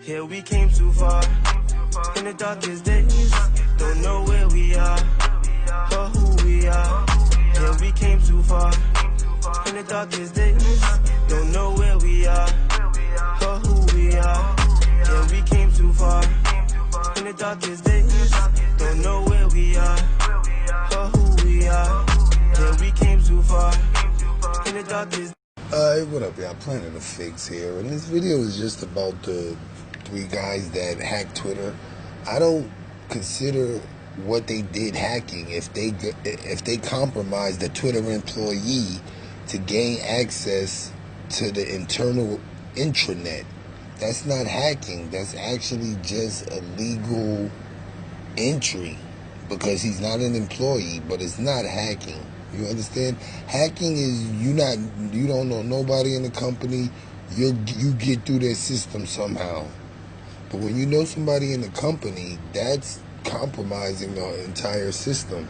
Here we came too far, in the darkest days, don't know where we are, or who we are. Here we came too far, in the darkest days, don't know where we are, or who we are. Here we came too far, in the darkest days, don't know where we are, or who we are. Here we came too far, in the darkest. What up, y'all? Planet of Fakes here, and this video is just about the 3 guys that hacked Twitter. I don't consider what they did hacking if they compromised a Twitter employee to gain access to the internal intranet. That's not hacking. That's actually just a legal entry because he's not an employee, but it's not hacking. You understand? Hacking is you don't know nobody in the company. You get through their system somehow. But when you know somebody in the company, that's compromising the entire system.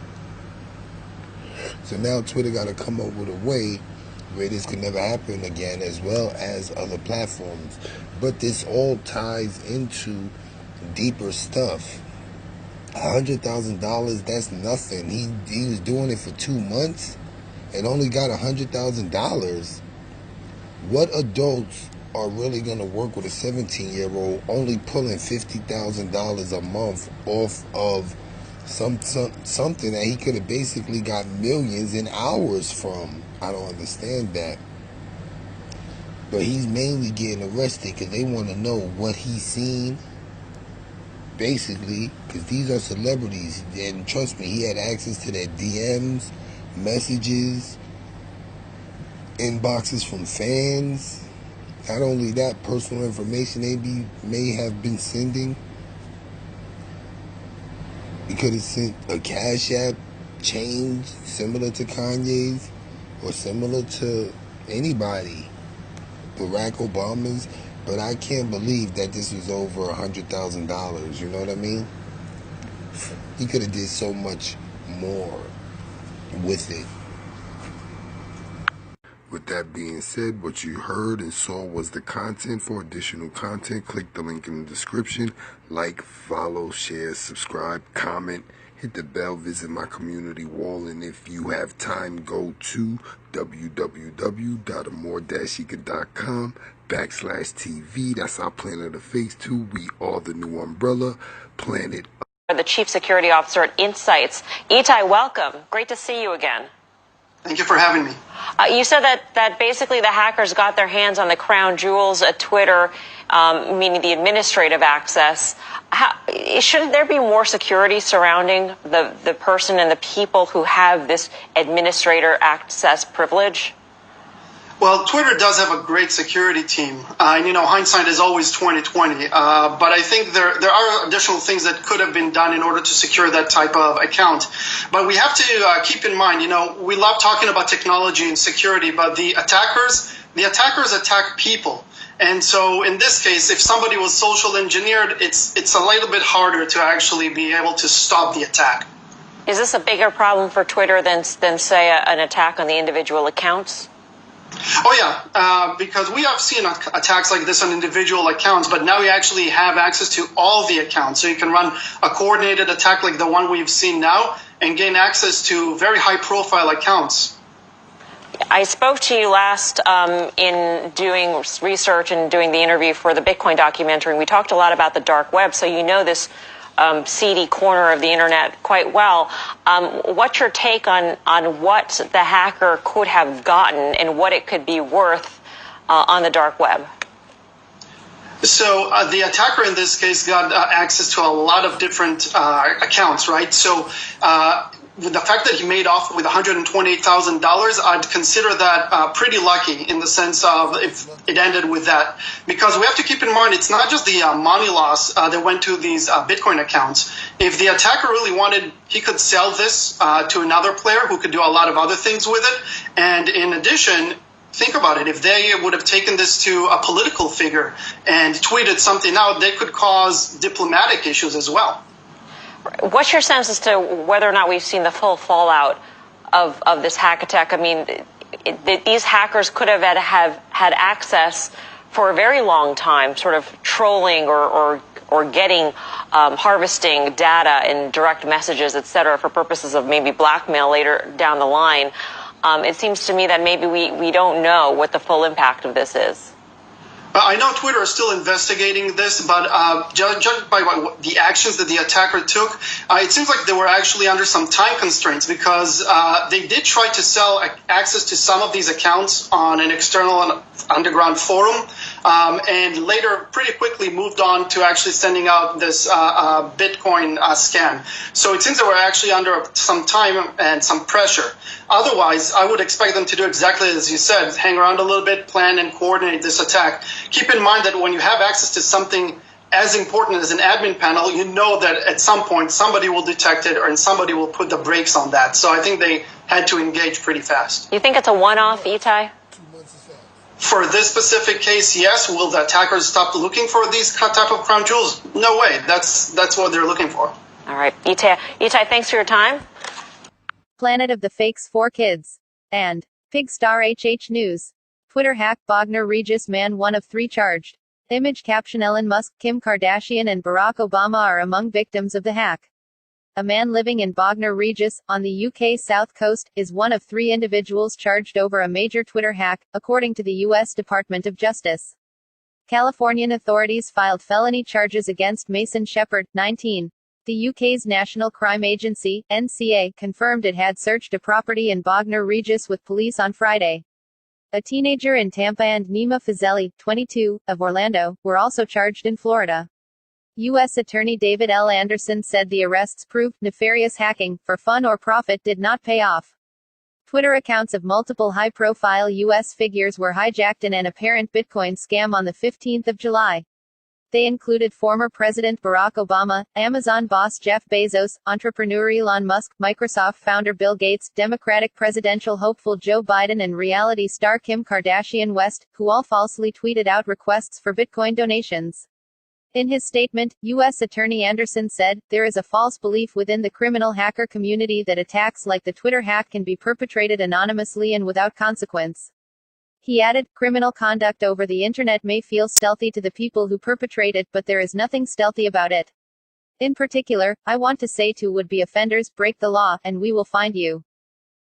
So now Twitter got to come up with a way where this could never happen again, as well as other platforms. But this all ties into deeper stuff. $100,000, that's nothing. He was doing it for 2 months and only got $100,000. What adults are really going to work with a 17-year-old only pulling $50,000 a month off of something that he could have basically got millions in hours from? I don't understand that. But he's mainly getting arrested because they want to know what he's seen. Basically, because these are celebrities, and trust me, he had access to their DMs, messages, inboxes from fans. Not only that, personal information they may have been sending. He could have sent a Cash App change similar to Kanye's or similar to anybody, Barack Obama's. But I can't believe that this was over $100,000. You know what I mean? He could have did so much more with it. With that being said, what you heard and saw was the content. For additional content, click the link in the description. Like, follow, share, subscribe, comment, hit the bell, visit my community wall, and if you have time, go to www.amore-eka.com/TV. That's our Planet of Fakes 2. We are the new umbrella, Planet. The Chief Security Officer at Insights. Itai, welcome. Great to see you again. Thank you for having me. You said that basically the hackers got their hands on the crown jewels at Twitter, meaning the administrative access. Shouldn't there be more security surrounding the person and the people who have this administrator access privilege? Well, Twitter does have a great security team, and hindsight is always 20/20. But I think there are additional things that could have been done in order to secure that type of account. But we have to keep in mind, we love talking about technology and security, but the attackers attack people. And so in this case, if somebody was social engineered, it's a little bit harder to actually be able to stop the attack. Is this a bigger problem for Twitter than say, an attack on the individual accounts? Oh, yeah, because we have seen attacks like this on individual accounts, but now you actually have access to all the accounts. So you can run a coordinated attack like the one we've seen now and gain access to very high-profile accounts. I spoke to you last in doing research and doing the interview for the Bitcoin documentary. We talked a lot about the dark web, so you know this seedy corner of the internet quite well. What's your take on what the hacker could have gotten and what it could be worth on the dark web? So the attacker in this case got access to a lot of different accounts, right? So with the fact that he made off with $128,000, I'd consider that pretty lucky in the sense of if it ended with that. Because we have to keep in mind, it's not just the money loss that went to these Bitcoin accounts. If the attacker really wanted, he could sell this to another player who could do a lot of other things with it. And in addition, think about it. If they would have taken this to a political figure and tweeted something out, they could cause diplomatic issues as well. What's your sense as to whether or not we've seen the full fallout of this hack attack? I mean, these hackers could have had access for a very long time, sort of trolling or getting, harvesting data and direct messages, et cetera, for purposes of maybe blackmail later down the line. It seems to me that maybe we don't know what the full impact of this is. I know Twitter is still investigating this, but judged by the actions that the attacker took, it seems like they were actually under some time constraints because they did try to sell access to some of these accounts on an external underground forum, and later pretty quickly moved on to actually sending out this Bitcoin scam. So it seems they were actually under some time and some pressure. Otherwise, I would expect them to do exactly as you said, hang around a little bit, plan and coordinate this attack. Keep in mind that when you have access to something as important as an admin panel, you know that at some point somebody will detect it or somebody will put the brakes on that. So I think they had to engage pretty fast. You think it's a one-off, Itai? For this specific case, yes. Will the attackers stop looking for these type of crown jewels? No way. That's what they're looking for. All right. Itai, thanks for your time. Planet of the Fakes 4 Kids. And Pigstar HH News. Twitter hack Bogner Regis man 1 of 3 charged. Image caption Elon Musk, Kim Kardashian and Barack Obama are among victims of the hack. A man living in Bognor Regis, on the UK south coast, is one of 3 individuals charged over a major Twitter hack, according to the US Department of Justice. Californian authorities filed felony charges against Mason Shepherd, 19. The UK's National Crime Agency, NCA, confirmed it had searched a property in Bognor Regis with police on Friday. A teenager in Tampa and Nima Fazeli, 22, of Orlando, were also charged in Florida. U.S. Attorney David L. Anderson said the arrests proved nefarious hacking, for fun or profit, did not pay off. Twitter accounts of multiple high-profile U.S. figures were hijacked in an apparent Bitcoin scam on the 15th of July. They included former President Barack Obama, Amazon boss Jeff Bezos, entrepreneur Elon Musk, Microsoft founder Bill Gates, Democratic presidential hopeful Joe Biden and reality star Kim Kardashian West, who all falsely tweeted out requests for Bitcoin donations. In his statement, U.S. Attorney Anderson said, "There is a false belief within the criminal hacker community that attacks like the Twitter hack can be perpetrated anonymously and without consequence." He added, "Criminal conduct over the internet may feel stealthy to the people who perpetrate it, but there is nothing stealthy about it. In particular, I want to say to would-be offenders, break the law, and we will find you."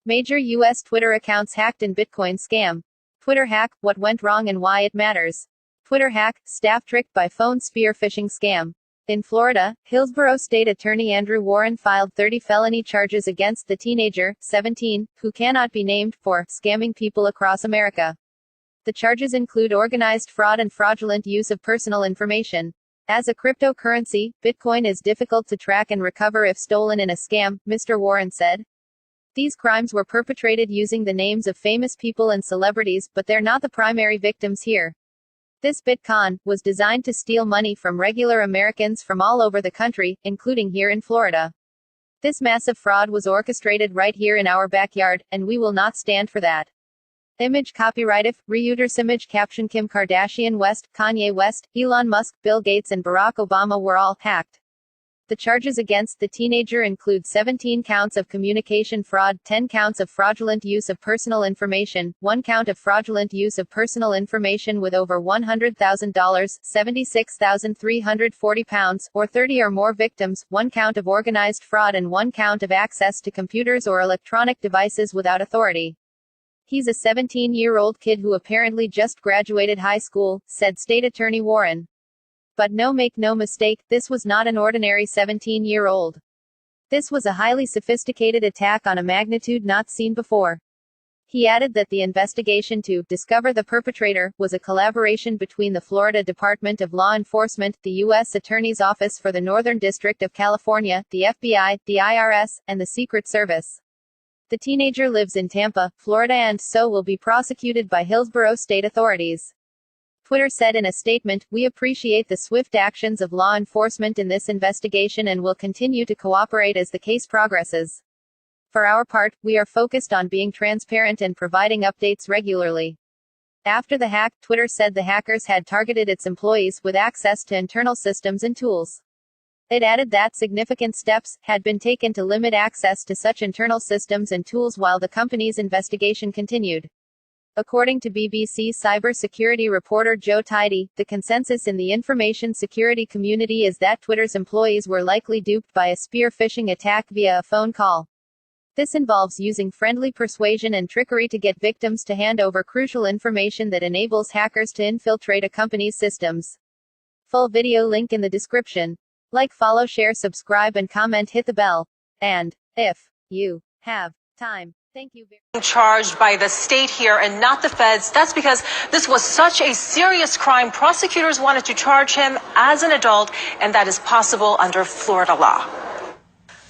Major U.S. Twitter accounts hacked in Bitcoin scam. Twitter hack, what went wrong and why it matters. Twitter hack, staff tricked by phone spear phishing scam. In Florida, Hillsborough State Attorney Andrew Warren filed 30 felony charges against the teenager, 17, who cannot be named, for scamming people across America. The charges include organized fraud and fraudulent use of personal information. As a cryptocurrency, Bitcoin is difficult to track and recover if stolen in a scam, Mr. Warren said. These crimes were perpetrated using the names of famous people and celebrities, but they're not the primary victims here. This Bitcoin was designed to steal money from regular Americans from all over the country, including here in Florida. This massive fraud was orchestrated right here in our backyard, and we will not stand for that. Image copyright if, Reuters image caption Kim Kardashian West, Kanye West, Elon Musk, Bill Gates and Barack Obama were all hacked. The charges against the teenager include 17 counts of communication fraud, 10 counts of fraudulent use of personal information, 1 count of fraudulent use of personal information with over $100,000, £76,340, or 30 or more victims, 1 count of organized fraud and 1 count of access to computers or electronic devices without authority. He's a 17-year-old kid who apparently just graduated high school, said State Attorney Warren. But make no mistake, this was not an ordinary 17-year-old. This was a highly sophisticated attack on a magnitude not seen before. He added that the investigation to discover the perpetrator was a collaboration between the Florida Department of Law Enforcement, the U.S. Attorney's Office for the Northern District of California, the FBI, the IRS, and the Secret Service. The teenager lives in Tampa, Florida and so will be prosecuted by Hillsborough state authorities. Twitter said in a statement, "We appreciate the swift actions of law enforcement in this investigation and will continue to cooperate as the case progresses. For our part, we are focused on being transparent and providing updates regularly." After the hack, Twitter said the hackers had targeted its employees with access to internal systems and tools. It added that significant steps had been taken to limit access to such internal systems and tools while the company's investigation continued. According to BBC cybersecurity reporter Joe Tidy, the consensus in the information security community is that Twitter's employees were likely duped by a spear phishing attack via a phone call. This involves using friendly persuasion and trickery to get victims to hand over crucial information that enables hackers to infiltrate a company's systems. Full video link in the description. Like, follow, share, subscribe, and comment, hit the bell. And, if you have time, thank you very much. Charged by the state here and not the feds. That's because this was such a serious crime. Prosecutors wanted to charge him as an adult, and that is possible under Florida law.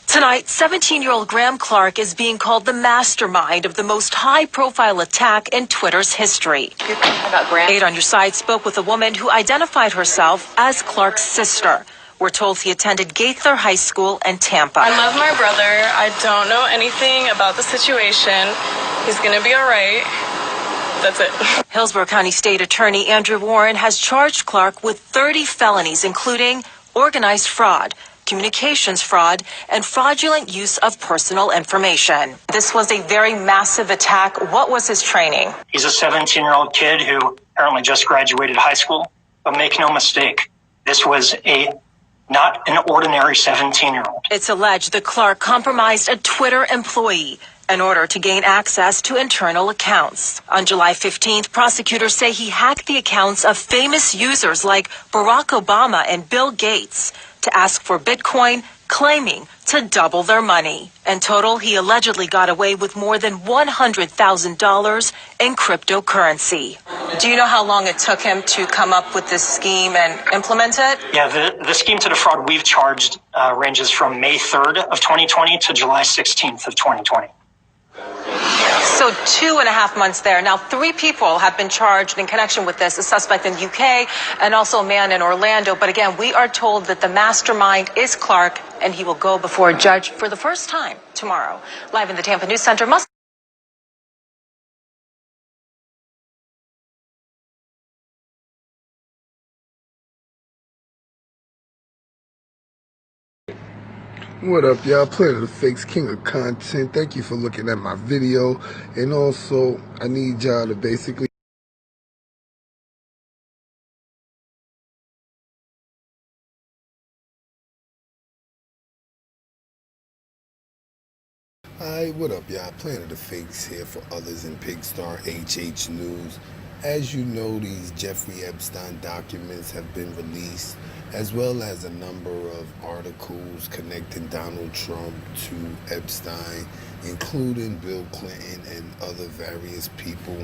Tonight, 17-year-old Graham Clark is being called the mastermind of the most high-profile attack in Twitter's history. About Graham? 8 on Your Side spoke with a woman who identified herself as Clark's sister. We're told he attended Gaither High School in Tampa. I love my brother. I don't know anything about the situation. He's going to be all right. That's it. Hillsborough County State Attorney Andrew Warren has charged Clark with 30 felonies, including organized fraud, communications fraud, and fraudulent use of personal information. This was a very massive attack. What was his training? He's a 17-year-old kid who apparently just graduated high school. But make no mistake, this was not an ordinary 17-year-old. It's alleged that Clark compromised a Twitter employee in order to gain access to internal accounts. On July 15th, prosecutors say he hacked the accounts of famous users like Barack Obama and Bill Gates to ask for Bitcoin, claiming to double their money. In total, he allegedly got away with more than $100,000 in cryptocurrency. Do you know how long it took him to come up with this scheme and implement it? Yeah, the scheme to defraud we've charged ranges from May 3rd of 2020 to July 16th of 2020. So 2.5 months there. Now, 3 people have been charged in connection with this, a suspect in the UK and also a man in Orlando. But again, we are told that the mastermind is Clark, and he will go before a judge for the first time tomorrow. Live in the Tampa News Center. What up, y'all? Planet of the Fakes, king of content. Thank you for looking at my video. And also, I need y'all to basically... Hi, what up, y'all? Planet of the Fakes here for Others in Pigstar HH News. As you know, these Jeffrey Epstein documents have been released, as well as a number of articles connecting Donald Trump to Epstein, including Bill Clinton and other various people.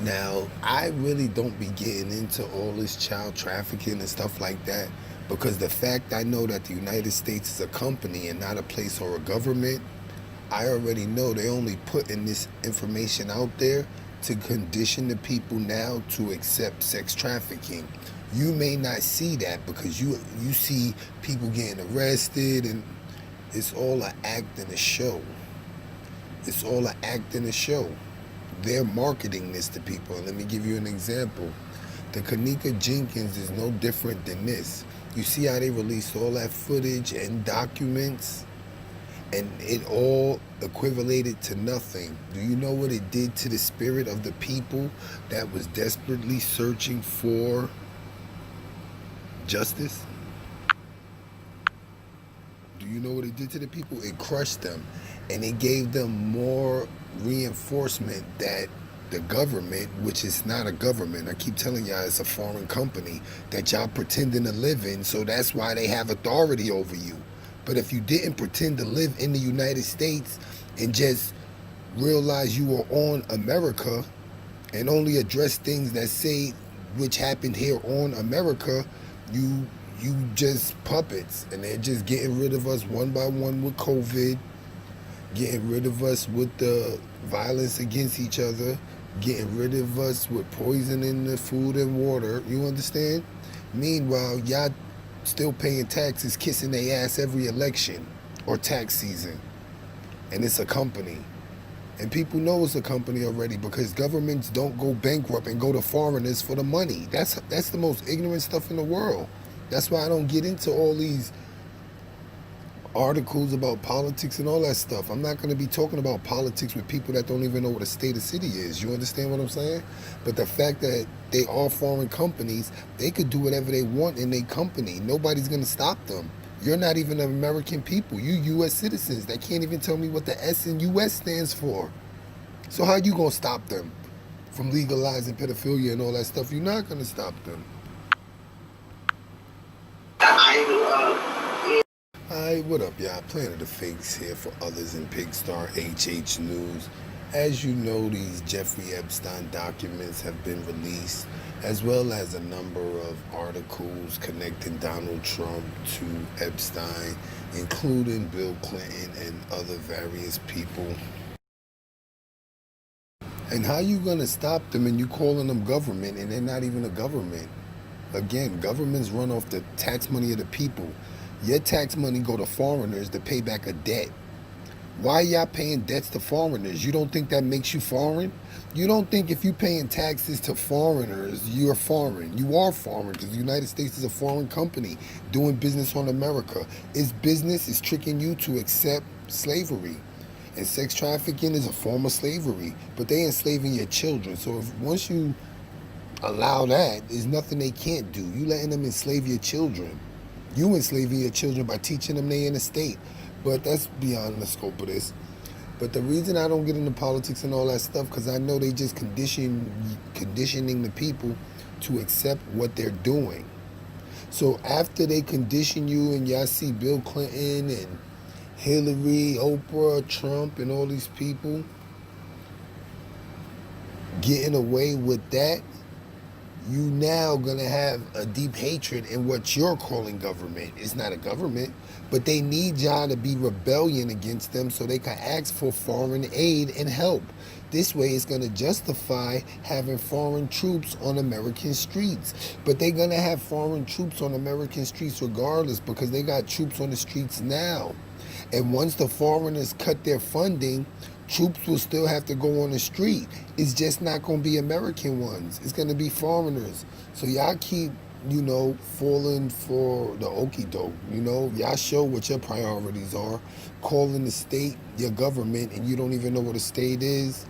Now, I really don't be getting into all this child trafficking and stuff like that, because the fact I know that the United States is a company and not a place or a government, I already know they only putting this information out there to condition the people now to accept sex trafficking. You may not see that because you see people getting arrested, and it's all an act and a show. It's all an act and a show. They're marketing this to people. And let me give you an example. The Kanika Jenkins is no different than this. You see how they released all that footage and documents, and it all equivalated to nothing. Do you know what it did to the spirit of the people that was desperately searching for justice? Do you know what it did to the people? It crushed them, and it gave them more reinforcement that the government, which is not a government, I keep telling y'all it's a foreign company that y'all pretending to live in, so that's why they have authority over you. But if you didn't pretend to live in the United States and just realize you were on America and only address things that say which happened here on America, you just puppets, and they're just getting rid of us one by one with COVID, getting rid of us with the violence against each other, getting rid of us with poisoning the food and water. You understand? Meanwhile, y'all still paying taxes, kissing their ass every election or tax season. And it's a company. And people know it's a company already, because governments don't go bankrupt and go to foreigners for the money. That's the most ignorant stuff in the world. That's why I don't get into all these articles about politics and all that stuff. I'm not going to be talking about politics with people that don't even know what a state or city is. You understand what I'm saying? But the fact that they are foreign companies, they could do whatever they want in their company. Nobody's going to stop them. You're not even American people. You U.S. citizens. They can't even tell me what the S in U.S. stands for. So how you going to stop them from legalizing pedophilia and all that stuff? You're not going to stop them. Alright, what up, y'all? Planet of Fakes here for others in Pigstar HH News. As you know, these Jeffrey Epstein documents have been released, as well as a number of articles connecting Donald Trump to Epstein, including Bill Clinton and other various people. And how you gonna stop them and you calling them government and they're not even a government? Again, governments run off the tax money of the people. Your tax money go to foreigners to pay back a debt. Why y'all paying debts to foreigners? You don't think that makes you foreign? You don't think if you paying taxes to foreigners, you're foreign. You are foreign because the United States is a foreign company doing business on America. Its business is tricking you to accept slavery. And sex trafficking is a form of slavery. But they enslaving your children. So once you allow that, there's nothing they can't do. You letting them enslave your children. You enslaving your children by teaching them they in a state. But that's beyond the scope of this. But the reason I don't get into politics and all that stuff, because I know they just conditioning the people to accept what they're doing. So after they condition you and y'all see Bill Clinton and Hillary, Oprah, Trump, and all these people getting away with that, you now gonna have a deep hatred in what you're calling government. It's not a government, but they need y'all to be rebellion against them so they can ask for foreign aid and help. This way it's gonna justify having foreign troops on American streets. But they're gonna have foreign troops on American streets regardless because they got troops on the streets now. And once the foreigners cut their funding, troops will still have to go on the street. It's just not going to be American ones. It's going to be foreigners. So y'all keep, falling for the okie doke. Y'all show what your priorities are. Calling the state your government and you don't even know what a state is.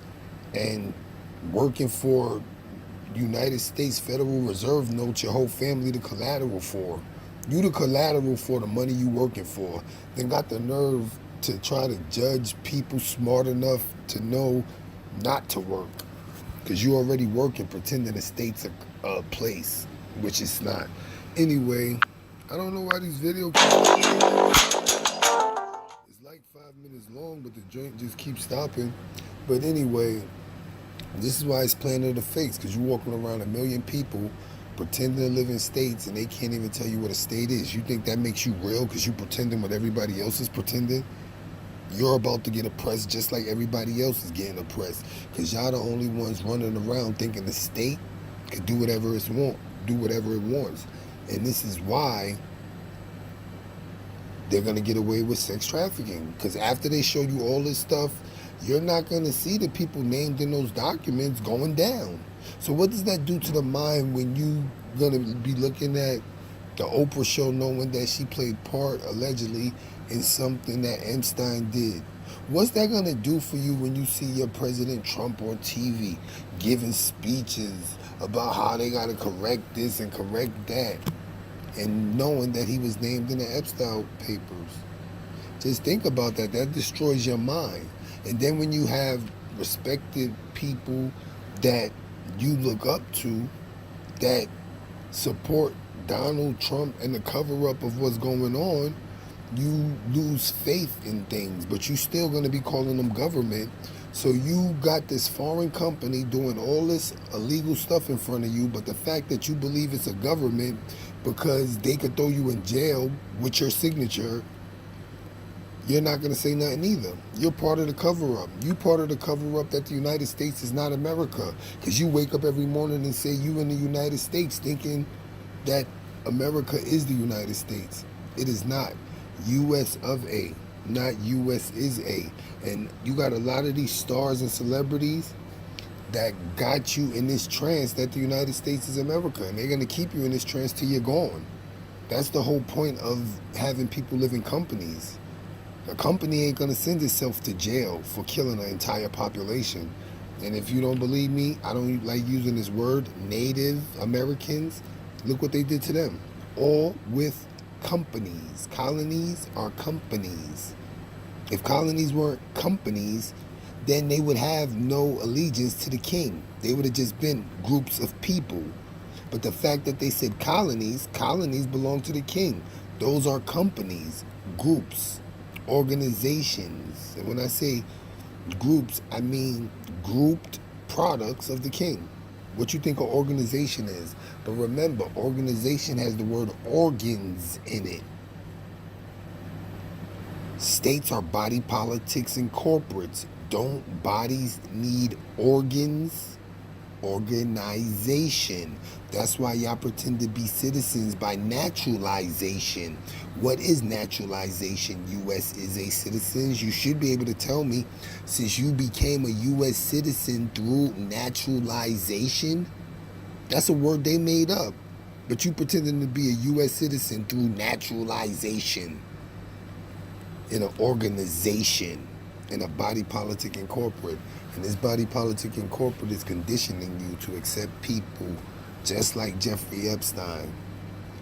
And working for United States Federal Reserve notes your whole family the collateral for. You the collateral for the money you working for. Then got the nerve to try to judge people smart enough to know not to work. Because you already working pretending the state's a place, which it's not. Anyway, I don't know why these videos it's like 5 minutes long, but the joint just keeps stopping. But anyway, this is why it's Planet of the Fakes, because you're walking around 1 million people pretending to live in states and they can't even tell you what a state is. You think that makes you real because you pretending what everybody else is pretending? You're about to get oppressed just like everybody else is getting oppressed because y'all the only ones running around thinking the state could do whatever it wants. And this is why they're going to get away with sex trafficking, because after they show you all this stuff, you're not going to see the people named in those documents going down. So what does that do to the mind when you going to be looking at the Oprah show knowing that she played part, allegedly, in something that Epstein did? What's that going to do for you when you see your President Trump on TV giving speeches about how they got to correct this and correct that, and knowing that he was named in the Epstein papers? Just think about that. That destroys your mind. And then when you have respected people that you look up to that support Donald Trump and the cover-up of what's going on, you lose faith in things, but you still going to be calling them government. So you got this foreign company doing all this illegal stuff in front of you, but the fact that you believe it's a government because they could throw you in jail with your signature, you're not going to say nothing either. You're part of the cover-up. You part of the cover-up that the United States is not America, because you wake up every morning and say you in the United States thinking that America is the United States. It is not. U.S. of A, not U.S. is A. And you got a lot of these stars and celebrities that got you in this trance that the United States is America, and they're going to keep you in this trance till you're gone. That's the whole point of having people live in companies. A company ain't gonna send itself to jail for killing an entire population. And if you don't believe me, I don't like using this word, Native Americans, look what they did to them. All with companies. Colonies are companies. If colonies weren't companies, then they would have no allegiance to the king. They would have just been groups of people. But the fact that they said colonies, colonies belong to the king. Those are companies, groups, organizations. And when I say groups, I mean grouped products of the king. What you think an organization is. But remember, organization has the word organs in it. States are body politics and corporates. Don't bodies need organs? Organization. That's why y'all pretend to be citizens by naturalization. What is naturalization? U.S. is a citizen. You should be able to tell me, since you became a U.S. citizen through naturalization. That's a word they made up. But you pretending to be a U.S. citizen through naturalization in an organization, in a body politic and corporate. And this body politic and corporate is conditioning you to accept people just like Jeffrey Epstein,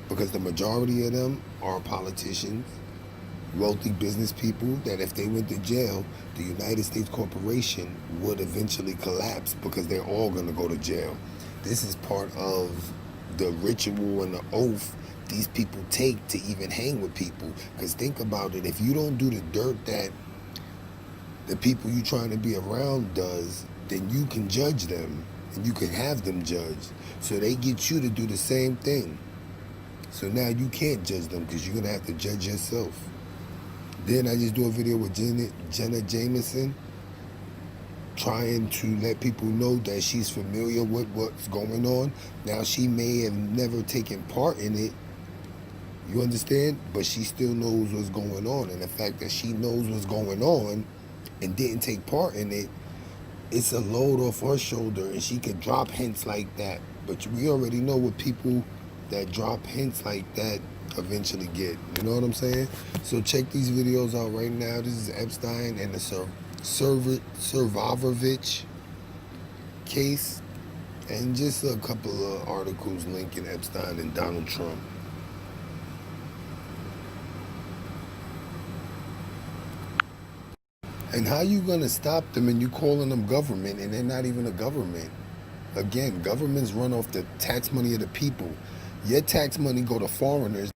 because the majority of them are politicians, wealthy business people that if they went to jail, the United States corporation would eventually collapse because they're all going to go to jail. This is part of the ritual and the oath these people take to even hang with people. Because think about it, if you don't do the dirt that the people you trying to be around does, then you can judge them and you can have them judged. So they get you to do the same thing. So now you can't judge them because you're going to have to judge yourself. Then I just do a video with Jenna Jameson, trying to let people know that she's familiar with what's going on. Now, she may have never taken part in it, you understand? But she still knows what's going on. And the fact that she knows what's going on and didn't take part in it, it's a load off her shoulder, and she could drop hints like that. But we already know what people that drop hints like that eventually get. You know what I'm saying? So check these videos out right now. This is Epstein and the Survivorvich case, and just a couple of articles linking Epstein and Donald Trump. And how you gonna stop them and you calling them government and they're not even a government? Again, governments run off the tax money of the people. Your tax money go to foreigners.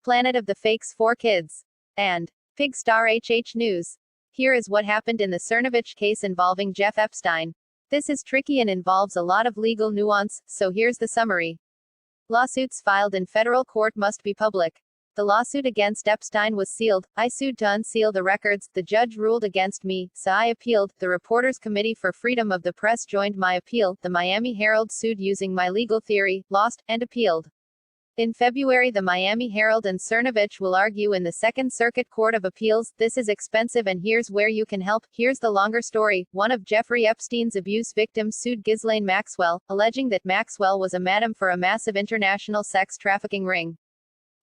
Planet of the Fakes 4 Kids. And Pig Star HH News. Here is what happened in the Cernovich case involving Jeff Epstein. This is tricky and involves a lot of legal nuance, so here's the summary. Lawsuits filed in federal court must be public. The lawsuit against Epstein was sealed. I sued to unseal the records. The judge ruled against me, so I appealed. The Reporters Committee for Freedom of the Press joined my appeal. The Miami Herald sued using my legal theory, lost, and appealed. In February, the Miami Herald and Cernovich will argue in the Second Circuit Court of Appeals. This is expensive, and here's where you can help. Here's the longer story. One of Jeffrey Epstein's abuse victims sued Ghislaine Maxwell, alleging that Maxwell was a madam for a massive international sex trafficking ring.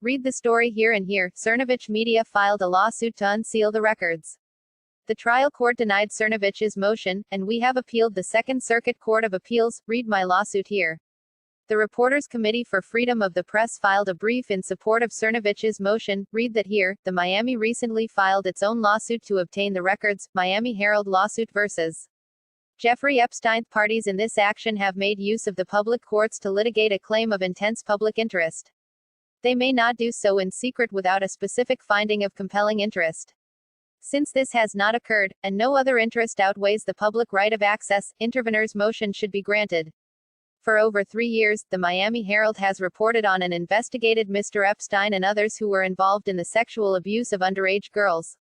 Read the story here and here. Cernovich Media filed a lawsuit to unseal the records. The trial court denied Cernovich's motion, and we have appealed the Second Circuit Court of Appeals. Read my lawsuit here. The Reporters Committee for Freedom of the Press filed a brief in support of Cernovich's motion. Read that here. The Miami recently filed its own lawsuit to obtain the records. Miami Herald lawsuit versus Jeffrey Epstein. Parties in this action have made use of the public courts to litigate a claim of intense public interest. They may not do so in secret without a specific finding of compelling interest. Since this has not occurred, and no other interest outweighs the public right of access, intervener's motion should be granted. For over 3 years, the Miami Herald has reported on and investigated Mr. Epstein and others who were involved in the sexual abuse of underage girls.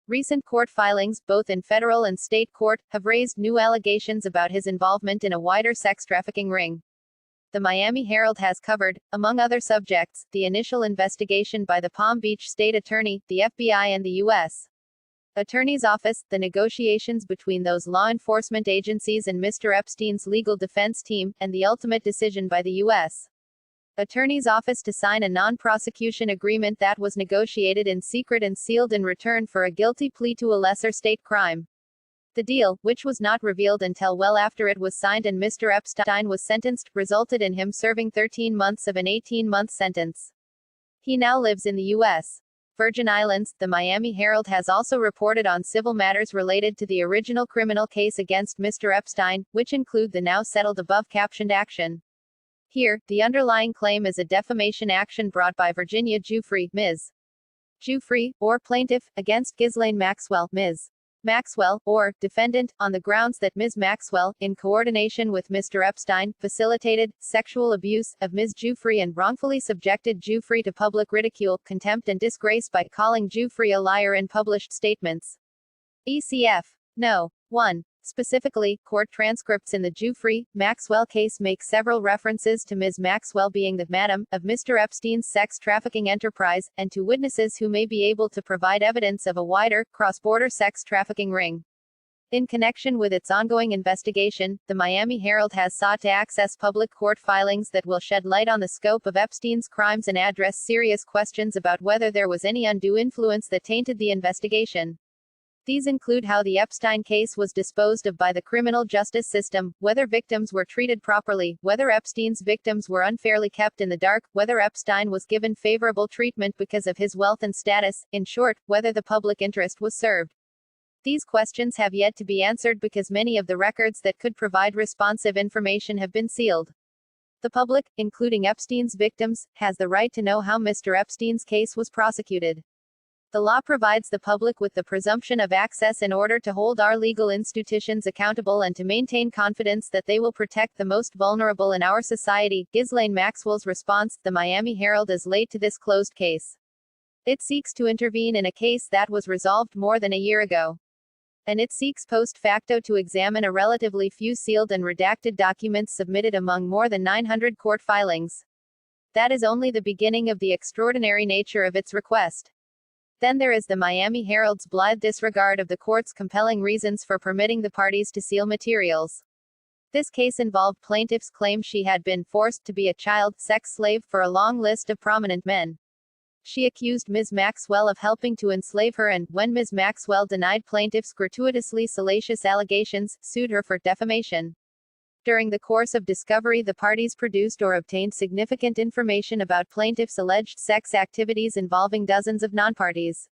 Recent court filings, both in federal and state court, have raised new allegations about his involvement in a wider sex trafficking ring. The Miami Herald has covered, among other subjects, the initial investigation by the Palm Beach State Attorney, the FBI and the U.S. Attorney's Office, the negotiations between those law enforcement agencies and Mr. Epstein's legal defense team, and the ultimate decision by the U.S. Attorney's Office to sign a non-prosecution agreement that was negotiated in secret and sealed in return for a guilty plea to a lesser state crime. The deal, which was not revealed until well after it was signed and Mr. Epstein was sentenced, resulted in him serving 13 months of an 18-month sentence. He now lives in the U.S. Virgin Islands. The Miami Herald has also reported on civil matters related to the original criminal case against Mr. Epstein, which include the now settled above-captioned action. Here, the underlying claim is a defamation action brought by Virginia Jeffrey, Ms. Jeffrey, or plaintiff, against Ghislaine Maxwell, Ms. Maxwell, or defendant, on the grounds that Ms. Maxwell, in coordination with Mr. Epstein, facilitated sexual abuse of Ms. Jeffrey and wrongfully subjected Jeffrey to public ridicule, contempt and disgrace by calling Jeffrey a liar in published statements. ECF. No. 1. Specifically, court transcripts in the Jeffrey Maxwell case make several references to Ms. Maxwell being the madam of Mr. Epstein's sex trafficking enterprise, and to witnesses who may be able to provide evidence of a wider, cross-border sex trafficking ring. In connection with its ongoing investigation, the Miami Herald has sought to access public court filings that will shed light on the scope of Epstein's crimes and address serious questions about whether there was any undue influence that tainted the investigation. These include how the Epstein case was disposed of by the criminal justice system, whether victims were treated properly, whether Epstein's victims were unfairly kept in the dark, whether Epstein was given favorable treatment because of his wealth and status, in short, whether the public interest was served. These questions have yet to be answered because many of the records that could provide responsive information have been sealed. The public, including Epstein's victims, has the right to know how Mr. Epstein's case was prosecuted. The law provides the public with the presumption of access in order to hold our legal institutions accountable and to maintain confidence that they will protect the most vulnerable in our society. Ghislaine Maxwell's response, the Miami Herald, is late to this closed case. It seeks to intervene in a case that was resolved more than a year ago. And it seeks post facto to examine a relatively few sealed and redacted documents submitted among more than 900 court filings. That is only the beginning of the extraordinary nature of its request. Then there is the Miami Herald's blithe disregard of the court's compelling reasons for permitting the parties to seal materials. This case involved plaintiff's claim she had been forced to be a child sex slave for a long list of prominent men. She accused Ms. Maxwell of helping to enslave her and, when Ms. Maxwell denied plaintiff's gratuitously salacious allegations, sued her for defamation. During the course of discovery, the parties produced or obtained significant information about plaintiff's alleged sex activities involving dozens of non-parties.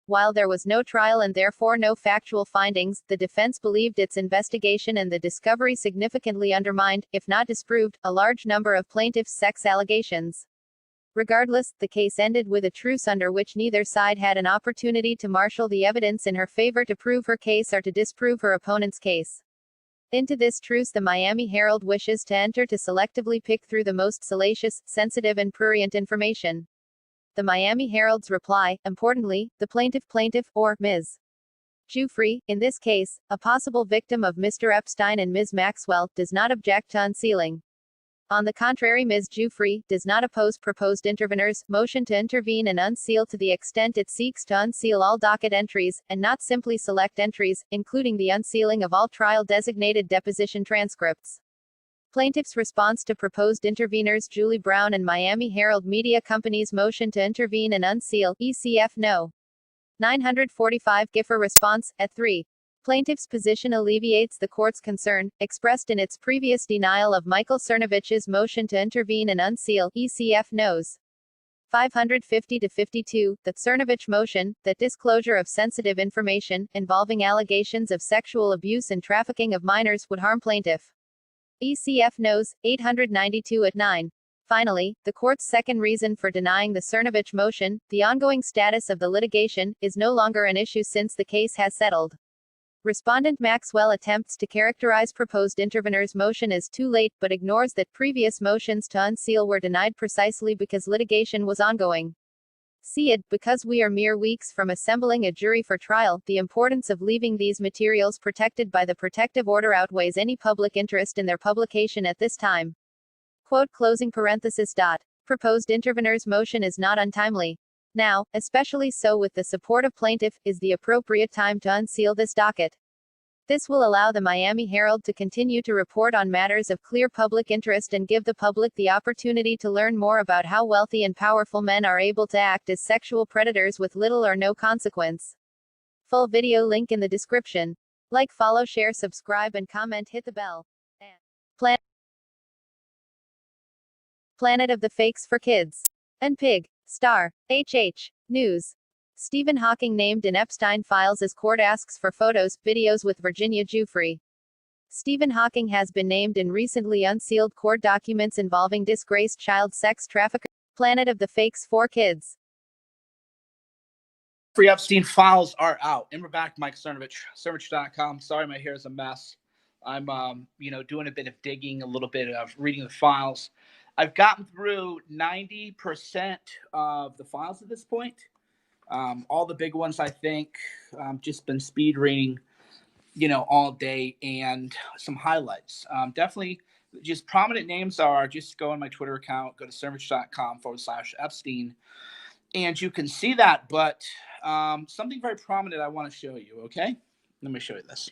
While there was no trial and therefore no factual findings, the defense believed its investigation and the discovery significantly undermined, if not disproved, a large number of plaintiff's sex allegations. Regardless, the case ended with a truce under which neither side had an opportunity to marshal the evidence in her favor to prove her case or to disprove her opponent's case. Into this truce the Miami Herald wishes to enter to selectively pick through the most salacious, sensitive and prurient information. The Miami Herald's reply, importantly, the plaintiff, or Ms. Jeffrey, in this case, a possible victim of Mr. Epstein and Ms. Maxwell, does not object to unsealing. On the contrary, Ms. Jeffrey does not oppose proposed interveners' motion to intervene and unseal to the extent it seeks to unseal all docket entries, and not simply select entries, including the unsealing of all trial-designated deposition transcripts. Plaintiff's response to proposed interveners Julie Brown and Miami Herald Media Company's motion to intervene and unseal, ECF No. 945 Giffer response, at 3. Plaintiff's position alleviates the court's concern, expressed in its previous denial of Michael Cernovich's motion to intervene and unseal, ECF Nos. 550-52, the Cernovich motion, that disclosure of sensitive information, involving allegations of sexual abuse and trafficking of minors, would harm plaintiff. ECF Nos. 892 at 9. Finally, the court's second reason for denying the Cernovich motion, the ongoing status of the litigation, is no longer an issue since the case has settled. Respondent Maxwell attempts to characterize proposed intervener's motion as too late, but ignores that previous motions to unseal were denied precisely because litigation was ongoing. See it, because we are mere weeks from assembling a jury for trial, the importance of leaving these materials protected by the protective order outweighs any public interest in their publication at this time. Quote closing parenthesis dot. Proposed intervener's motion is not untimely. Now, especially so with the support of plaintiff, is the appropriate time to unseal this docket. This will allow the Miami Herald to continue to report on matters of clear public interest and give the public the opportunity to learn more about how wealthy and powerful men are able to act as sexual predators with little or no consequence. Full video link in the description. Like, follow, share, subscribe, and comment. Hit the bell. Planet of the Fakes for Kids. And Pig. Star. HH. News. Stephen Hawking named in Epstein files as court asks for photos, videos with Virginia Giuffre. Stephen Hawking has been named in recently unsealed court documents involving disgraced child sex trafficker. Planet of the Fakes for Kids. Jeffrey Epstein files are out. And we're back, Mike Cernovich, Cernovich.com. Sorry, my hair is a mess. I'm, doing a bit of digging, a little bit of reading the files. I've gotten through 90% of the files at this point. All the big ones, I think, just been speed reading, all day, and some highlights. Definitely, just prominent names are, just go on my Twitter account, go to cernovich.com/Epstein, and you can see that. But something very prominent I want to show you, okay? Let me show you this.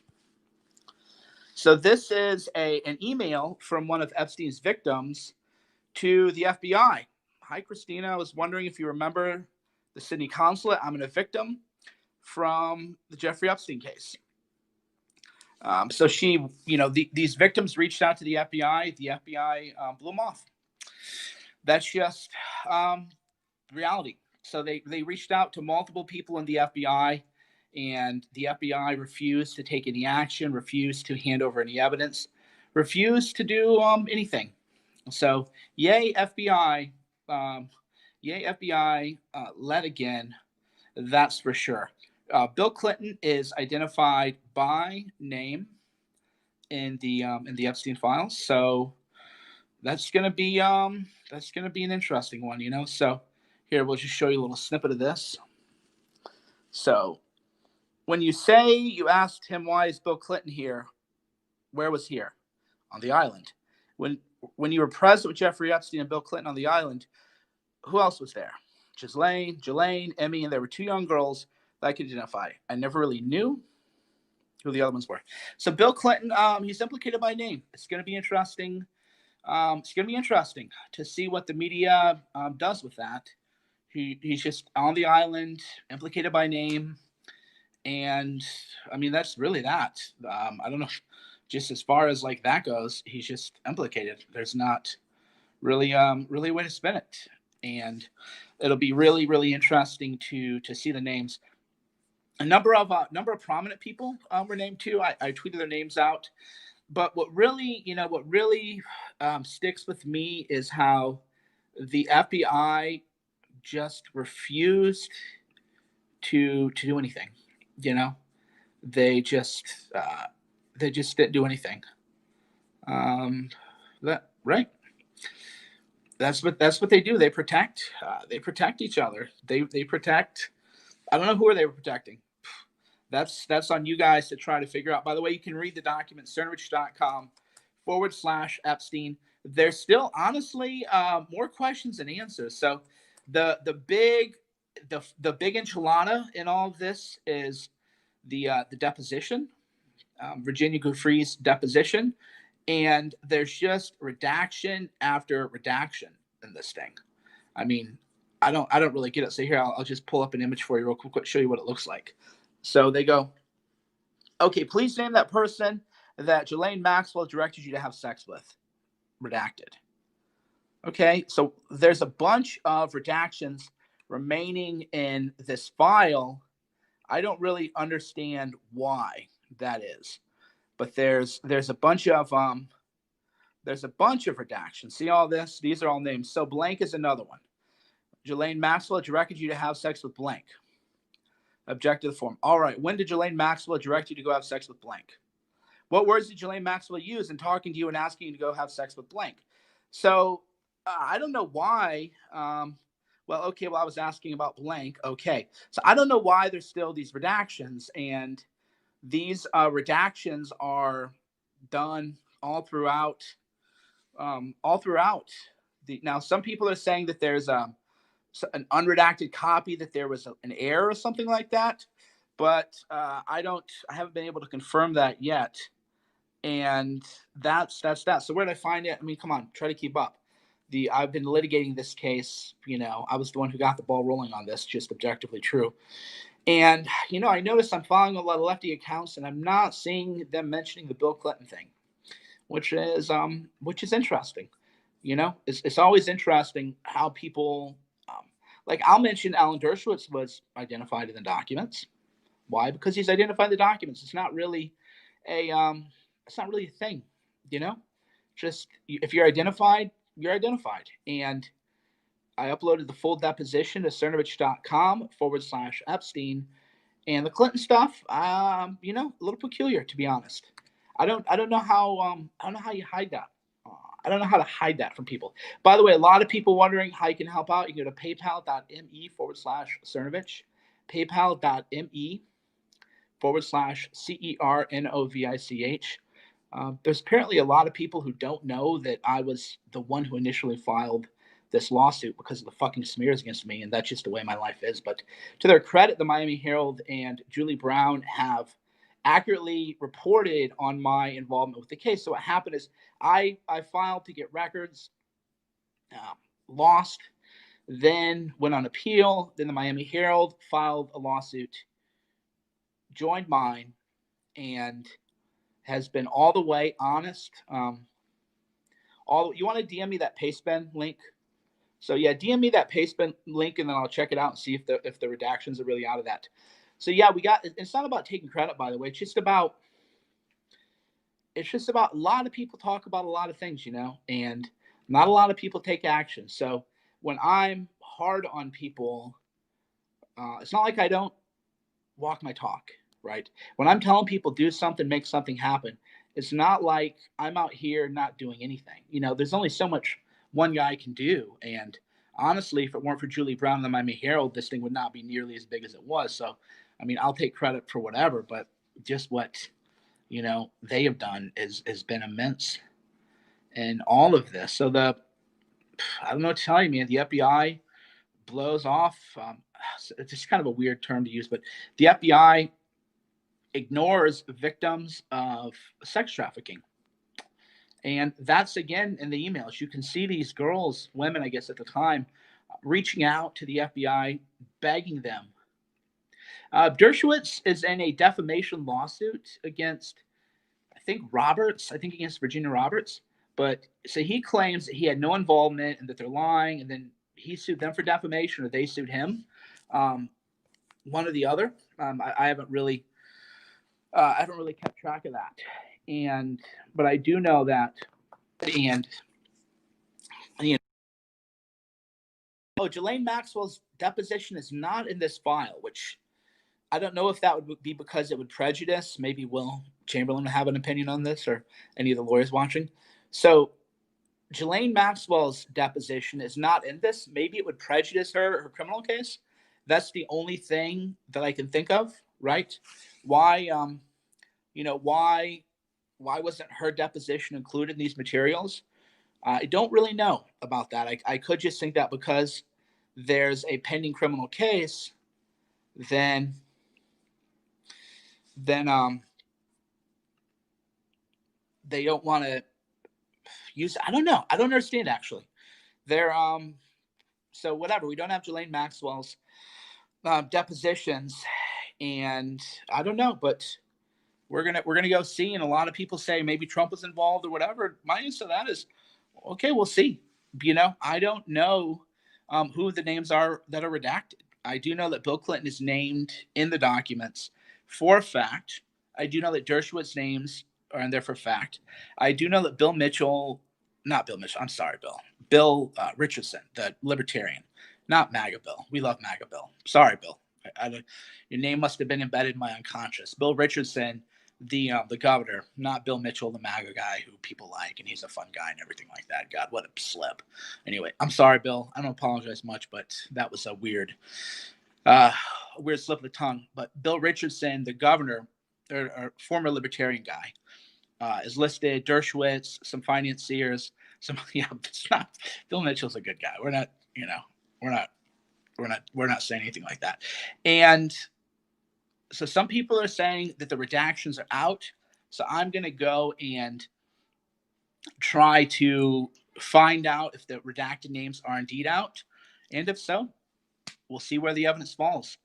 So this is an email from one of Epstein's victims to the FBI. Hi, Christina. I was wondering if you remember the Sydney consulate. I'm a victim from the Jeffrey Epstein case. So she, these victims reached out to the FBI. The FBI blew them off. That's just reality. So they reached out to multiple people in the FBI, and the FBI refused to take any action, refused to hand over any evidence, refused to do anything. So yay, FBI. Yay, FBI, led again, that's for sure. Bill Clinton is identified by name in the Epstein files, so that's gonna be an interesting one, So here we'll just show you a little snippet of this. So when you say you asked him why is Bill Clinton here, where was he here? On the island. When you were present with Jeffrey Epstein and Bill Clinton on the island, who else was there? Ghislaine, Emmy, and there were two young girls that I could identify. I never really knew who the other ones were. So Bill Clinton, he's implicated by name. It's going to be interesting. It's going to be interesting to see what the media does with that. He's just on the island, implicated by name, and that's really that. I don't know. Just as far as like that goes, he's just implicated. There's not really a way to spin it. And it'll be really, really interesting to see the names. A number of prominent people were named too. I tweeted their names out. But what really sticks with me is how the FBI just refused to do anything. They just didn't do anything. Right. That's what they do. They protect each other. They protect. I don't know who they were protecting. That's on you guys to try to figure out. By the way, you can read the document, cernovich.com/Epstein. There's still, honestly, more questions than answers. So the big enchilada in all of this is the deposition, Virginia Giuffre's deposition. And there's just redaction after redaction in this thing. I don't really get it. So here, I'll just pull up an image for you real quick, show you what it looks like. So they go, okay, please name that person that Ghislaine Maxwell directed you to have sex with. Redacted. Okay, so there's a bunch of redactions remaining in this file. I don't really understand why that is. But there's a bunch of redactions. See all this? These are all names. So blank is another one. Ghislaine Maxwell directed you to have sex with blank. Object to the form. All right. When did Ghislaine Maxwell direct you to go have sex with blank? What words did Ghislaine Maxwell use in talking to you and asking you to go have sex with blank? So I don't know why well, okay, well, I was asking about blank. Okay. So I don't know why there's still these redactions, and these redactions are done all throughout. All throughout. Now, some people are saying that there's an unredacted copy, that there was an error or something like that, but I haven't been able to confirm that yet. And that's that. So where did I find it? I mean, come on, try to keep up. I've been litigating this case. I was the one who got the ball rolling on this, just objectively true. And I noticed I'm following a lot of lefty accounts, and I'm not seeing them mentioning the Bill Clinton thing, which is interesting. It's always interesting how people, like, I'll mention Alan Dershowitz was identified in the documents. Why? Because he's identified the documents. It's not really a thing, Just if you're identified, you're identified. And I uploaded the full deposition to cernovich.com/Epstein, and the Clinton stuff, a little peculiar, to be honest. I don't know how you hide that. I don't know how to hide that from people. By the way, a lot of people wondering how you can help out. You can go to paypal.me/Cernovich, paypal.me/CERNOVICH. There's apparently a lot of people who don't know that I was the one who initially filed this lawsuit because of the fucking smears against me, and that's just the way my life is. But to their credit, the Miami Herald and Julie Brown have accurately reported on my involvement with the case. So what happened is I filed to get records, lost, then went on appeal. Then the Miami Herald filed a lawsuit, joined mine, and has been all the way honest. You want to DM me that Pastebin link? So yeah, DM me that Pastebin link, and then I'll check it out and see if the redactions are really out of that. So yeah, it's not about taking credit, by the way. It's just about a lot of people talk about a lot of things, and not a lot of people take action. So when I'm hard on people, it's not like I don't walk my talk, right? When I'm telling people do something, make something happen, it's not like I'm out here not doing anything. There's only so much one guy can do. And honestly, if it weren't for Julie Brown and the Miami Herald, this thing would not be nearly as big as it was. So, I mean, I'll take credit for whatever, but just what, they have done has been immense in all of this. So I don't know what to tell you, man. The FBI blows off. It's just kind of a weird term to use, but the FBI ignores victims of sex trafficking. And that's, again, in the emails. You can see these girls, women, I guess, at the time, reaching out to the FBI, begging them. Dershowitz is in a defamation lawsuit against, I think against Virginia Roberts. But so he claims that he had no involvement and that they're lying, and then he sued them for defamation, or they sued him. One or the other. I haven't really kept track of that. But I do know that, Ghislaine Maxwell's deposition is not in this file, which I don't know if that would be because it would prejudice. Maybe Will Chamberlain would have an opinion on this, or any of the lawyers watching. So Ghislaine Maxwell's deposition is not in this. Maybe it would prejudice her criminal case. That's the only thing that I can think of, right? Why wasn't her deposition included in these materials? I don't really know about that. I could just think that because there's a pending criminal case, then they don't want to use. I don't know. I don't understand, actually. They're so whatever. We don't have Ghislaine Maxwell's depositions, and I don't know, but we're gonna go see. And a lot of people say maybe Trump was involved or whatever. My answer to that is, okay, we'll see. I don't know who the names are that are redacted. I do know that Bill Clinton is named in the documents for a fact. I do know that Dershowitz's names are in there for a fact. I do know that Bill Richardson, the libertarian, not MAGA Bill. We love MAGA Bill. Sorry, Bill. Your name must have been embedded in my unconscious. Bill Richardson the governor, not Bill Mitchell, the MAGA guy who people like, and he's a fun guy and everything like that. God, what a slip. Anyway, I'm sorry, Bill. I don't apologize much, but that was a weird slip of the tongue. But Bill Richardson, the governor, or former libertarian guy, is listed. Dershowitz, some financiers, it's not. Bill Mitchell's a good guy. We're not saying anything like that. And so some people are saying that the redactions are out. So I'm going to go and try to find out if the redacted names are indeed out. And if so, we'll see where the evidence falls.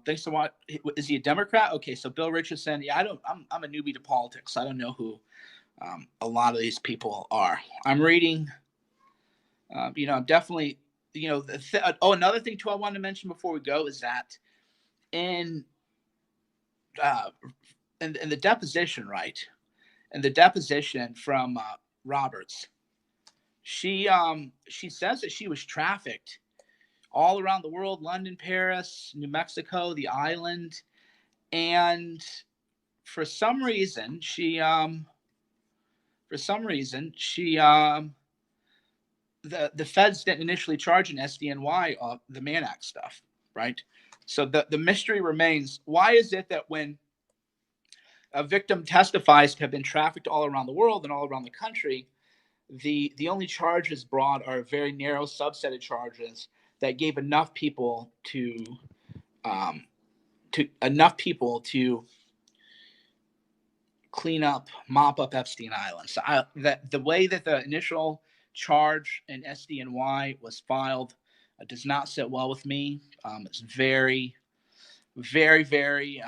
Thanks so much. Is he a Democrat? Okay, so Bill Richardson. Yeah, I'm a newbie to politics. I don't know who a lot of these people are. I'm reading. I'm definitely. Another thing too I wanted to mention before we go is that in the deposition, right? In the deposition from Roberts, she says that she was trafficked all around the world: London, Paris, New Mexico, the island, and for some reason the feds didn't initially charge an SDNY of the Mann Act stuff, right? So the mystery remains: why is it that when a victim testifies to have been trafficked all around the world and all around the country, the only charges brought are a very narrow subset of charges that gave enough people to mop up Epstein Island? So the way that the initial charge in SDNY was filed does not sit well with me. It's very, very, very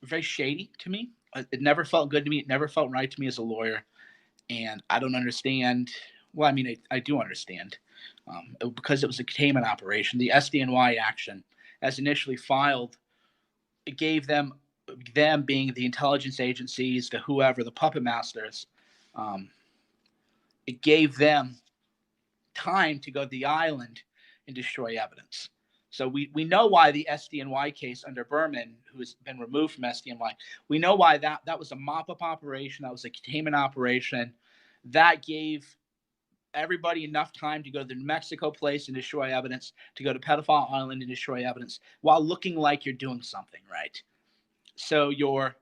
very shady to me. It never felt good to me. It never felt right to me as a lawyer. And I don't understand. Well, I mean, I do understand. Because it was a containment operation. The SDNY action, as initially filed, it gave them being the intelligence agencies, the whoever, the puppet masters, it gave them time to go to the island and destroy evidence. So we know why the SDNY case under Berman, who has been removed from SDNY, we know why that was a mop-up operation. That was a containment operation. That gave everybody enough time to go to the New Mexico place and destroy evidence, to go to Pedophile Island and destroy evidence, while looking like you're doing something right. So you're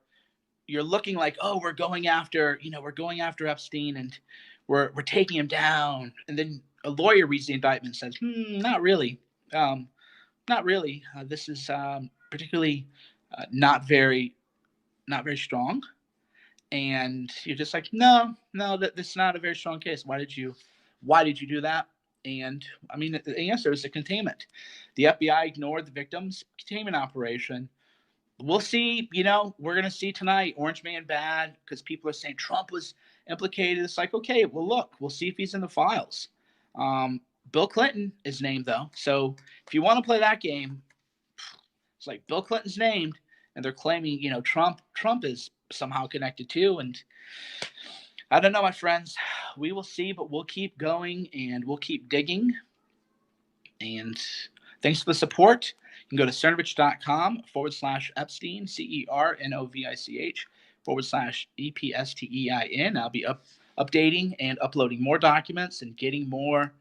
looking like, oh, we're going after Epstein and we're taking him down. And then a lawyer reads the indictment and says, not really. Not really. This is particularly not very strong. And you're just like, no, this is not a very strong case. Why did you do that? And I mean, the answer is the containment. The FBI ignored the victim's containment operation. We'll see. We're going to see tonight. Orange Man bad, because people are saying Trump was implicated. It's like, okay, well, look, we'll see if he's in the files. Bill Clinton is named, though. So if you want to play that game, it's like Bill Clinton's named, and they're claiming, Trump is somehow connected too. And I don't know, my friends. We will see, but we'll keep going and we'll keep digging. And thanks for the support. You can go to cernovich.com/Epstein, CERNOVICH /EPSTEIN. I'll be updating and uploading more documents and getting more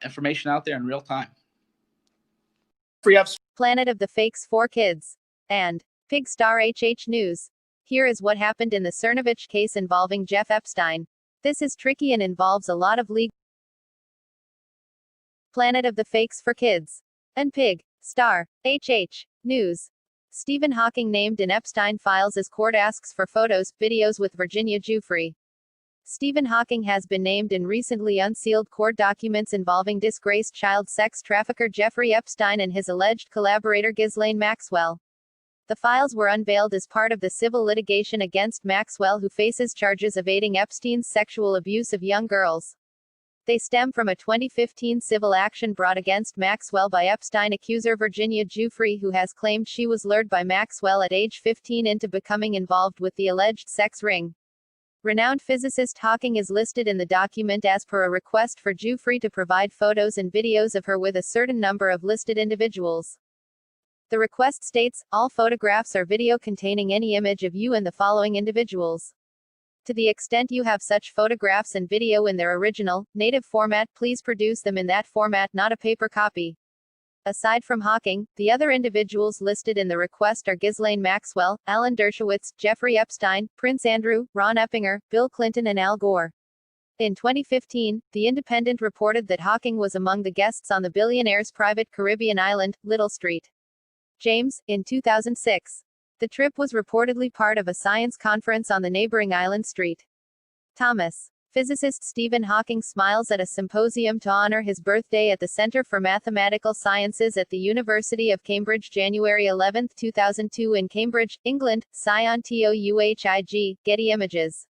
information out there in real time. Planet of the Fakes 4 Kids and Pigstar HH News. Here is what happened in the Cernovich case involving Jeff Epstein. This is tricky and involves a lot of legal. Planet of the Fakes for Kids and Pig Star HH News. Stephen Hawking named in Epstein files as court asks for photos, videos with Virginia Giuffre. Stephen Hawking has been named in recently unsealed court documents involving disgraced child sex trafficker Jeffrey Epstein and his alleged collaborator Ghislaine Maxwell. The files were unveiled as part of the civil litigation against Maxwell, who faces charges of aiding Epstein's sexual abuse of young girls. They stem from a 2015 civil action brought against Maxwell by Epstein accuser Virginia Giuffre, who has claimed she was lured by Maxwell at age 15 into becoming involved with the alleged sex ring. Renowned physicist Hawking is listed in the document as per a request for Giuffre to provide photos and videos of her with a certain number of listed individuals. The request states, all photographs or video containing any image of you and the following individuals. To the extent you have such photographs and video in their original, native format, please produce them in that format, not a paper copy. Aside from Hawking, the other individuals listed in the request are Ghislaine Maxwell, Alan Dershowitz, Jeffrey Epstein, Prince Andrew, Ron Eppinger, Bill Clinton and Al Gore. In 2015, The Independent reported that Hawking was among the guests on the billionaire's private Caribbean island, Little Street. James, in 2006. The trip was reportedly part of a science conference on the neighboring island Street. Thomas. Physicist Stephen Hawking smiles at a symposium to honor his birthday at the Center for Mathematical Sciences at the University of Cambridge, January 11, 2002 in Cambridge, England. Scion Touhig, Getty Images.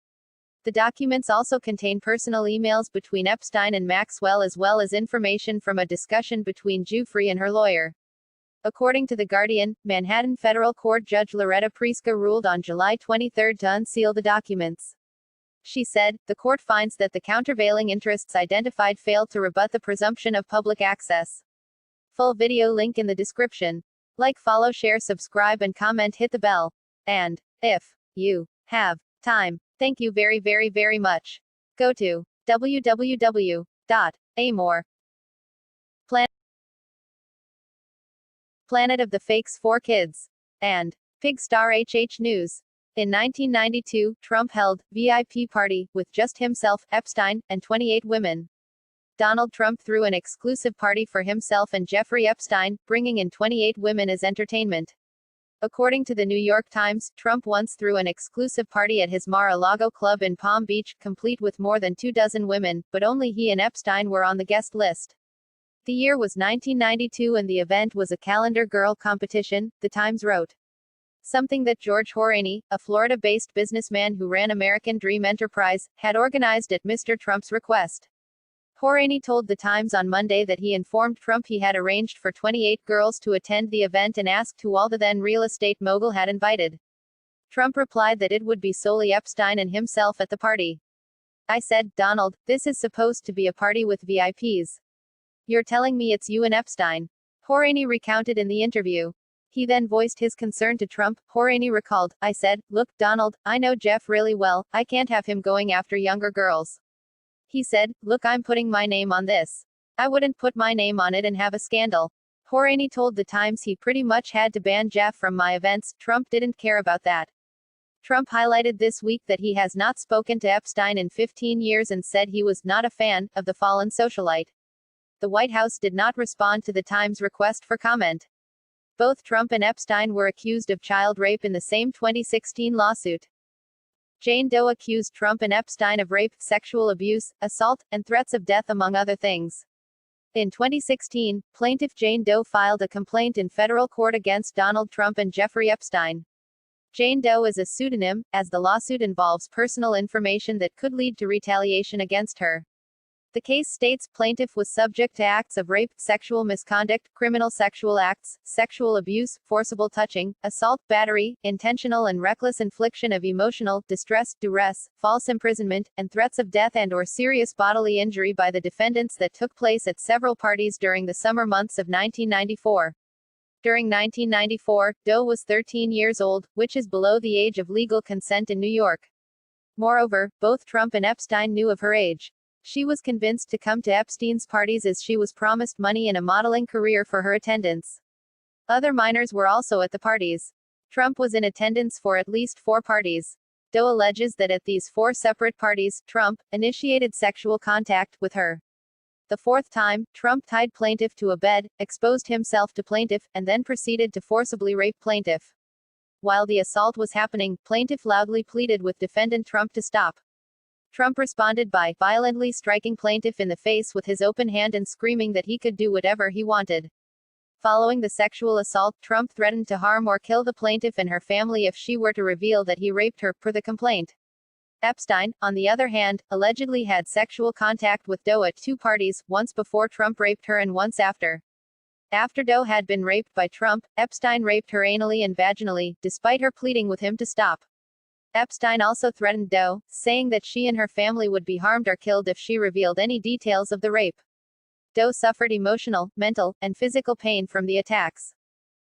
The documents also contain personal emails between Epstein and Maxwell as well as information from a discussion between Jeffrey and her lawyer. According to The Guardian, Manhattan Federal Court Judge Loretta Preska ruled on July 23 to unseal the documents. She said, the court finds that the countervailing interests identified failed to rebut the presumption of public access. Full video link in the description. Like, follow, share, subscribe and comment, hit the bell. And, if you have time, thank you very, very, very much. Go to www.amor. Planet of the Fakes 4 Kids. And Pigstar HH News. In 1992, Trump held VIP party with just himself, Epstein, and 28 women. Donald Trump threw an exclusive party for himself and Jeffrey Epstein, bringing in 28 women as entertainment. According to the New York Times, Trump once threw an exclusive party at his Mar-a-Lago club in Palm Beach, complete with more than 24 women, but only he and Epstein were on the guest list. The year was 1992 and the event was a calendar girl competition, the Times wrote. Something that George Horaney, a Florida-based businessman who ran American Dream Enterprise, had organized at Mr. Trump's request. Horaney told the Times on Monday that he informed Trump he had arranged for 28 girls to attend the event and asked who all the then real estate mogul had invited. Trump replied that it would be solely Epstein and himself at the party. I said, Donald, this is supposed to be a party with VIPs. You're telling me it's you and Epstein? Horaney recounted in the interview. He then voiced his concern to Trump. Horaney recalled, I said, look, Donald, I know Jeff really well, I can't have him going after younger girls. He said, look, I'm putting my name on this. I wouldn't put my name on it and have a scandal. Horaney told the Times he pretty much had to ban Jeff from my events. Trump didn't care about that. Trump highlighted this week that he has not spoken to Epstein in 15 years and said he was not a fan of the fallen socialite. The White House did not respond to the Times' request for comment. Both Trump and Epstein were accused of child rape in the same 2016 lawsuit. Jane Doe accused Trump and Epstein of rape, sexual abuse, assault, and threats of death among other things. In 2016, plaintiff Jane Doe filed a complaint in federal court against Donald Trump and Jeffrey Epstein. Jane Doe is a pseudonym, as the lawsuit involves personal information that could lead to retaliation against her. The case states plaintiff was subject to acts of rape, sexual misconduct, criminal sexual acts, sexual abuse, forcible touching, assault, battery, intentional and reckless infliction of emotional distress, duress, false imprisonment, and threats of death and/or serious bodily injury by the defendants that took place at several parties during the summer months of 1994. During 1994, Doe was 13 years old, which is below the age of legal consent in New York. Moreover, both Trump and Epstein knew of her age. She was convinced to come to Epstein's parties as she was promised money and a modeling career for her attendance. Other minors were also at the parties. Trump was in attendance for at least 4 parties. Doe alleges that at these 4 separate parties, Trump initiated sexual contact with her. The 4th time, Trump tied plaintiff to a bed, exposed himself to plaintiff, and then proceeded to forcibly rape plaintiff. While the assault was happening, plaintiff loudly pleaded with defendant Trump to stop. Trump responded by violently striking plaintiff in the face with his open hand and screaming that he could do whatever he wanted. Following the sexual assault, Trump threatened to harm or kill the plaintiff and her family if she were to reveal that he raped her, per the complaint. Epstein, on the other hand, allegedly had sexual contact with Doe at 2 parties, once before Trump raped her and once after. After Doe had been raped by Trump, Epstein raped her anally and vaginally, despite her pleading with him to stop. Epstein also threatened Doe, saying that she and her family would be harmed or killed if she revealed any details of the rape. Doe suffered emotional, mental, and physical pain from the attacks.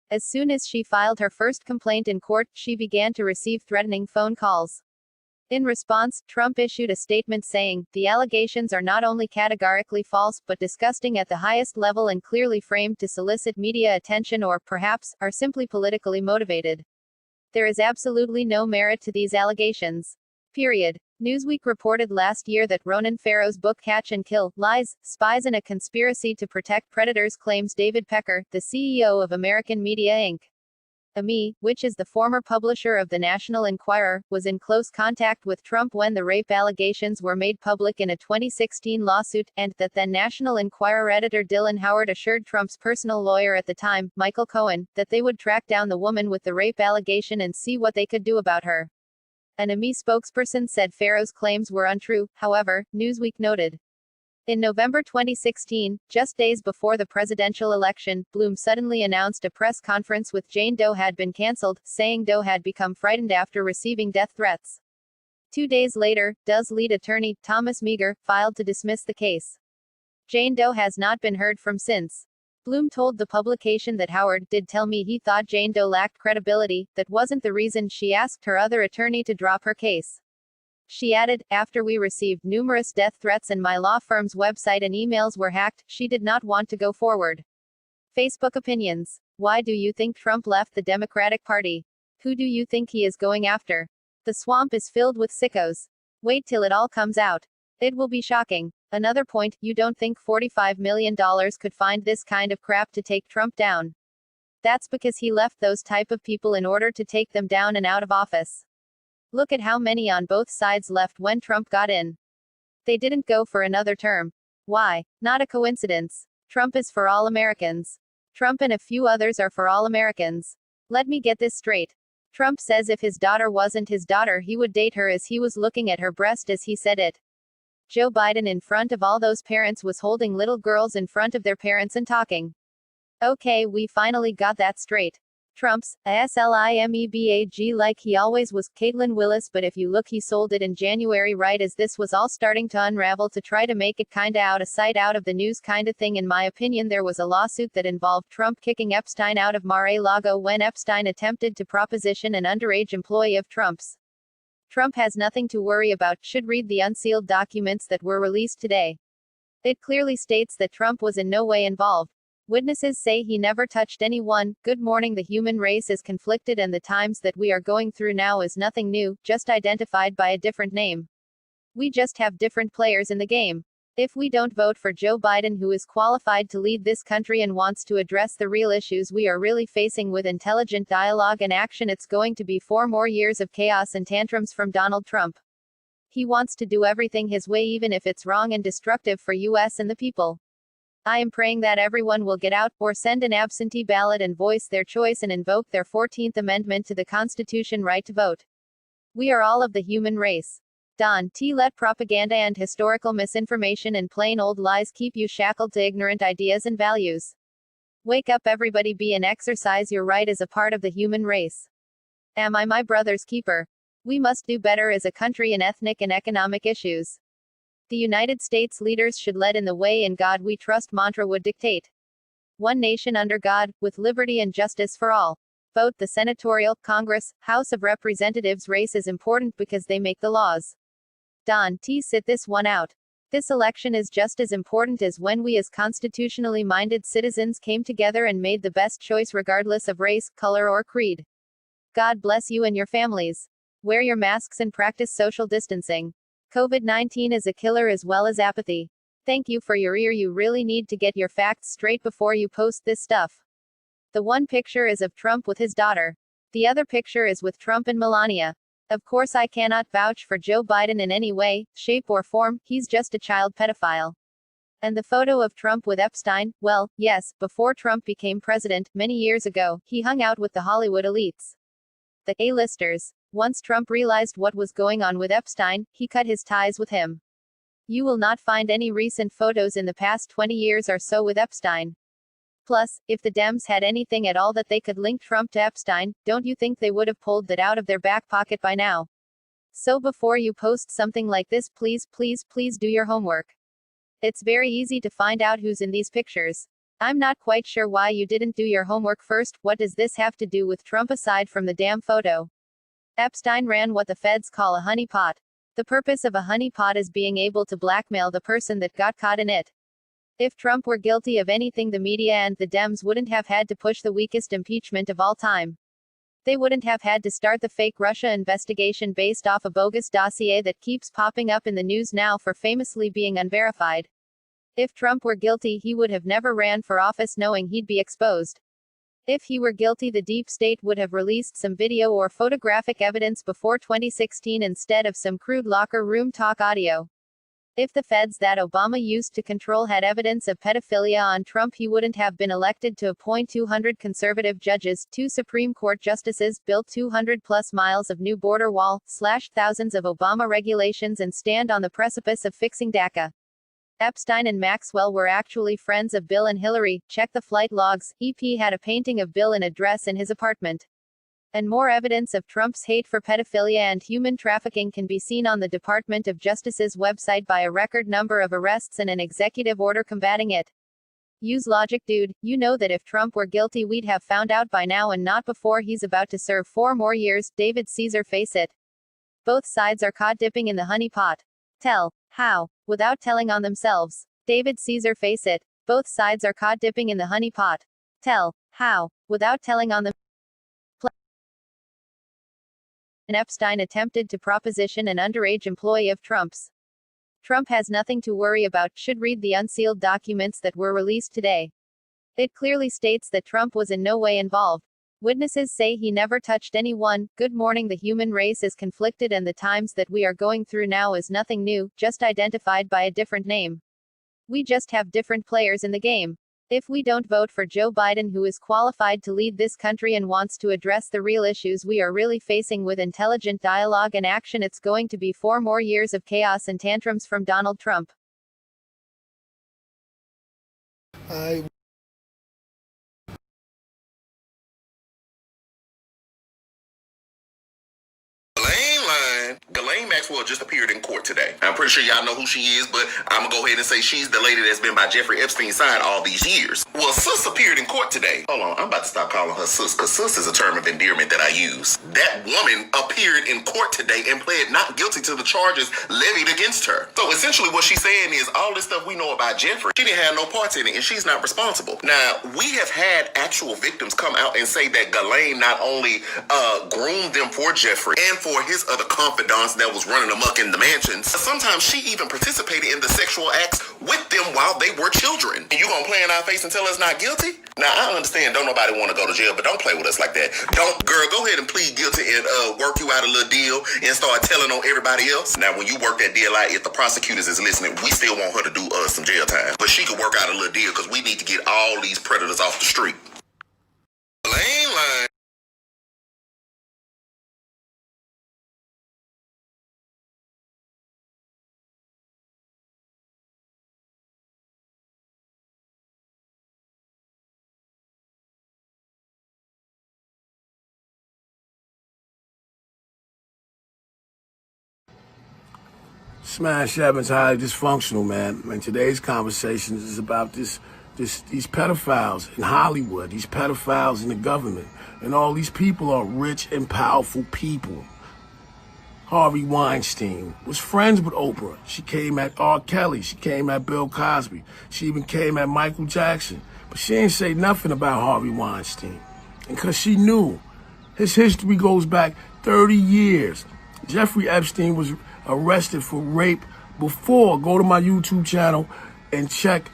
As soon as she filed her first complaint in court, she began to receive threatening phone calls. In response, Trump issued a statement saying, "The allegations are not only categorically false, but disgusting at the highest level and clearly framed to solicit media attention or, perhaps, are simply politically motivated. There is absolutely no merit to these allegations. Period." Newsweek reported last year that Ronan Farrow's book Catch and Kill: Lies, Spies in a Conspiracy to Protect Predators claims David Pecker, the CEO of American Media Inc. AMI, which is the former publisher of the National Enquirer, was in close contact with Trump when the rape allegations were made public in a 2016 lawsuit, and that then National Enquirer editor Dylan Howard assured Trump's personal lawyer at the time, Michael Cohen, that they would track down the woman with the rape allegation and see what they could do about her. An AMI spokesperson said Farrow's claims were untrue, however, Newsweek noted. In November 2016, just days before the presidential election, Bloom suddenly announced a press conference with Jane Doe had been cancelled, saying Doe had become frightened after receiving death threats. 2 days later, Doe's lead attorney, Thomas Meagher, filed to dismiss the case. Jane Doe has not been heard from since. Bloom told the publication that Howard did tell me he thought Jane Doe lacked credibility. That wasn't the reason she asked her other attorney to drop her case. She added, "After we received numerous death threats and my law firm's website and emails were hacked, she did not want to go forward." Facebook opinions. Why do you think Trump left the Democratic Party? Who do you think he is going after? The swamp is filled with sickos. Wait till it all comes out. It will be shocking. Another point, you don't think $45 million could find this kind of crap to take Trump down. That's because he left those type of people in order to take them down and out of office. Look at how many on both sides left when Trump got in. They didn't go for another term. Why? Not a coincidence. Trump is for all Americans. Trump and a few others are for all Americans. Let me get this straight. Trump says if his daughter wasn't his daughter, he would date her as he was looking at her breast as he said it. Joe Biden in front of all those parents was holding little girls in front of their parents and talking. Okay, we finally got that straight. Trump's a slimebag like he always was, Caitlin Willis, but if you look, he sold it in January right as this was all starting to unravel to try to make it kinda out of sight out of the news kinda thing. In my opinion, there was a lawsuit that involved Trump kicking Epstein out of Mar-a-Lago when Epstein attempted to proposition an underage employee of Trump's. Trump has nothing to worry about, should read the unsealed documents that were released today. It clearly states that Trump was in no way involved. Witnesses say he never touched anyone. Good morning. The human race is conflicted and the times that we are going through now is nothing new, just identified by a different name. We just have different players in the game. If we don't vote for Joe Biden, who is qualified to lead this country and wants to address the real issues we are really facing with intelligent dialogue and action, it's going to be 4 more years of chaos and tantrums from Donald Trump. He wants to do everything his way even if it's wrong and destructive for US and the people. I am praying that everyone will get out, or send an absentee ballot and voice their choice and invoke their 14th Amendment to the Constitution right to vote. We are all of the human race. Don T. Let propaganda and historical misinformation and plain old lies keep you shackled to ignorant ideas and values. Wake up everybody, be and exercise your right as a part of the human race. Am I my brother's keeper? We must do better as a country in ethnic and economic issues. The United States leaders should lead in the way in God we trust mantra would dictate. One nation under God, with liberty and justice for all. Vote the senatorial, Congress, House of Representatives race is important because they make the laws. Don T. Sit this one out. This election is just as important as when we as constitutionally minded citizens came together and made the best choice regardless of race, color or creed. God bless you and your families. Wear your masks and practice social distancing. COVID-19 is a killer as well as apathy. Thank you for your ear. You really need to get your facts straight before you post this stuff. The one picture is of Trump with his daughter. The other picture is with Trump and Melania. Of course, I cannot vouch for Joe Biden in any way, shape or form. He's just a child pedophile. And the photo of Trump with Epstein, well, yes, before Trump became president, many years ago, he hung out with the Hollywood elites. The A-listers. Once Trump realized what was going on with Epstein, he cut his ties with him. You will not find any recent photos in the past 20 years or so with Epstein. Plus, if the Dems had anything at all that they could link Trump to Epstein, don't you think they would have pulled that out of their back pocket by now? So before you post something like this, please do your homework. It's very easy to find out who's in these pictures. I'm not quite sure why you didn't do your homework first. What does this have to do with Trump aside from the damn photo? Epstein ran what the feds call a honeypot. The purpose of a honeypot is being able to blackmail the person that got caught in it. If Trump were guilty of anything, the media and the Dems wouldn't have had to push the weakest impeachment of all time. They wouldn't have had to start the fake Russia investigation based off a bogus dossier that keeps popping up in the news now for famously being unverified. If Trump were guilty, he would have never ran for office knowing he'd be exposed. If he were guilty, the deep state would have released some video or photographic evidence before 2016 instead of some crude locker room talk audio. If the feds that Obama used to control had evidence of pedophilia on Trump, he wouldn't have been elected to appoint 200 conservative judges, 2 Supreme Court justices, build 200+ miles of new border wall, slash thousands of Obama regulations, and stand on the precipice of fixing DACA. Epstein and Maxwell were actually friends of Bill and Hillary. Check the flight logs. EP had a painting of Bill in a dress in his apartment. And more evidence of Trump's hate for pedophilia and human trafficking can be seen on the Department of Justice's website by a record number of arrests and an executive order combating it. Use logic, dude. You know that if Trump were guilty, we'd have found out by now and not before. He's about to serve 4 more years. David Caesar, face it. Both sides are caught dipping in the honey pot. Tell. How? Without telling on themselves. David Caesar, face it. Both sides are caught dipping in the honey pot. Tell. How? Without telling on them. Epstein attempted to proposition an underage employee of Trump's. Trump has nothing to worry about. Should read the unsealed documents that were released today. It clearly states that Trump was in no way involved. Witnesses say he never touched anyone. Good morning. The human race is conflicted, and the times that we are going through now is nothing new, just identified by a different name. We just have different players in the game. If we don't vote for Joe Biden, who is qualified to lead this country and wants to address the real issues we are really facing with intelligent dialogue and action, it's going to be 4 more years of chaos and tantrums from Donald Trump. Ghislaine Maxwell just appeared in court today. I'm pretty sure y'all know who she is, but I'm gonna go ahead and say she's the lady that's been by Jeffrey Epstein's side all these years. Well, sis appeared in court today. Hold on, I'm about to stop calling her sis, because sis is a term of endearment that I use. That woman appeared in court today and pled not guilty to the charges levied against her. So essentially what she's saying is all this stuff we know about Jeffrey, she didn't have no parts in it and she's not responsible. Now, we have had actual victims come out and say that Ghislaine not only groomed them for Jeffrey and for his other confidants that was running amok in the mansions, sometimes she even participated in the sexual acts with them while they were children. And you gonna play in our face and tell us not guilty? Now, I understand don't nobody want to go to jail, but don't play with us like that. Girl, go ahead and plead guilty and work you out a little deal and start telling on everybody else. Now, when you work that deal out, if the prosecutors is listening, we still want her to do some jail time. But she could work out a little deal because we need to get all these predators off the street. Lane line. Smash Evans, highly dysfunctional, man. And today's conversation is about these pedophiles in Hollywood, these pedophiles in the government. And all these people are rich and powerful people. Harvey Weinstein was friends with Oprah. She came at R. Kelly. She came at Bill Cosby. She even came at Michael Jackson. But she ain't say nothing about Harvey Weinstein. And because she knew his history goes back 30 years. Jeffrey Epstein was arrested for rape before. Go to my YouTube channel and check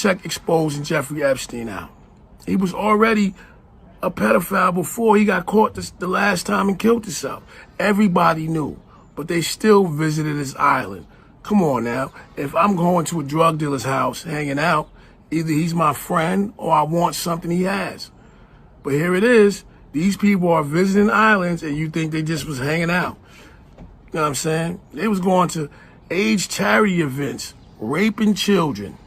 exposing Jeffrey Epstein out. He was already a pedophile before he got caught the last time and killed himself. Everybody knew, but they still visited his island. Come on now. If I'm going to a drug dealer's house hanging out, either he's my friend or I want something he has. But here it is. These people are visiting islands and you think they just was hanging out. You know what I'm saying? They was going to AIDS charity events, raping children.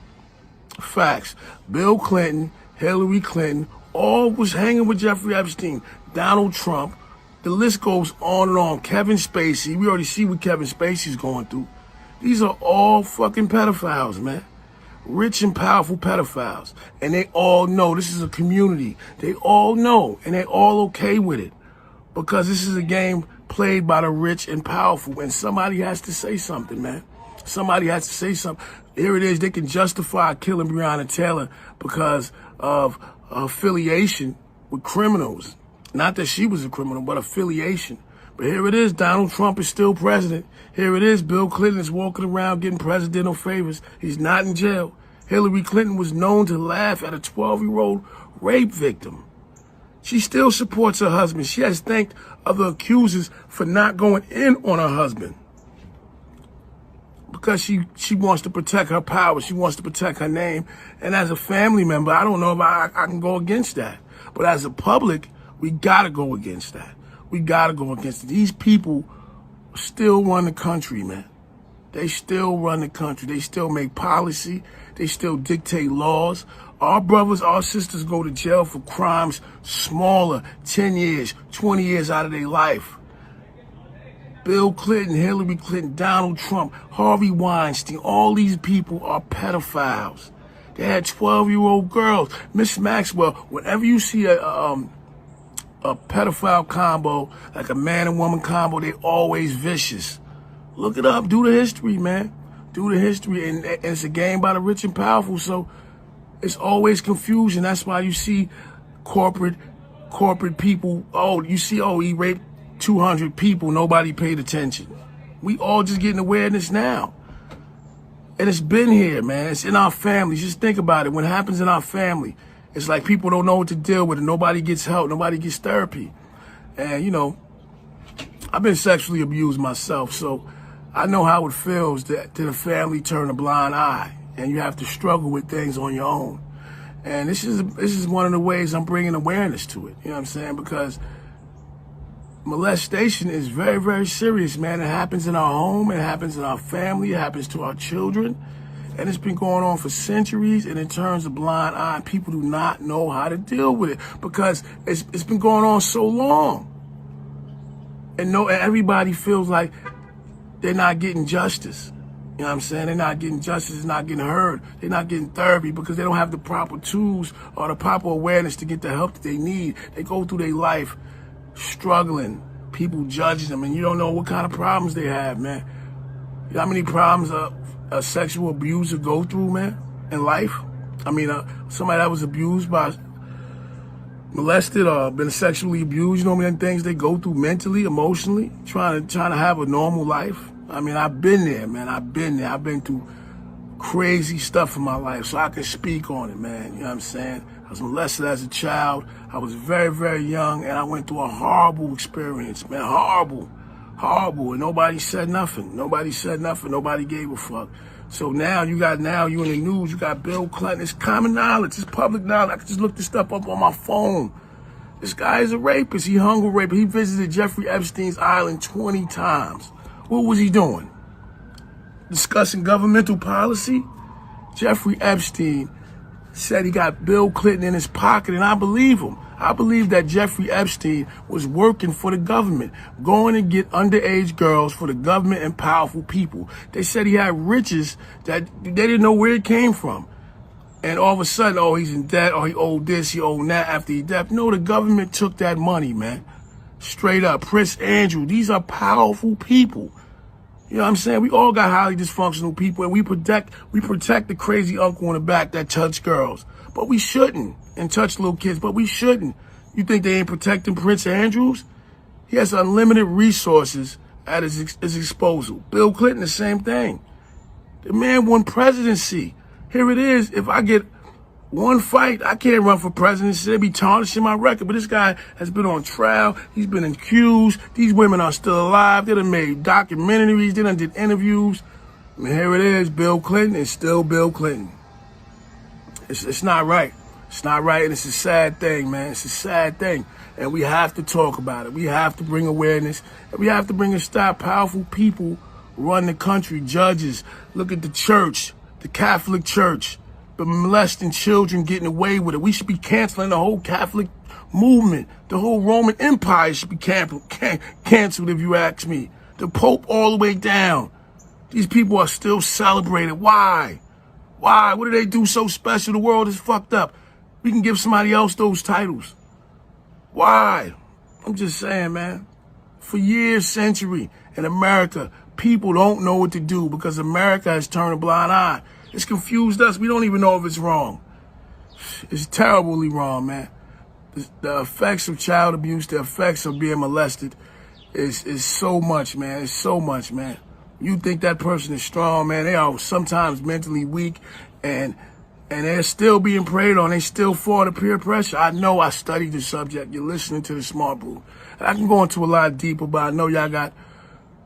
Facts. Bill Clinton, Hillary Clinton, all was hanging with Jeffrey Epstein. Donald Trump. The list goes on and on. Kevin Spacey. We already see what Kevin Spacey's going through. These are all fucking pedophiles, man. rich and powerful pedophiles. And they all know this is a community. They all know, and they all okay with it. Because this is a game played by the rich and powerful. And somebody has to say something, man. Somebody has to say something. Here it is. They can justify killing Breonna Taylor because of affiliation with criminals. Not that she was a criminal, but affiliation. But here it is. Donald Trump is still president. Here it is. Bill Clinton is walking around getting presidential favors. He's not in jail. Hillary Clinton was known to laugh at a 12-year-old rape victim. She still supports her husband. She has thanked other accusers for not going in on her husband. Because she wants to protect her power. She wants to protect her name. And as a family member, I don't know if I can go against that. But as a public, we got to go against that. We got to go against it. These people still run the country, man. They still run the country. They still make policy. They still dictate laws. Our brothers, our sisters go to jail for crimes smaller, 10 years, 20 years out of their life. Bill Clinton, Hillary Clinton, Donald Trump, Harvey Weinstein, all these people are pedophiles. They had 12-year-old girls. Miss Maxwell, whenever you see a pedophile combo, like a man and woman combo, they always vicious. Look it up. Do the history, man. Do the history. And it's a game by the rich and powerful, so it's always confusion. That's why you see corporate people, he raped 200 people, nobody paid attention. We all just getting awareness now. And it's been here, man. It's in our families. Just think about it. When it happens in our family, it's like people don't know what to deal with, and nobody gets help, nobody gets therapy. And, you know, I've been sexually abused myself, so I know how it feels that the family turn a blind eye, and you have to struggle with things on your own. And this is one of the ways I'm bringing awareness to it. You know what I'm saying? Because molestation is very, very serious, man. It happens in our home. It happens in our family. It happens to our children. And it's been going on for centuries, and it turns a blind eye. People do not know how to deal with it because it's been going on so long. And everybody feels like they're not getting justice. You know what I'm saying? They're not getting justice. They're not getting heard. They're not getting therapy because they don't have the proper tools or the proper awareness to get the help that they need. They go through their life struggling, people judging them, and you don't know what kind of problems they have, man. You know how many problems a sexual abuser go through, man, in life? I mean, somebody that was abused by, molested or been sexually abused, you know how many things they go through mentally, emotionally, trying to have a normal life? I mean, I've been there, man. I've been there. I've been through crazy stuff in my life, so I can speak on it, man. You know what I'm saying? I was molested as a child. I was very, very young, and I went through a horrible experience, man. Horrible. And nobody said nothing. Nobody gave a fuck. So now you in the news, you got Bill Clinton. It's common knowledge. It's public knowledge. I can just look this stuff up on my phone. This guy is a rapist. He hung a rapist. He visited Jeffrey Epstein's island 20 times. What was he doing? Discussing governmental policy? Jeffrey Epstein said he got Bill Clinton in his pocket, and I believe him. I believe that Jeffrey Epstein was working for the government, going to get underage girls for the government and powerful people. They said he had riches that they didn't know where it came from. And all of a sudden, oh, he's in debt, or he owed this, he owed that after he died. No, the government took that money, man. Straight up. Prince Andrew, these are powerful people. You know what I'm saying? We all got highly dysfunctional people, and we protect the crazy uncle in the back that touch girls. But we shouldn't. And touch little kids, but we shouldn't. You think they ain't protecting Prince Andrews? He has unlimited resources at his disposal. Bill Clinton, the same thing. The man won presidency. Here it is. If I get one fight, I can't run for presidency. They'd be tarnishing my record. But this guy has been on trial. He's been accused. These women are still alive. They done made documentaries. They done did interviews. I mean, here it is. Bill Clinton is still Bill Clinton. It's not right. It's not right, and it's a sad thing, man. It's a sad thing, and we have to talk about it. We have to bring awareness, and we have to bring a stop. Powerful people run the country, judges. Look at the church, the Catholic Church, but molesting children, getting away with it. We should be canceling the whole Catholic movement. The whole Roman Empire should be canceled, if you ask me. The Pope all the way down. These people are still celebrated. Why? Why? What do they do so special? The world is fucked up. We can give somebody else those titles. Why? I'm just saying, man. For years, century, in America, people don't know what to do because America has turned a blind eye. It's confused us. We don't even know if it's wrong. It's terribly wrong, man. The effects of child abuse, the effects of being molested is so much, man. It's so much, man. You think that person is strong, man. They are sometimes mentally weak and they're still being preyed on. They still fall to peer pressure. I know, I studied the subject. You're listening to the Smart Brew. I can go into a lot deeper, but I know y'all got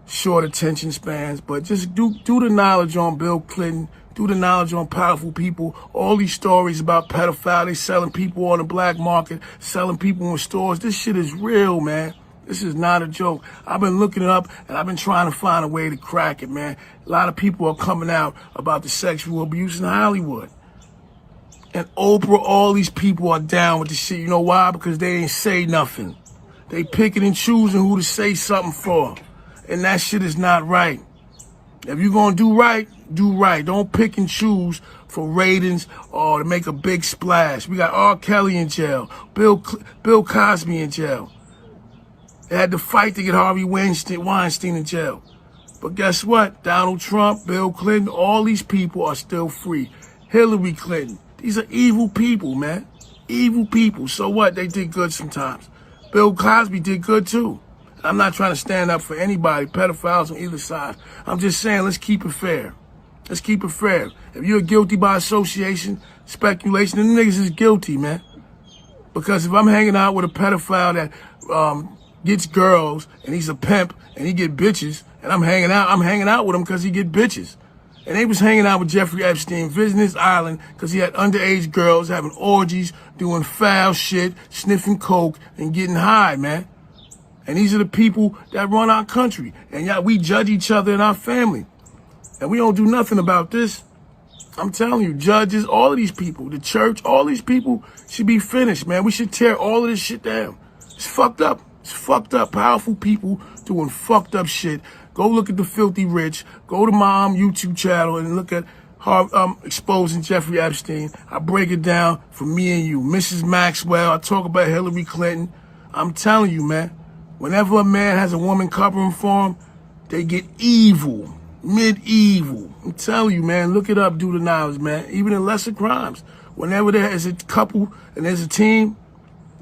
short attention spans. But just do the knowledge on Bill Clinton. Do the knowledge on powerful people. All these stories about pedophiles. They selling people on the black market, selling people in stores. This shit is real, man. This is not a joke. I've been looking it up, and I've been trying to find a way to crack it, man. A lot of people are coming out about the sexual abuse in Hollywood. And Oprah, all these people are down with the shit. You know why? Because they ain't say nothing. They picking and choosing who to say something for. And that shit is not right. If you're going to do right, do right. Don't pick and choose for ratings or to make a big splash. We got R. Kelly in jail. Bill Cosby in jail. They had to fight to get Harvey Weinstein in jail. But guess what? Donald Trump, Bill Clinton, all these people are still free. Hillary Clinton. These are evil people, man. Evil people. So what? They did good sometimes. Bill Cosby did good too. I'm not trying to stand up for anybody, pedophiles on either side. I'm just saying, let's keep it fair. Let's keep it fair. If you're guilty by association, speculation, then niggas is guilty, man. Because if I'm hanging out with a pedophile that gets girls and he's a pimp and he get bitches, and I'm hanging out with him because he get bitches. And they was hanging out with Jeffrey Epstein, visiting his island because he had underage girls having orgies, doing foul shit, sniffing coke, and getting high, man. And these are the people that run our country. And yeah, we judge each other in our family. And we don't do nothing about this. I'm telling you, judges, all of these people, the church, all these people should be finished, man. We should tear all of this shit down. It's fucked up. It's fucked up. Powerful people doing fucked up shit. Go look at the Filthy Rich. Go to my YouTube channel and look at exposing Jeffrey Epstein. I break it down for me and you. Mrs. Maxwell, I talk about Hillary Clinton. I'm telling you, man. Whenever a man has a woman covering for him, they get evil, medieval. I'm telling you, man, look it up, do the knowledge, man. Even in lesser crimes. Whenever there is a couple and there's a team,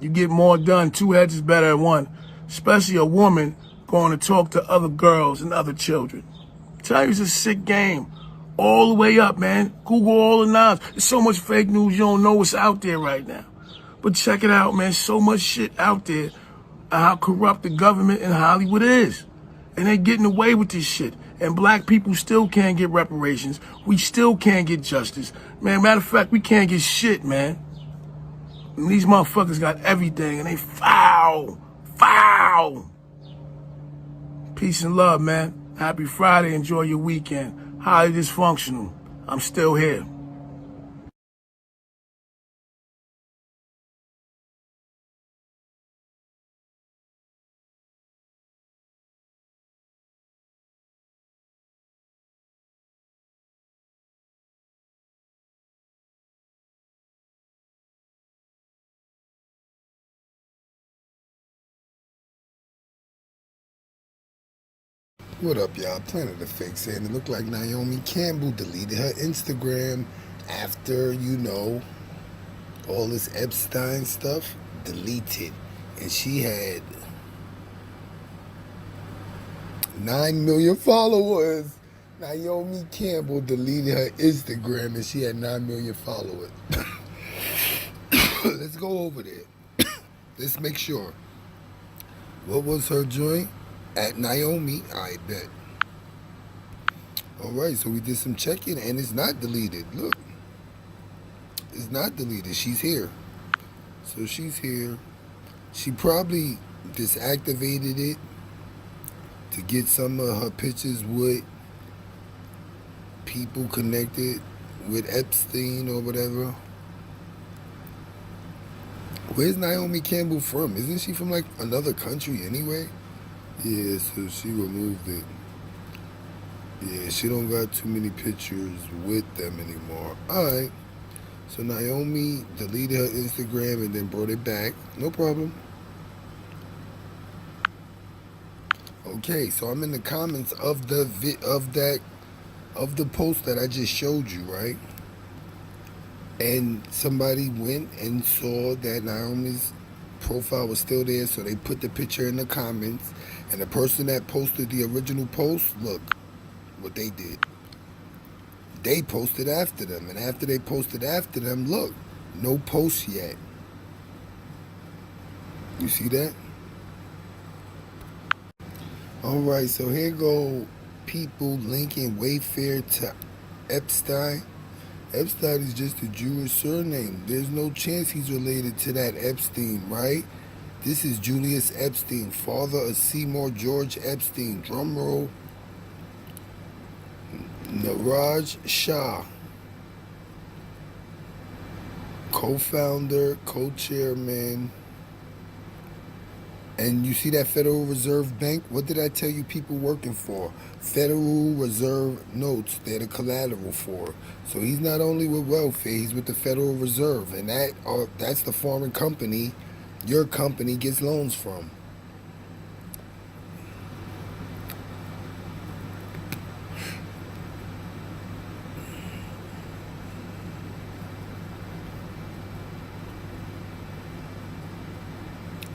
you get more done. Two heads is better than one. Especially a woman going to talk to other girls and other children. I'm telling you, it's a sick game. All the way up, man. Google all the knowledge. There's so much fake news, you don't know what's out there right now. But check it out, man. So much shit out there. How corrupt the government in Hollywood is. And they're getting away with this shit. And black people still can't get reparations. We still can't get justice. Man, matter of fact, we can't get shit, man. And these motherfuckers got everything and they foul. Foul. Peace and love, man. Happy Friday. Enjoy your weekend. Highly dysfunctional. I'm still here. What up, y'all? Planet of Fakes here, and it looked like Naomi Campbell deleted her Instagram after, you know, all this Epstein stuff. Deleted. And she had 9 million followers. Naomi Campbell deleted her Instagram and she had 9 million followers. Let's go over there. Let's make sure. What was her joint? At Naomi, I bet. Alright, so we did some checking and it's not deleted. Look. It's not deleted. She's here. So she's here. She probably deactivated it to get some of her pictures with people connected with Epstein or whatever. Where's Naomi Campbell from? Isn't she from like another country anyway? Yeah, so she removed it. Yeah, she don't got too many pictures with them anymore. Alright. So Naomi deleted her Instagram and then brought it back. No problem. Okay, so I'm in the comments of the post that I just showed you, right? And somebody went and saw that Naomi's profile was still there, so they put the picture in the comments. And the person that posted the original post, look what they did. They posted after them, and after they posted after them, look, no post yet. You see that? Alright, so here go people linking Wayfair to Epstein. Epstein is just a Jewish surname. There's no chance he's related to that Epstein, right? This is Julius Epstein, father of Seymour George Epstein. Drumroll. Niraj Shah, co-founder, co-chairman. And you see that Federal Reserve Bank? What did I tell you people working for? Federal Reserve notes, they're the collateral for. So he's not only with welfare, he's with the Federal Reserve. And that's the foreign company your company gets loans from.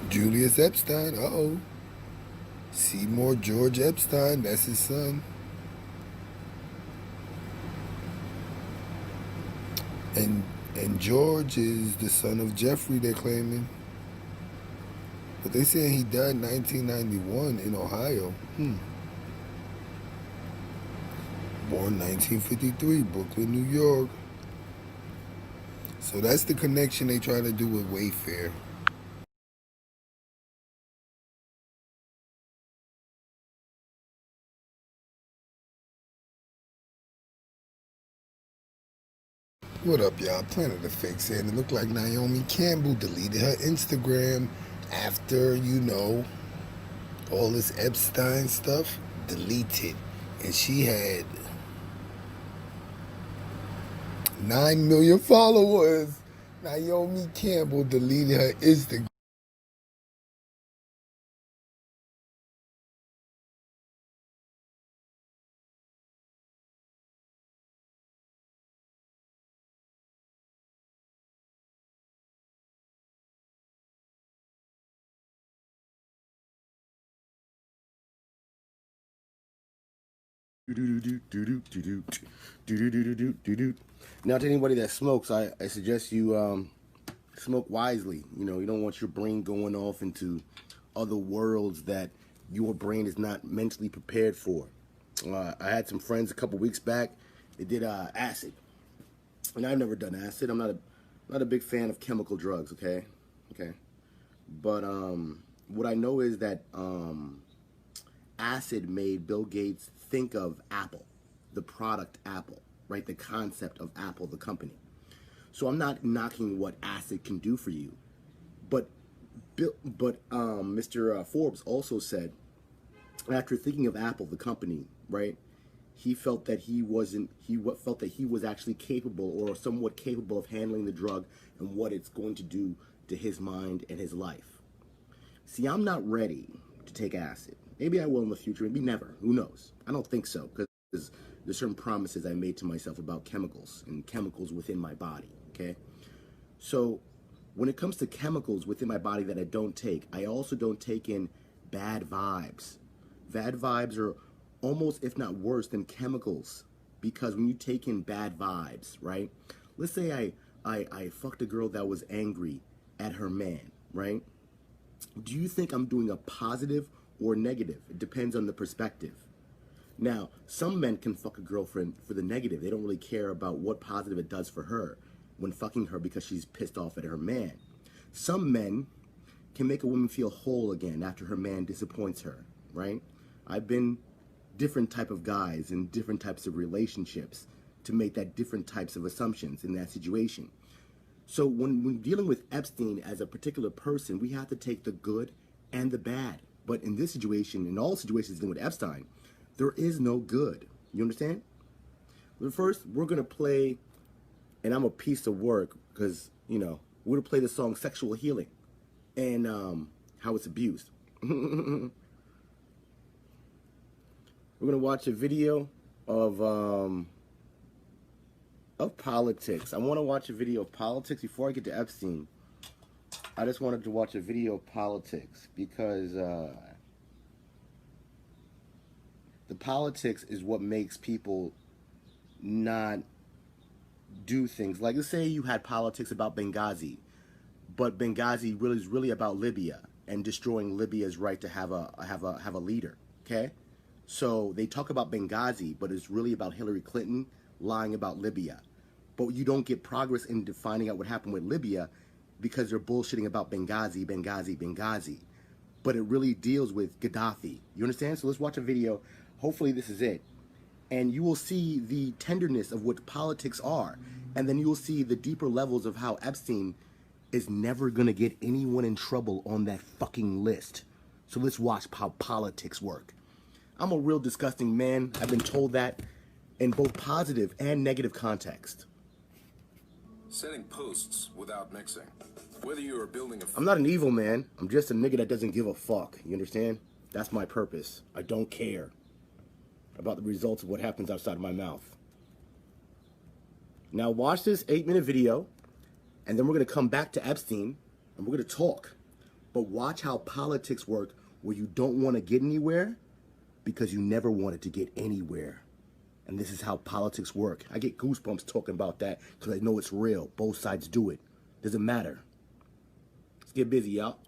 Julius Epstein, uh-oh. Seymour George Epstein, that's his son. And George is the son of Jeffrey, they're claiming. But they saying he died in 1991 in Ohio. Born 1953, Brooklyn, New York. So that's the connection they try to do with Wayfair. What up, y'all? Planet of Fakes here. And it looked like Naomi Campbell deleted her Instagram after, all this Epstein stuff. Deleted. And she had 9 million followers. Naomi Campbell deleted her Instagram. Now, to anybody that smokes, I suggest you smoke wisely. You don't want your brain going off into other worlds that your brain is not mentally prepared for. I had some friends a couple weeks back. They did acid, and I've never done acid. I'm not a big fan of chemical drugs. Okay, but what I know is that acid made Bill Gates think of Apple, the product Apple, right? The concept of Apple, the company. So I'm not knocking what acid can do for you, but Mr. Forbes also said, after thinking of Apple, the company, right? He felt that he was actually capable, or somewhat capable, of handling the drug and what it's going to do to his mind and his life. See, I'm not ready to take acid. Maybe I will in the future, maybe never. Who knows? I don't think so, because there's certain promises I made to myself about chemicals and chemicals within my body, okay? So when it comes to chemicals within my body that I don't take, I also don't take in bad vibes. Bad vibes are almost, if not worse, than chemicals, because when you take in bad vibes, right? Let's say I fucked a girl that was angry at her man, right? Do you think I'm doing a positive or negative? It depends on the perspective. Now, some men can fuck a girlfriend for the negative. They don't really care about what positive it does for her when fucking her because she's pissed off at her man. Some men can make a woman feel whole again after her man disappoints her, right? I've been different type of guys in different types of relationships to make that different types of assumptions in that situation. So when dealing with Epstein as a particular person, we have to take the good and the bad. But in this situation, in all situations dealing with Epstein, there is no good. You understand? But first, we're going to play, and I'm a piece of work because, you know, we're going to play the song Sexual Healing and how it's abused. We're going to watch a video of politics. I want to watch a video of politics before I get to Epstein. I just wanted to watch a video of politics because the politics is what makes people not do things. Like, let's say you had politics about Benghazi, but Benghazi really is really about Libya and destroying Libya's right to have a leader. Okay, so they talk about Benghazi, but it's really about Hillary Clinton lying about Libya. But you don't get progress in finding out what happened with Libya because they're bullshitting about Benghazi, Benghazi, Benghazi. But it really deals with Gaddafi. You understand? So let's watch a video. Hopefully this is it. And you will see the tenderness of what politics are. And then you will see the deeper levels of how Epstein is never going to get anyone in trouble on that fucking list. So let's watch how politics work. I'm a real disgusting man. I've been told that in both positive and negative context. Setting posts without mixing. Whether you are building a... I'm not an evil man. I'm just a nigga that doesn't give a fuck. You understand? That's my purpose. I don't care about the results of what happens outside of my mouth. Now watch this 8-minute video, and then we're going to come back to Epstein, and we're going to talk. But watch how politics work where you don't want to get anywhere because you never wanted to get anywhere. And this is how politics work. I get goosebumps talking about that because I know it's real. Both sides do it. Doesn't matter. Let's get busy, y'all.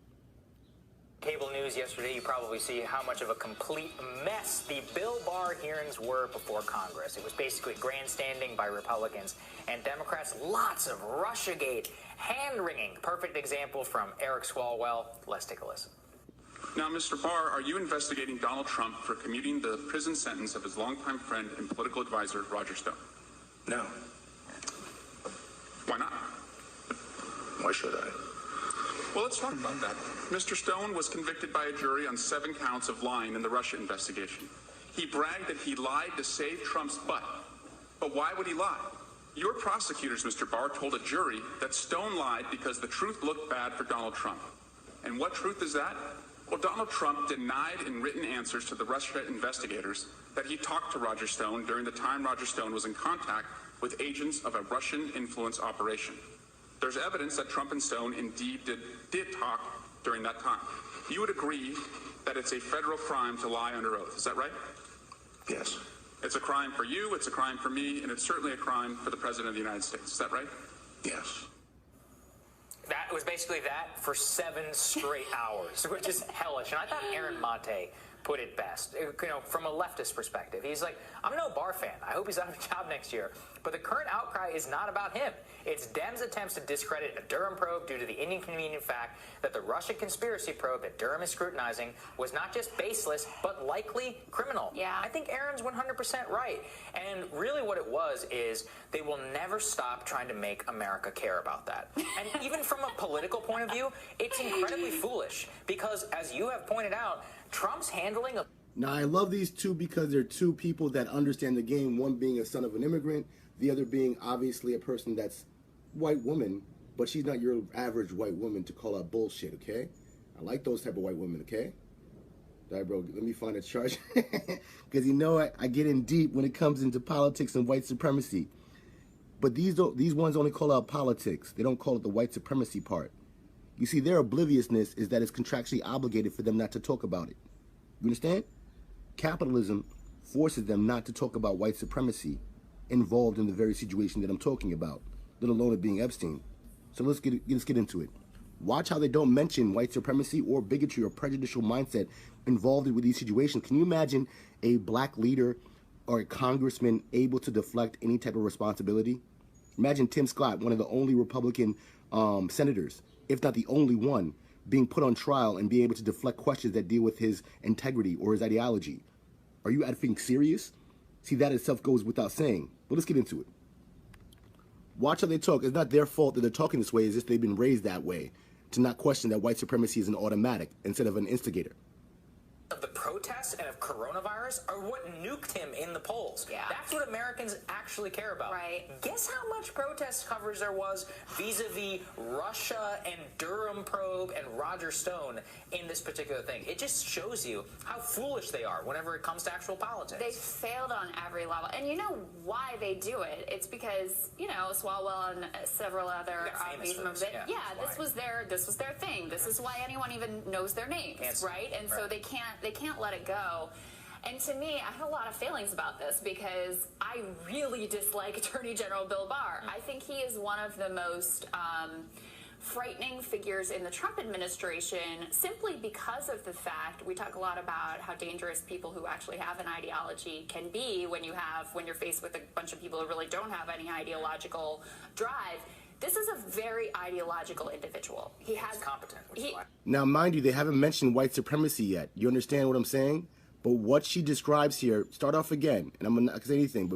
Cable news yesterday, you probably see how much of a complete mess the Bill Barr hearings were before Congress. It was basically grandstanding by Republicans and Democrats. Lots of Russiagate, hand-wringing. Perfect example from Eric Swalwell. Let's take a listen. Now, Mr. Barr, are you investigating Donald Trump for commuting the prison sentence of his longtime friend and political advisor, Roger Stone? No. Why not? Why should I? Well, let's talk about that. Mr. Stone was convicted by a jury on 7 counts of lying in the Russia investigation. He bragged that he lied to save Trump's butt. But why would he lie? Your prosecutors, Mr. Barr, told a jury that Stone lied because the truth looked bad for Donald Trump. And what truth is that? Well, Donald Trump denied in written answers to the Russia investigators that he talked to Roger Stone during the time Roger Stone was in contact with agents of a Russian influence operation. There's evidence that Trump and Stone indeed did talk during that time. You would agree that it's a federal crime to lie under oath, is that right? Yes. It's a crime for you, it's a crime for me, and it's certainly a crime for the President of the United States, is that right? Yes. That was basically that for 7 straight hours, which is hellish. And I thought Aaron Monte put it best, from a leftist perspective. He's like, I'm no Barr fan. I hope he's out of a job next year. But the current outcry is not about him. It's Dems' attempts to discredit a Durham probe due to the inconvenient fact that the Russia conspiracy probe that Durham is scrutinizing was not just baseless, but likely criminal. Yeah. I think Aaron's 100% right. And really what it was is they will never stop trying to make America care about that. And even from a political point of view, it's incredibly foolish because, as you have pointed out, Trump's handling of... Now, I love these two because they're two people that understand the game, one being a son of an immigrant, the other being obviously a person that's white woman, but she's not your average white woman to call out bullshit, okay? I like those type of white women, okay? All right, bro, let me find a chart. Because you know I get in deep when it comes into politics and white supremacy. But these ones only call out politics. They don't call it the white supremacy part. You see, their obliviousness is that it's contractually obligated for them not to talk about it. You understand? Capitalism forces them not to talk about white supremacy involved in the very situation that I'm talking about, let alone it being Epstein. So let's get into it. Watch how they don't mention white supremacy or bigotry or prejudicial mindset involved with these situations. Can you imagine a black leader or a congressman able to deflect any type of responsibility? Imagine Tim Scott, one of the only Republican senators, if not the only one, being put on trial and being able to deflect questions that deal with his integrity or his ideology. Are you effing serious? See, that itself goes without saying. But let's get into it. Watch how they talk. It's not their fault that they're talking this way. It's just they've been raised that way to not question that white supremacy is an automatic instead of an instigator. Of the protest protests and of coronavirus are what nuked him in the polls. Yeah. That's what Americans actually care about. Right. Guess how much protest coverage there was vis-a-vis Russia and Durham probe and Roger Stone in this particular thing. It just shows you how foolish they are whenever it comes to actual politics. They failed on every level. And you know why they do it? It's because, you know, Swalwell and several other this was their thing. This is why anyone even knows their names, right? And so they can't let it go. And to me, I had a lot of feelings about this because I really dislike Attorney General Bill Barr. I think he is one of the most frightening figures in the Trump administration, simply because of the fact we talk a lot about how dangerous people who actually have an ideology can be when you're faced with a bunch of people who really don't have any ideological drive. This is a very ideological individual. He's competent. Now, mind you, they haven't mentioned white supremacy yet. You understand what I'm saying? But what she describes here, start off again, and I'm not say anything, but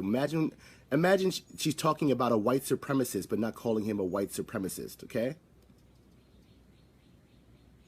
imagine she's talking about a white supremacist, but not calling him a white supremacist, okay?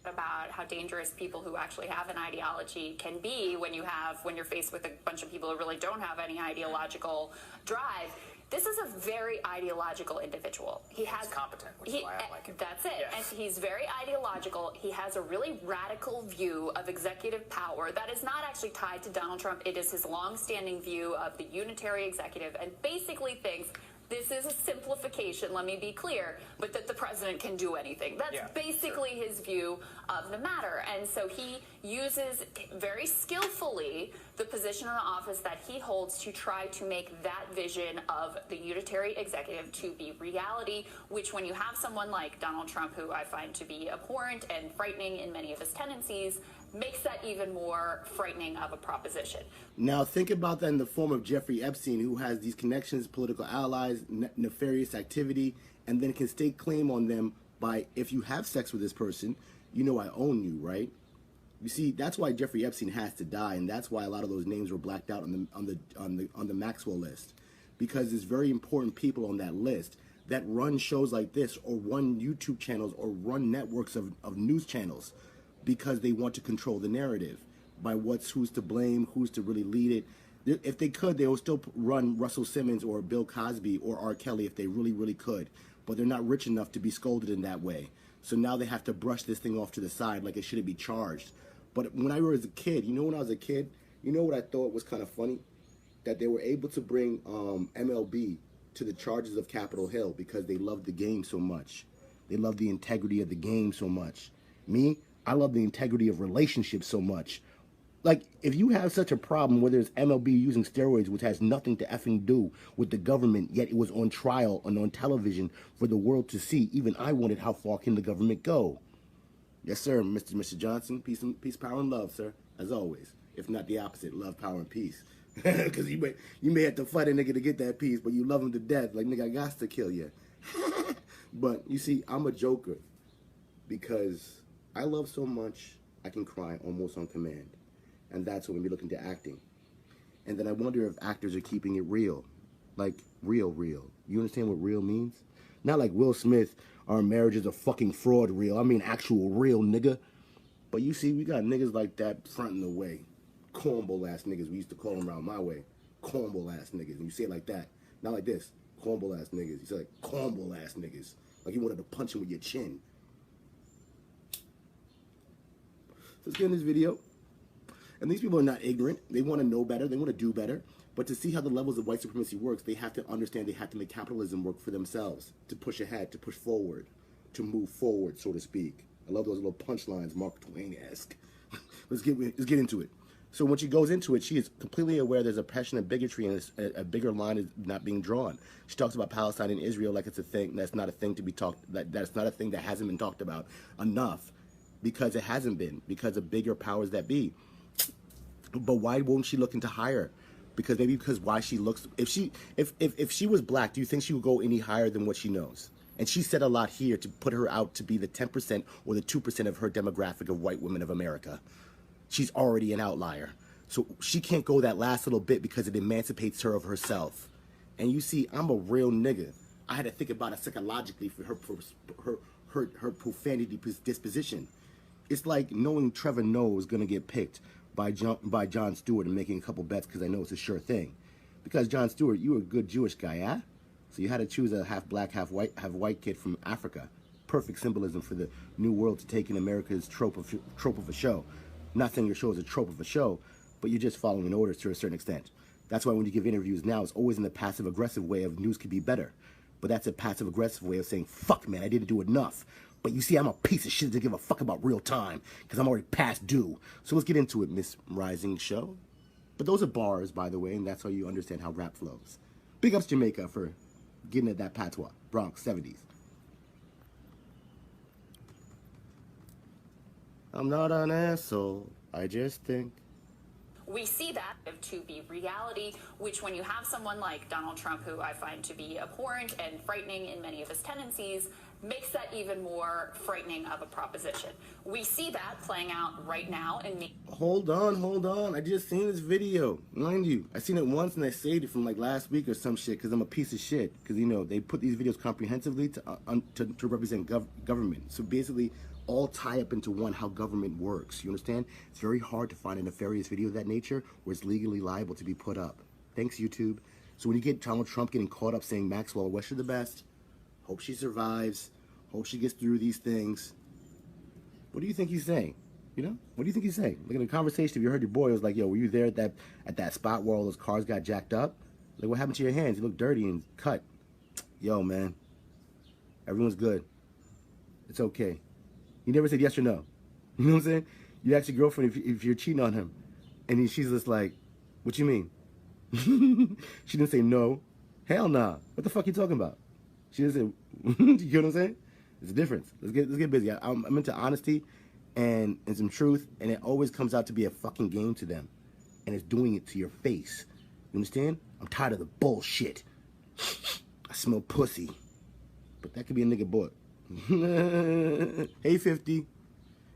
About how dangerous people who actually have an ideology can be when you're faced with a bunch of people who really don't have any ideological drive. This is a very ideological individual. He's competent, which is why I like him. That's it. Yes. And he's very ideological. He has a really radical view of executive power that is not actually tied to Donald Trump. It is his long-standing view of the unitary executive, and basically thinks this is a simplification, let me be clear, but that the president can do anything. That's basically his view of the matter. And so he uses very skillfully the position in the office that he holds to try to make that vision of the unitary executive to be reality, which when you have someone like Donald Trump, who I find to be abhorrent and frightening in many of his tendencies, makes that even more frightening of a proposition. Now think about that in the form of Jeffrey Epstein, who has these connections, political allies, nefarious activity, and then can stake claim on them by, if you have sex with this person, you know I own you, right? You see, that's why Jeffrey Epstein has to die, and that's why a lot of those names were blacked out on the Maxwell list, because there's very important people on that list that run shows like this, or run YouTube channels, or run networks of news channels, because they want to control the narrative by who's to blame, who's to really lead it. If they could, they would still run Russell Simmons or Bill Cosby or R. Kelly if they really, really could. But they're not rich enough to be scolded in that way. So now they have to brush this thing off to the side like it shouldn't be charged. But when I was a kid, when I was a kid, you know what I thought was kind of funny? That they were able to bring MLB to the charges of Capitol Hill because they loved the game so much. They loved the integrity of the game so much. Me, I love the integrity of relationships so much. Like, if you have such a problem where there's MLB using steroids, which has nothing to effing do with the government, yet it was on trial and on television for the world to see, even I wondered how far can the government go. Yes, sir, Mr. Johnson. Peace, power, and love, sir, as always. If not the opposite, love, power, and peace. Because you may have to fight a nigga to get that peace, but you love him to death. Like, nigga, I got to kill you. But, you see, I'm a joker because I love so much, I can cry almost on command. And that's when we look into acting. And then I wonder if actors are keeping it real. Like, real. You understand what real means? Not like Will Smith, our marriage is a fucking fraud real. I mean actual real, nigga. But you see, we got niggas like that fronting the way. Cornball ass niggas. We used to call them around my way. Cornball ass niggas. And you say it like that. Not like this. Cornball ass niggas. You say like cornball ass niggas. Like you wanted to punch him with your chin. Let's get in this video. And these people are not ignorant. They want to know better. They want to do better. But to see how the levels of white supremacy works, they have to understand they have to make capitalism work for themselves, to push ahead, to push forward, to move forward, so to speak. I love those little punchlines, Mark Twain-esque. Let's get into it. So when she goes into it, she is completely aware there's oppression and bigotry, and a bigger line is not being drawn. She talks about Palestine and Israel like it's a thing that's not a thing to be talked. That's not a thing that hasn't been talked about enough, because it hasn't been, because of bigger powers that be. But why won't she look into higher? Because why she looks, if she was black, do you think she would go any higher than what she knows? And she said a lot here to put her out to be the 10% or the 2% of her demographic of white women of America. She's already an outlier. So she can't go that last little bit because it emancipates her of herself. And you see, I'm a real nigga. I had to think about it psychologically for her profanity disposition. It's like knowing Trevor Noah is going to get picked, by Jon Stewart and making a couple bets because I know it's a sure thing. Because Jon Stewart, you were a good Jewish guy, yeah? So you had to choose a half black, half white kid from Africa. Perfect symbolism for the new world to take in America's trope of a show. Not saying your show is a trope of a show, but you're just following orders to a certain extent. That's why when you give interviews now, it's always in the passive-aggressive way of news could be better. But that's a passive-aggressive way of saying, fuck, man, I didn't do enough. But you see, I'm a piece of shit to give a fuck about real time because I'm already past due. So let's get into it, Miss Rising Show. But those are bars, by the way, and that's how you understand how rap flows. Big ups Jamaica for getting at that patois. Bronx, 70s. I'm not an asshole, I just think. We see that to be reality, which when you have someone like Donald Trump, who I find to be abhorrent and frightening in many of his tendencies, makes that even more frightening of a proposition. We see that playing out right now in the... Hold on. I just seen this video. Mind you, I seen it once and I saved it from like last week or some shit because I'm a piece of shit. Because, you know, they put these videos comprehensively to represent government. So basically, all tie up into one, how government works. You understand? It's very hard to find a nefarious video of that nature where it's legally liable to be put up. Thanks, YouTube. So when you get Donald Trump getting caught up saying, Maxwell, wish her the best, hope she survives, hope she gets through these things, what do you think he's saying? You know? What do you think he's saying? Like in a conversation, if you heard your boy, it was like, yo, were you there at that spot where all those cars got jacked up? Like, what happened to your hands? You look dirty and cut. Yo, man. Everyone's good. It's okay. You never said yes or no. You know what I'm saying? You ask your girlfriend if you're cheating on him. And she's just like, what you mean? She didn't say no. Hell nah. What the fuck are you talking about? She didn't say, you get what I'm saying? There's a difference. Let's get busy. I'm into honesty and some truth. And it always comes out to be a fucking game to them. And it's doing it to your face. You understand? I'm tired of the bullshit. I smell pussy. But that could be a nigga boy. Hey 50.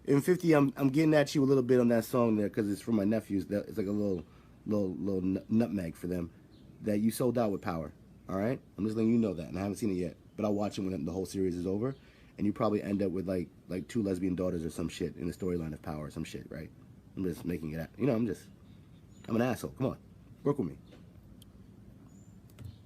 In 50, I'm getting at you a little bit on that song there because it's for my nephews. It's like a little nutmeg for them that you sold out with Power. All right, I'm just letting you know that, and I haven't seen it yet, but I'll watch it when the whole series is over, and you probably end up with like 2 lesbian daughters or some shit in the storyline of Power or some shit, right? I'm just making it up. You know, I'm an asshole. Come on, work with me.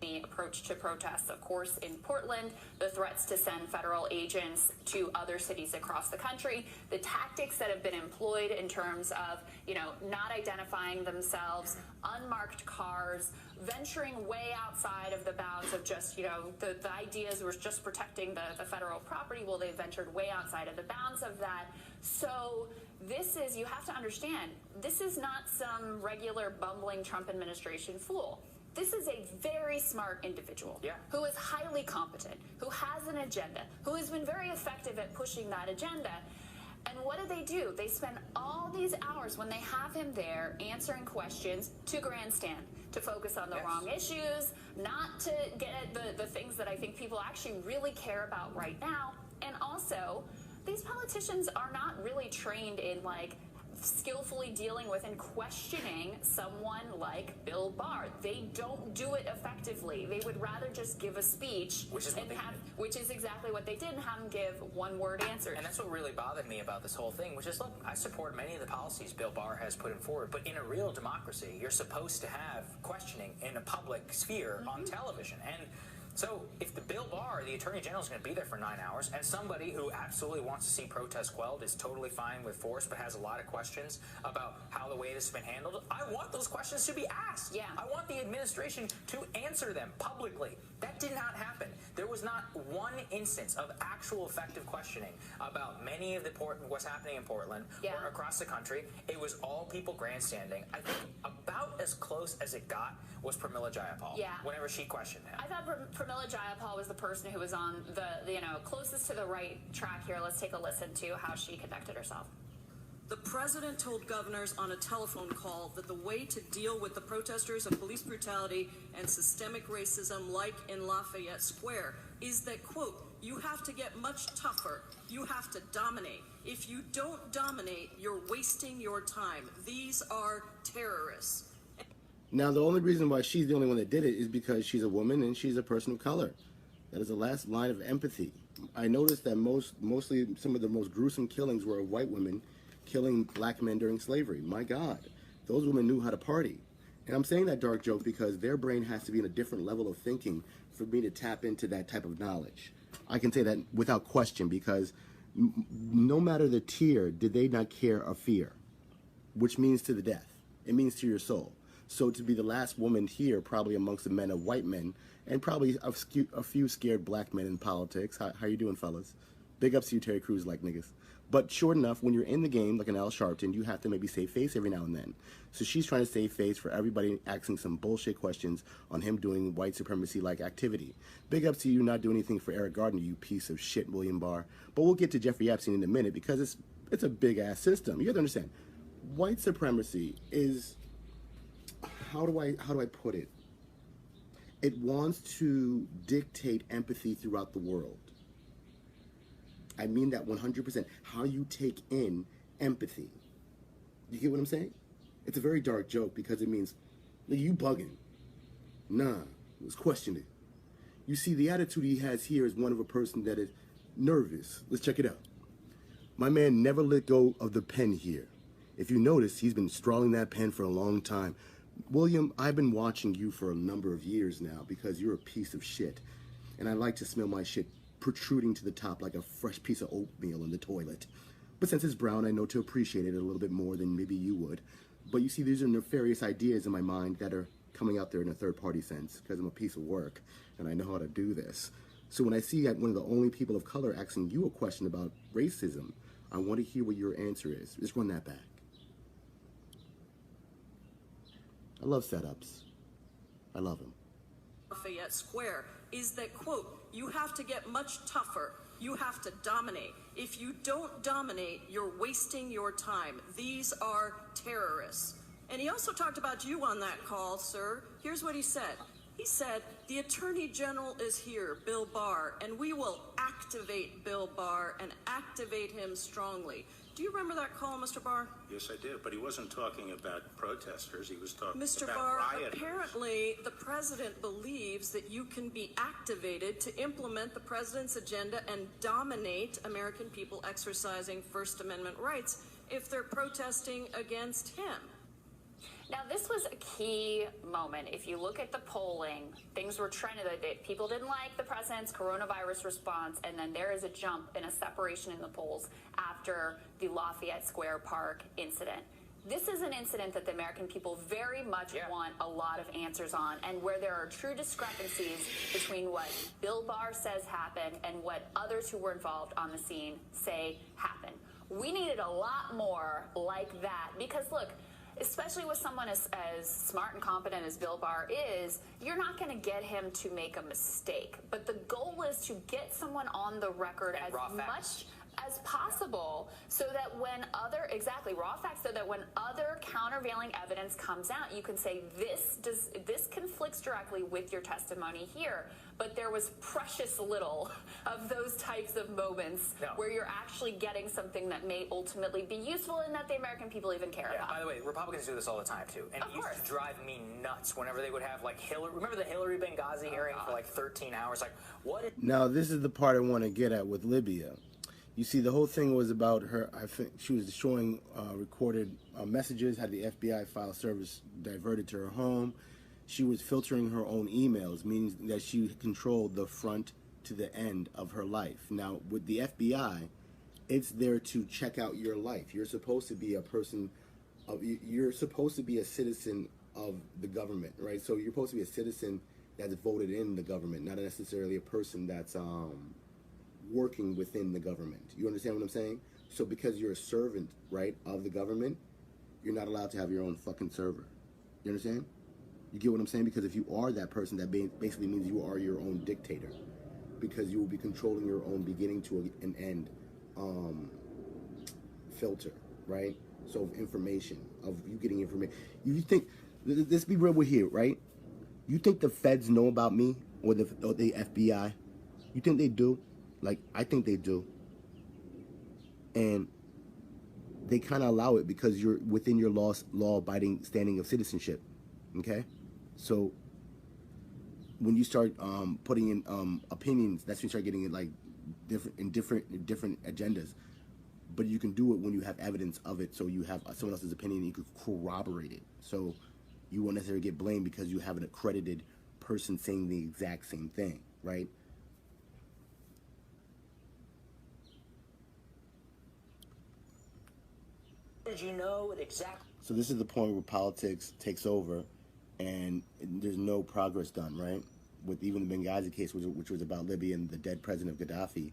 The approach to protests, of course, in Portland, the threats to send federal agents to other cities across the country, the tactics that have been employed in terms of, you know, not identifying themselves, unmarked cars, venturing way outside of the bounds of just, you know, the ideas were just protecting the federal property. Well, they ventured way outside of the bounds of that. So this is, you have to understand, this is not some regular bumbling Trump administration fool. This is a very smart individual who is highly competent, who has an agenda, who has been very effective at pushing that agenda. And what do? They spend all these hours when they have him there answering questions to grandstand, to focus on the wrong issues, not to get at the things that I think people actually really care about right now. And also, these politicians are not really trained in like skillfully dealing with and questioning someone like Bill Barr. They don't do it effectively. They would rather just give a speech, which is exactly what they did, and have them give one-word answers. And that's what really bothered me about this whole thing, which is, look, I support many of the policies Bill Barr has put forward, but in a real democracy, you're supposed to have questioning in a public sphere on television. And so if the Bill Barr, the Attorney General, is going to be there for 9 hours, and somebody who absolutely wants to see protests quelled is totally fine with force but has a lot of questions about how the way this has been handled, I want those questions to be asked. Yeah. I want the administration to answer them publicly. That did not happen. There was not one instance of actual effective questioning about many of what's happening in Portland or across the country. It was all people grandstanding. I think about as close as it got was Pramila Jayapal. Yeah. Whenever she questioned him. I thought Pramila Jayapal was the person who was on the closest to the right track here. Let's take a listen to how she conducted herself. The president told governors on a telephone call that the way to deal with the protesters and police brutality and systemic racism like in Lafayette Square is that, quote, you have to get much tougher. You have to dominate. If you don't dominate, you're wasting your time. These are terrorists. Now, the only reason why she's the only one that did it is because she's a woman and she's a person of color. That is the last line of empathy. I noticed that mostly some of the most gruesome killings were of white women killing black men during slavery. My God, those women knew how to party. And I'm saying that dark joke because their brain has to be in a different level of thinking for me to tap into that type of knowledge. I can say that without question because no matter the tier, did they not care or fear, which means to the death. It means to your soul. So to be the last woman here, probably amongst the men of white men, and probably a few scared black men in politics. How you doing, fellas? Big ups to you, Terry Crews, like niggas. But short enough, when you're in the game, like an Al Sharpton, you have to maybe save face every now and then. So she's trying to save face for everybody asking some bullshit questions on him doing white supremacy-like activity. Big ups to you not doing anything for Eric Gardner, you piece of shit, William Barr. But we'll get to Jeffrey Epstein in a minute because it's a big-ass system. You have to understand, white supremacy is, how do I put it? It wants to dictate empathy throughout the world. I mean that 100%. How you take in empathy. You get what I'm saying? It's a very dark joke because it means, you bugging. Nah, let's question it. You see, the attitude he has here is one of a person that is nervous. Let's check it out. My man never let go of the pen here. If you notice, he's been strolling that pen for a long time. William, I've been watching you for a number of years now because you're a piece of shit. And I like to smell my shit protruding to the top like a fresh piece of oatmeal in the toilet. But since it's brown, I know to appreciate it a little bit more than maybe you would. But you see, these are nefarious ideas in my mind that are coming out there in a third-party sense because I'm a piece of work and I know how to do this. So when I see that one of the only people of color asking you a question about racism, I want to hear what your answer is. Just run that back. I love setups. I love them. Lafayette Square is that, quote, you have to get much tougher. You have to dominate. If you don't dominate, you're wasting your time. These are terrorists. And he also talked about you on that call, sir. Here's what he said. He said, the Attorney General is here, Bill Barr, and we will activate Bill Barr and activate him strongly. Do you remember that call, Mr. Barr? Yes, I do, but he wasn't talking about protesters. He was talking Mr. about Barr, rioters. apparently the president believes that you can be activated to implement the president's agenda and dominate American people exercising First Amendment rights if they're protesting against him. Now, this was a key moment. If you look at the polling, things were trending. People didn't like the president's coronavirus response, and then there is a jump and a separation in the polls after the Lafayette Square Park incident. This is an incident that the American people very much want a lot of answers on, and where there are true discrepancies between what Bill Barr says happened and what others who were involved on the scene say happened. We needed a lot more like that because, look, especially with someone as smart and competent as Bill Barr is, you're not going to get him to make a mistake. But the goal is to get someone on the record as much as possible so that when raw facts, so that when other countervailing evidence comes out, you can say this conflicts directly with your testimony here. But there was precious little of those types of moments where you're actually getting something that may ultimately be useful and that the American people even care about. By the way, Republicans do this all the time, too. And it used to drive me nuts whenever they would have, like, remember the Hillary Benghazi hearing for, like, 13 hours? Like, what? Now, this is the part I want to get at with Libya. You see, the whole thing was about her. I think she was showing recorded messages, had the FBI file service diverted to her home. She was filtering her own emails, meaning that she controlled the front to the end of her life. Now, with the FBI, it's there to check out your life. You're supposed to be a person you're supposed to be a citizen of the government, right? So you're supposed to be a citizen that's voted in the government, not necessarily a person that's working within the government. You understand what I'm saying? So because you're a servant, right, of the government, you're not allowed to have your own fucking server. You understand? You get what I'm saying? Because if you are that person, that basically means you are your own dictator, because you will be controlling your own beginning to an end filter, right? So of information, of you getting information. You think, let's be real with here, right? You think the feds know about me or the FBI? You think they do? Like, I think they do. And they kind of allow it because you're within your law-abiding standing of citizenship, okay? So when you start putting in opinions, that's when you start getting it like different agendas. but you can do it when you have evidence of it, so you have someone else's opinion and you can corroborate it. So you won't necessarily get blamed because you have an accredited person saying the exact same thing, right? Did you know it exactly? So this is the point where politics takes over and there's no progress done, right? With even the Benghazi case, which was about Libya and the dead president of Gaddafi,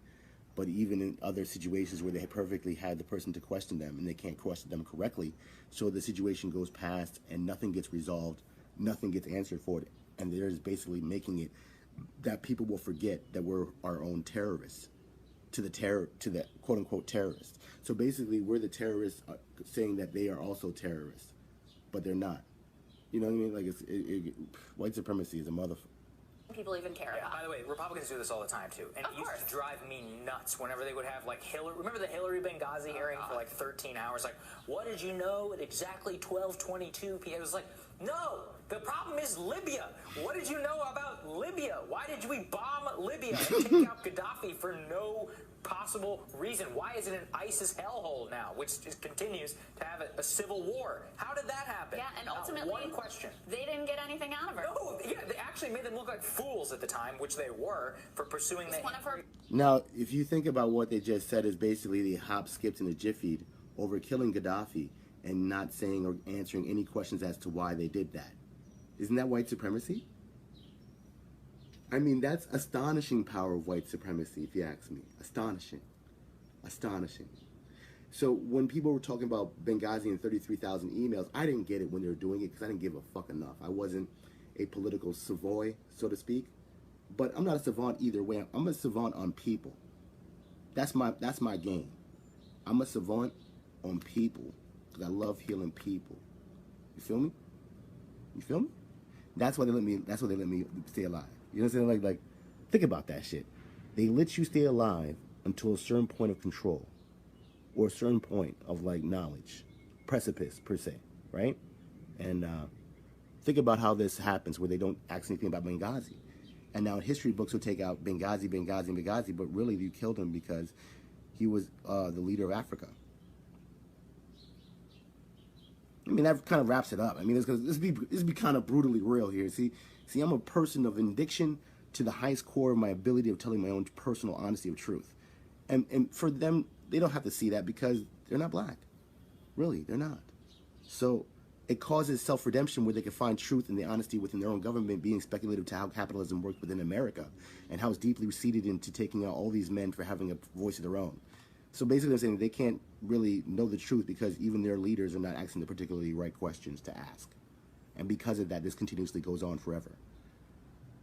but even in other situations where they perfectly had the person to question them and they can't question them correctly, so the situation goes past and nothing gets resolved, nothing gets answered for it, and they're just basically making it that people will forget that we're our own terrorists to the quote unquote terrorists. So basically, we're the terrorists saying that they are also terrorists, but they're not. You know what I mean? Like white supremacy is a motherfucker. People even care about. By the way, Republicans do this all the time too, and it used to drive me nuts whenever they would have like Hillary. Remember the Hillary Benghazi hearing for like 13 hours? Like, what did you know at exactly 12:22 p.m.? It was like, no, the problem is Libya. What did you know about Libya? Why did we bomb Libya and take out Gaddafi for no possible reason? Why is it an ISIS hellhole now, which just continues to have a civil war? How did that happen? Yeah, and ultimately, one question. They didn't get anything out of her. No, yeah, they actually made them look like fools at the time, which they were, for pursuing the... One of her... Now, if you think about what they just said is basically the hop, skipped, and a jiffied over killing Gaddafi and not saying or answering any questions as to why they did that. Isn't that white supremacy? I mean, that's astonishing power of white supremacy, if you ask me. Astonishing. Astonishing. So when people were talking about Benghazi and 33,000 emails, I didn't get it when they were doing it because I didn't give a fuck enough. I wasn't a political savoy, so to speak. But I'm not a savant either way. I'm a savant on people. That's my game. I'm a savant on people because I love healing people. You feel me? You feel me? That's why they let me stay alive. You know what I'm saying? Like, think about that shit. They let you stay alive until a certain point of control, or a certain point of like knowledge, precipice per se, right? And think about how this happens, where they don't ask anything about Benghazi, and now history books will take out Benghazi, but really you killed him because he was the leader of Africa. I mean, that kind of wraps it up. I mean, this be kind of brutally real here. See, I'm a person of addiction to the highest core of my ability of telling my own personal honesty of truth. And for them, they don't have to see that because they're not black. Really, they're not. So it causes self-redemption where they can find truth and the honesty within their own government, being speculative to how capitalism works within America and how it's deeply seated into taking out all these men for having a voice of their own. So basically, I'm saying they can't really know the truth because even their leaders are not asking the particularly right questions to ask. And because of that, this continuously goes on forever.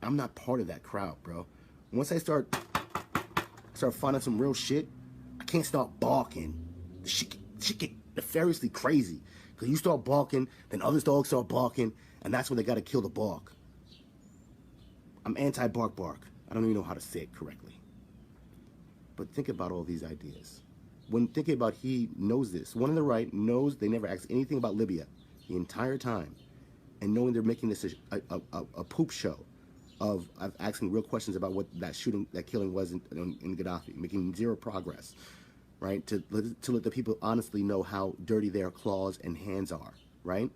I'm not part of that crowd, bro. Once I start finding some real shit, I can't start balking. The shit get nefariously crazy. Because you start balking, then other dogs start barking, and that's when they got to kill the bark. I'm anti-bark. I don't even know how to say it correctly. But think about all these ideas. When thinking about he knows this. One on the right knows they never asked anything about Libya the entire time. And knowing they're making this a poop show of asking real questions about what that killing was in Gaddafi, making zero progress, right? To let the people honestly know how dirty their claws and hands are, right?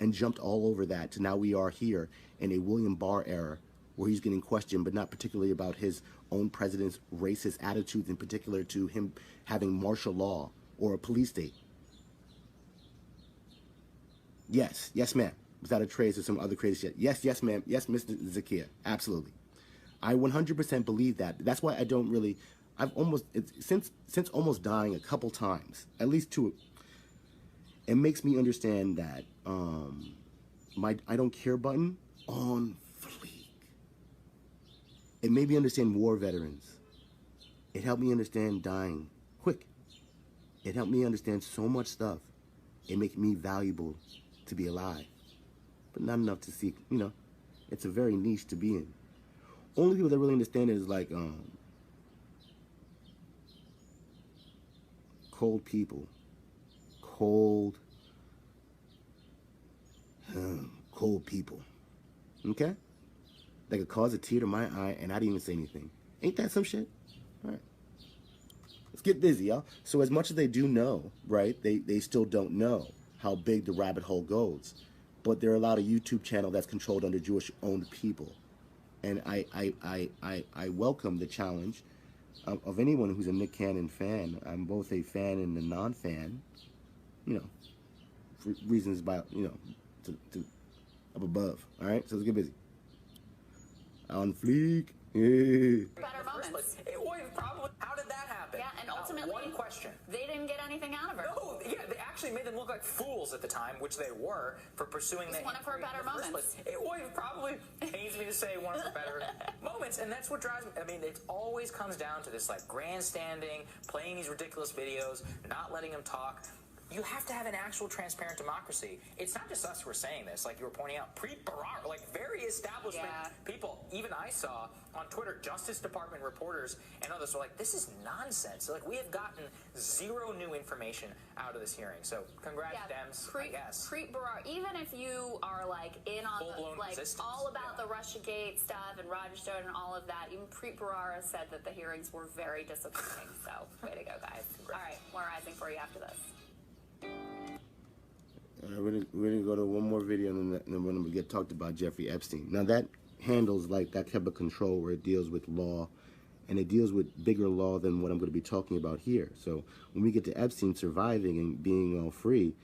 And jumped all over that to now we are here in a William Barr era where he's getting questioned, but not particularly about his own president's racist attitudes, in particular to him having martial law or a police state. Yes, ma'am. Was that a trace or some other crazy shit? Yes, ma'am. Yes, Mr. Zakia. Absolutely. I 100% believe that. That's why I don't really, since almost dying a couple times, at least two, it makes me understand that my I don't care button on fleek. It made me understand war veterans. It helped me understand dying quick. It helped me understand so much stuff. It makes me valuable to be alive. But not enough to see, it's a very niche to be in. Only people that really understand it is like cold people. Cold people. Okay? That could cause a tear to my eye and I didn't even say anything. Ain't that some shit? All right. Let's let's get busy, y'all. So as much as they do know, right, they still don't know how big the rabbit hole goes. But there are a lot of YouTube channel that's controlled under Jewish-owned people. And I welcome the challenge of anyone who's a Nick Cannon fan. I'm both a fan and a non-fan, you know, for reasons about, you know, to up above. All right, so let's get busy. On fleek. Better moments. How did that happen? Yeah, and ultimately, one question. They didn't get anything out of her. No, yeah, they actually made them look like fools at the time, which they were, for pursuing It was one of her better moments. It probably pains me to say one of her better moments, and that's what drives me. I mean, it always comes down to this, like, grandstanding, playing these ridiculous videos, not letting them talk. You have to have an actual transparent democracy. It's not just us who are saying this, like you were pointing out, pre-Barack, like very establishment people. Even I saw on Twitter, Justice Department reporters and others were like, this is nonsense. Like, we have gotten zero new information out of this hearing. So congrats, Dems, I guess. Pre-Barack, even if you are like in on the, like all about the Russiagate stuff and Roger Stone and all of that, even pre-Barara said that the hearings were very disappointing. So way to go, guys. All right, more rising for you after this. We're gonna go to one more video and then we're gonna get talked about Jeffrey Epstein. Now that handles like that type of control where it deals with law, and it deals with bigger law than what I'm going to be talking about here. So when we get to Epstein surviving and being all free,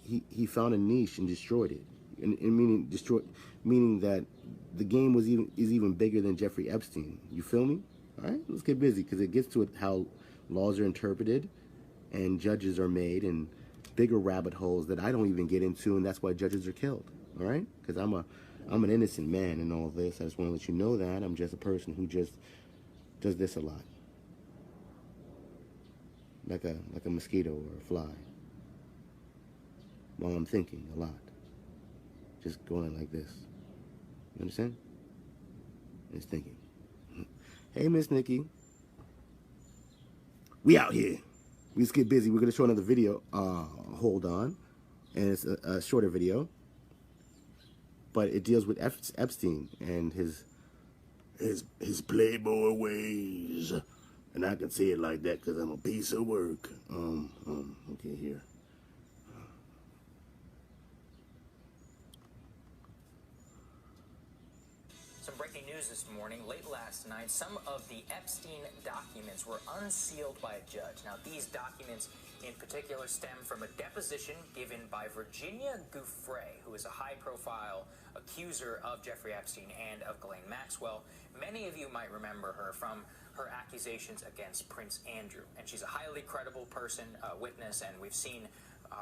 he found a niche and destroyed it. And meaning that the game is even bigger than Jeffrey Epstein. You feel me? All right, let's get busy because it gets to how laws are interpreted and judges are made and bigger rabbit holes that I don't even get into, and that's why judges are killed. All right, because I'm an innocent man in all this. I just want to let you know that I'm just a person who just does this a lot, like a mosquito or a fly, while I'm thinking a lot, just going like this. You understand? It's thinking. Hey, Miss Nikki, we out here. We just get busy. We're going to show another video. Hold on. And it's a shorter video. But it deals with Epstein and his playboy ways. And I can say it like that because I'm a piece of work. Okay, here. Some breaking news this morning. Late last night, some of the Epstein documents were unsealed by a judge. Now, these documents in particular stem from a deposition given by Virginia Giuffre, who is a high-profile accuser of Jeffrey Epstein and of Ghislaine Maxwell. Many of you might remember her from her accusations against Prince Andrew. And she's a highly credible person, witness, and we've seen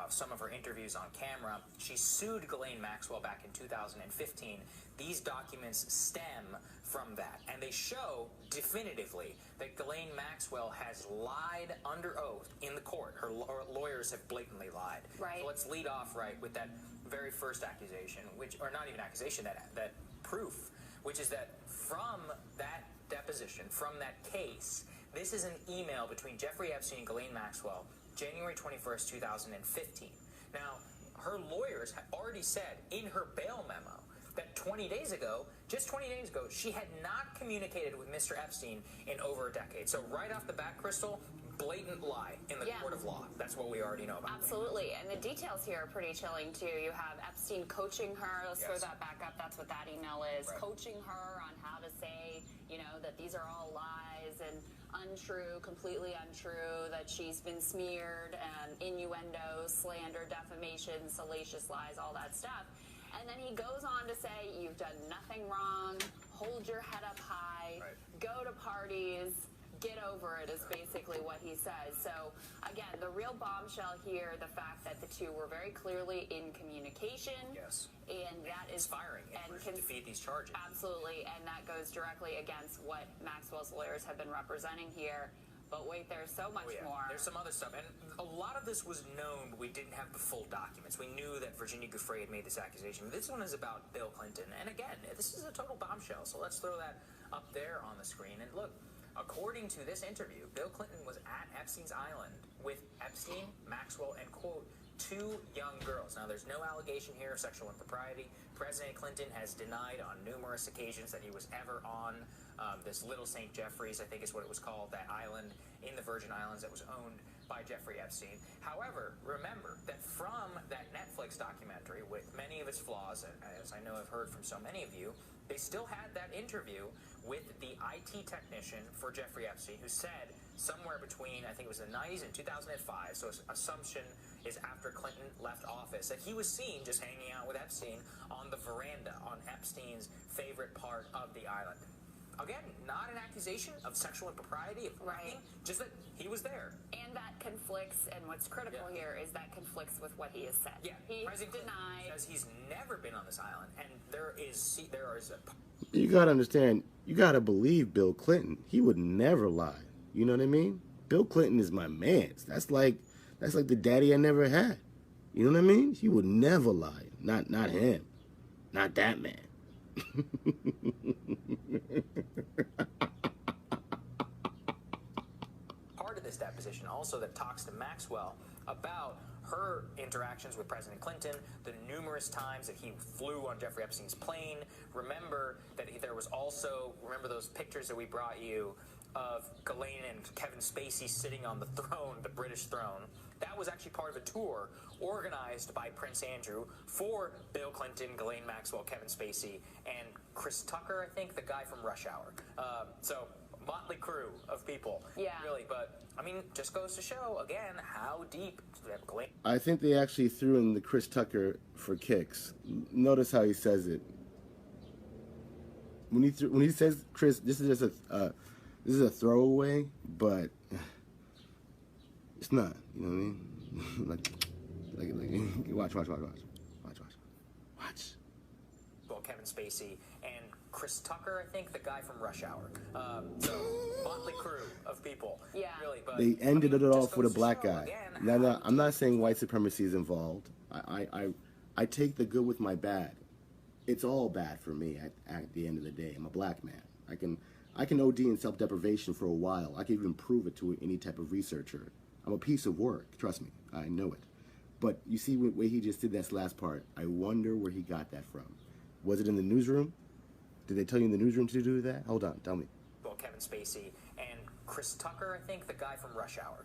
some of her interviews on camera. She sued Ghislaine Maxwell back in 2015. These documents stem from that, and they show definitively that Ghislaine Maxwell has lied under oath in the court. Her lawyers have blatantly lied. Right. So let's lead off right with that very first accusation, or not even accusation, that proof, which is that from that deposition, from that case, this is an email between Jeffrey Epstein and Ghislaine Maxwell, January 21st, 2015. Now, her lawyers had already said in her bail memo that 20 days ago, just 20 days ago, she had not communicated with Mr. Epstein in over a decade. So right off the bat, Crystal, blatant lie in the court of law. That's what we already know about. Absolutely, and the details here are pretty chilling too. You have Epstein coaching her. Let's throw that back up. That's what that email is. Right. Coaching her on how to say, you know, that these are all lies and untrue, completely untrue, that she's been smeared, and innuendo, slander, defamation, salacious lies, all that stuff. And then he goes on to say, you've done nothing wrong, hold your head up high, go to parties, get over it, is basically what he says. So, again, the real bombshell here, the fact that the two were very clearly in communication. Yes. And that is firing and can defeat these charges. Absolutely, and that goes directly against what Maxwell's lawyers have been representing here. But wait, there's so much more. There's some other stuff, and a lot of this was known, but we didn't have the full documents. We knew that Virginia Giuffre had made this accusation. This one is about Bill Clinton, and again, this is a total bombshell, so let's throw that up there on the screen. And look, according to this interview, Bill Clinton was at Epstein's Island with Epstein, Maxwell, and, quote, 2 2 young girls. Now, there's no allegation here of sexual impropriety. President Clinton has denied on numerous occasions that he was ever on this Little St. Jeffrey's, I think is what it was called, that island in the Virgin Islands that was owned by Jeffrey Epstein. However, remember that from that Netflix documentary, with many of its flaws, as I know I've heard from so many of you, they still had that interview with the IT technician for Jeffrey Epstein, who said somewhere between, I think it was the 90s and 2005, so his assumption is after Clinton left office, that he was seen just hanging out with Epstein on the veranda on Epstein's favorite part of the island. Again, not an accusation of sexual impropriety, of right, just that he was there. And that conflicts, and what's critical here is that conflicts with what he has said. Yeah, he President denied. Clinton says he's never been on this island, and there is a... You gotta understand, you gotta believe Bill Clinton. He would never lie. You know what I mean? Bill Clinton is my man. That's like the daddy I never had. You know what I mean? He would never lie. Not him. Not that man. Part of this deposition also that talks to Maxwell about her interactions with President Clinton, the numerous times that he flew on Jeffrey Epstein's plane. Remember that there was also, remember those pictures that we brought you of Ghislaine and Kevin Spacey sitting on the throne, the British throne. That was actually part of a tour organized by Prince Andrew for Bill Clinton, Ghislaine Maxwell, Kevin Spacey, and Chris Tucker, I think, the guy from Rush Hour. So, motley crew of people. Yeah. Really, but, I mean, just goes to show, again, how deep Ghislaine... I think they actually threw in the Chris Tucker for kicks. Notice how he says it. When he says Chris, this is just a throwaway, but it's not. You know what I mean? like watch. Well, Kevin Spacey and Chris Tucker, I think, the guy from Rush Hour. So, motley crew of people. Yeah. Really, but they ended it off with a black guy. Again, now, I'm not saying white supremacy is involved. I take the good with my bad. It's all bad for me at the end of the day. I'm a black man. I can OD in self-deprivation for a while. I can even prove it to any type of researcher. I'm a piece of work. Trust me. I know it. But you see the way he just did that last part. I wonder where he got that from. Was it in the newsroom? Did they tell you in the newsroom to do that? Hold on. Tell me. Well, Kevin Spacey and Chris Tucker, I think, the guy from Rush Hour.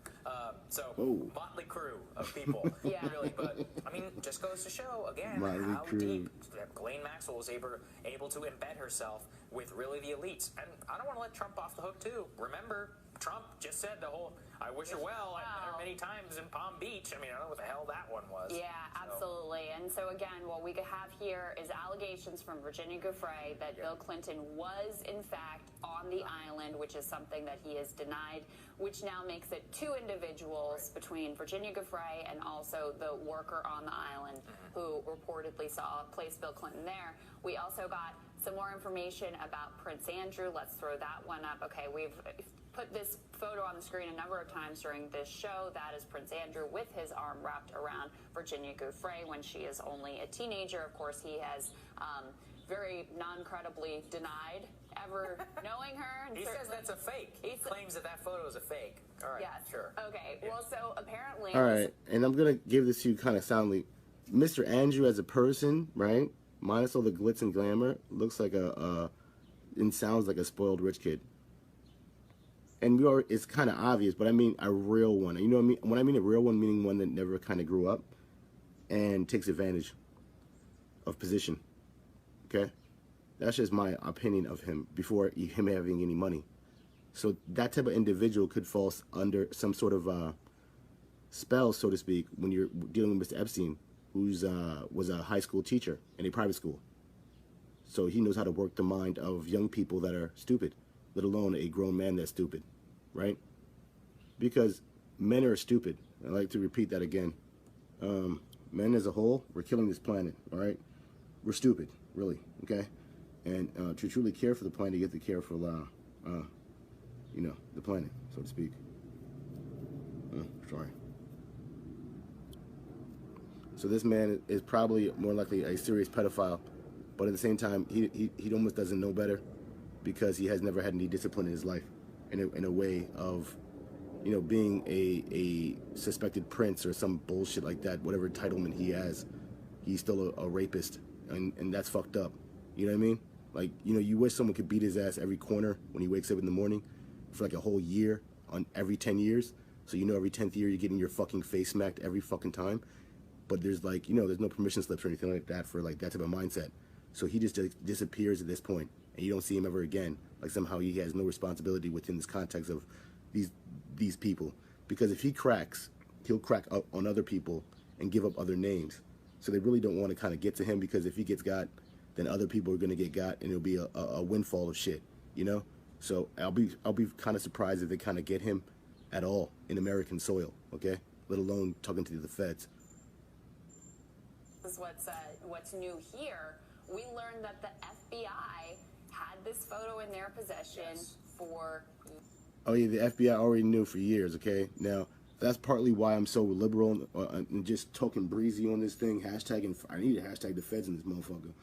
So, motley crew of people. Yeah. Really, but, I mean, just goes to show, again, how deep Ghislaine Maxwell was able to embed herself with really the elites. And I don't want to let Trump off the hook, too. Remember, Trump just said the whole, I wish her well, I met her many times in Palm Beach. I mean, I don't know what the hell that one was. Yeah, absolutely. And so, again, what we have here is allegations from Virginia Giuffre that Bill Clinton was, in fact, on the island, which is something that he has denied, which now makes it 2 individuals between Virginia Giuffre and also the worker on the island who reportedly placed Bill Clinton there. We also got some more information about Prince Andrew. Let's throw that one up. Okay, we've put this photo on the screen a number of times during this show. That is Prince Andrew with his arm wrapped around Virginia Giuffre when she is only a teenager. Of course, he has very non-credibly denied ever knowing her. And he says that's a fake. He claims that photo is a fake. All right, yes. Sure. Okay, well, so apparently... All right, and I'm going to give this to you kind of soundly. Mr. Andrew as a person, right, minus all the glitz and glamour, looks like and sounds like a spoiled rich kid. And it's kind of obvious, but I mean a real one. You know what I mean? When I mean a real one, meaning one that never kind of grew up and takes advantage of position. Okay? That's just my opinion of him before him having any money. So that type of individual could fall under some sort of spell, so to speak, when you're dealing with Mr. Epstein, who's was a high school teacher in a private school. So he knows how to work the mind of young people that are stupid, let alone a grown man that's stupid, right? Because men are stupid. I like to repeat that again. Men as a whole, we're killing this planet, all right? We're stupid, really, okay? And to truly care for the planet, you have to care for, you know, the planet, so to speak. Sorry. So this man is probably more likely a serious pedophile, but at the same time, he almost doesn't know better because he has never had any discipline in his life in a way of you know, being a suspected prince or some bullshit like that, whatever entitlement he has, he's still a rapist, and that's fucked up. You know what I mean? Like, you know, you wish someone could beat his ass every corner when he wakes up in the morning for like a whole year on every 10 years. So you know every 10th year you're getting your fucking face smacked every fucking time. But there's like, you know, there's no permission slips or anything like that for like that type of mindset. So he just disappears at this point, and you don't see him ever again. Like somehow he has no responsibility within this context of these people. Because if he cracks, he'll crack up on other people and give up other names. So they really don't want to kind of get to him, because if he gets got, then other people are going to get got, and it'll be a windfall of shit, you know? So I'll be kind of surprised if they kind of get him at all in American soil, okay? Let alone talking to the feds. This is what's new here. We learned that the FBI had this photo in their possession for... Oh yeah, the FBI already knew for years, okay? Now, that's partly why I'm so liberal and just talking breezy on this thing, hashtagging, I need to hashtag the feds in this motherfucker,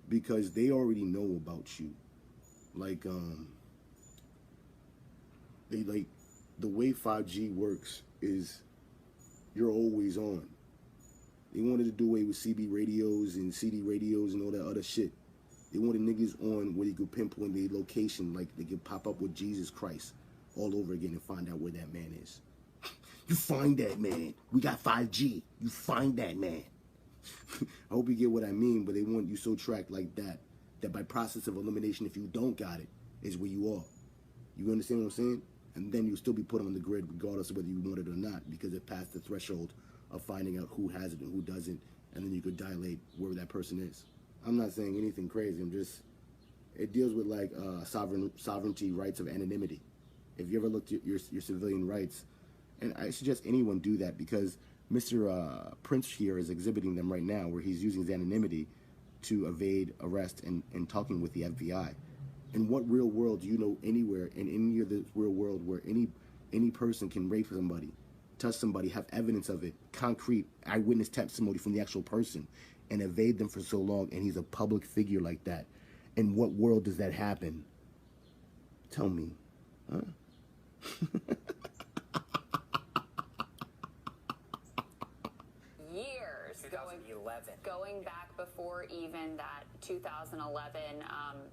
because they already know about you. Like, the way 5G works is you're always on. They wanted to do away with CB radios and CD radios and all that other shit. They wanted niggas on where they could pinpoint their location, like they could pop up with Jesus Christ all over again and find out where that man is. You find that man. We got 5G. You find that man. I hope you get what I mean, but they want you so tracked like that, that by process of elimination, if you don't got it, is where you are. You understand what I'm saying? And then you'll still be put on the grid regardless of whether you want it or not, because it passed the threshold of finding out who has it and who doesn't, and then you could dilate where that person is. I'm not saying anything crazy. I'm just, it deals with like sovereignty, rights of anonymity. If you ever looked at your civilian rights, and I suggest anyone do that, because Mr. Prince here is exhibiting them right now, where he's using his anonymity to evade arrest and talking with the FBI. In what real world do you know anywhere in any of this real world where any person can rape somebody, touch somebody, have evidence of it, concrete eyewitness testimony from the actual person, and evade them for so long, and he's a public figure like that? In what world does that happen? Tell me, huh? Years, 2011. Going back before even that 2011,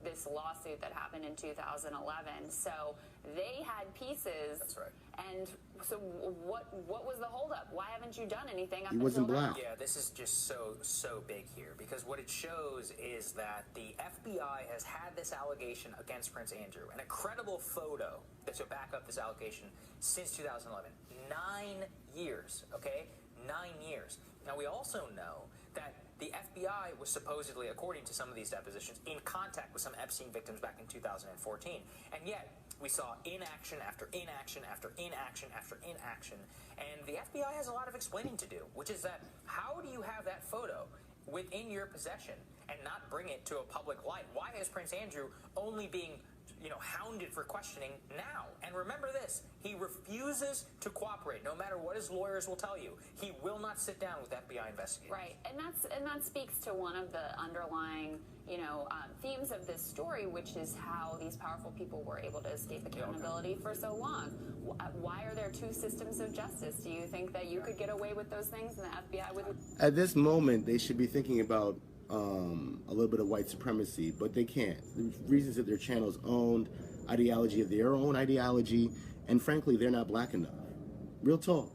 this lawsuit that happened in 2011. So they had pieces. That's right. And so what was the holdup? Why haven't you done anything up He wasn't until black. now? Yeah, this is just so big here, because what it shows is that the FBI has had this allegation against Prince Andrew, and a credible photo to back up this allegation since 2011. 9 years, okay? 9 years. Now, we also know that the FBI was supposedly, according to some of these depositions, in contact with some Epstein victims back in 2014. And yet, we saw inaction after inaction after inaction after inaction. And the FBI has a lot of explaining to do, which is that how do you have that photo within your possession and not bring it to a public light? Why is Prince Andrew only being, hounded for questioning now? And remember this, he refuses to cooperate, no matter what his lawyers will tell you. He will not sit down with FBI investigators. Right, and that speaks to one of the underlying, themes of this story, which is how these powerful people were able to escape accountability for so long. Why are there two systems of justice? Do you think that you could get away with those things and the FBI would? At this moment, they should be thinking about a little bit of white supremacy, but they can't. The reasons that their channel's owned, ideology of their own ideology, and frankly, they're not black enough. Real talk.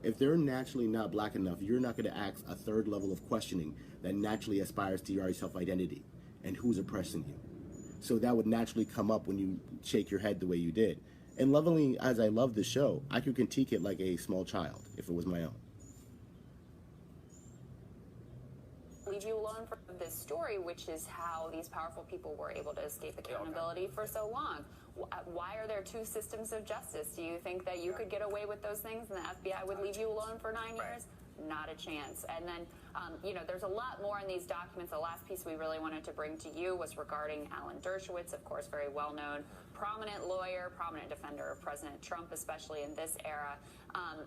If they're naturally not black enough, you're not going to ask a third level of questioning that naturally aspires to your self-identity and who's oppressing you. So that would naturally come up when you shake your head the way you did. And lovingly, as I love the show, I could critique it like a small child if it was my own. Leave you alone for this story, which is how these powerful people were able to escape accountability for so long. Why are there two systems of justice? Do you think that you could get away with those things and the FBI would leave you alone for 9 years? Not a chance. And then, there's a lot more in these documents. The last piece we really wanted to bring to you was regarding Alan Dershowitz, of course, very well-known, prominent lawyer, prominent defender of President Trump, especially in this era.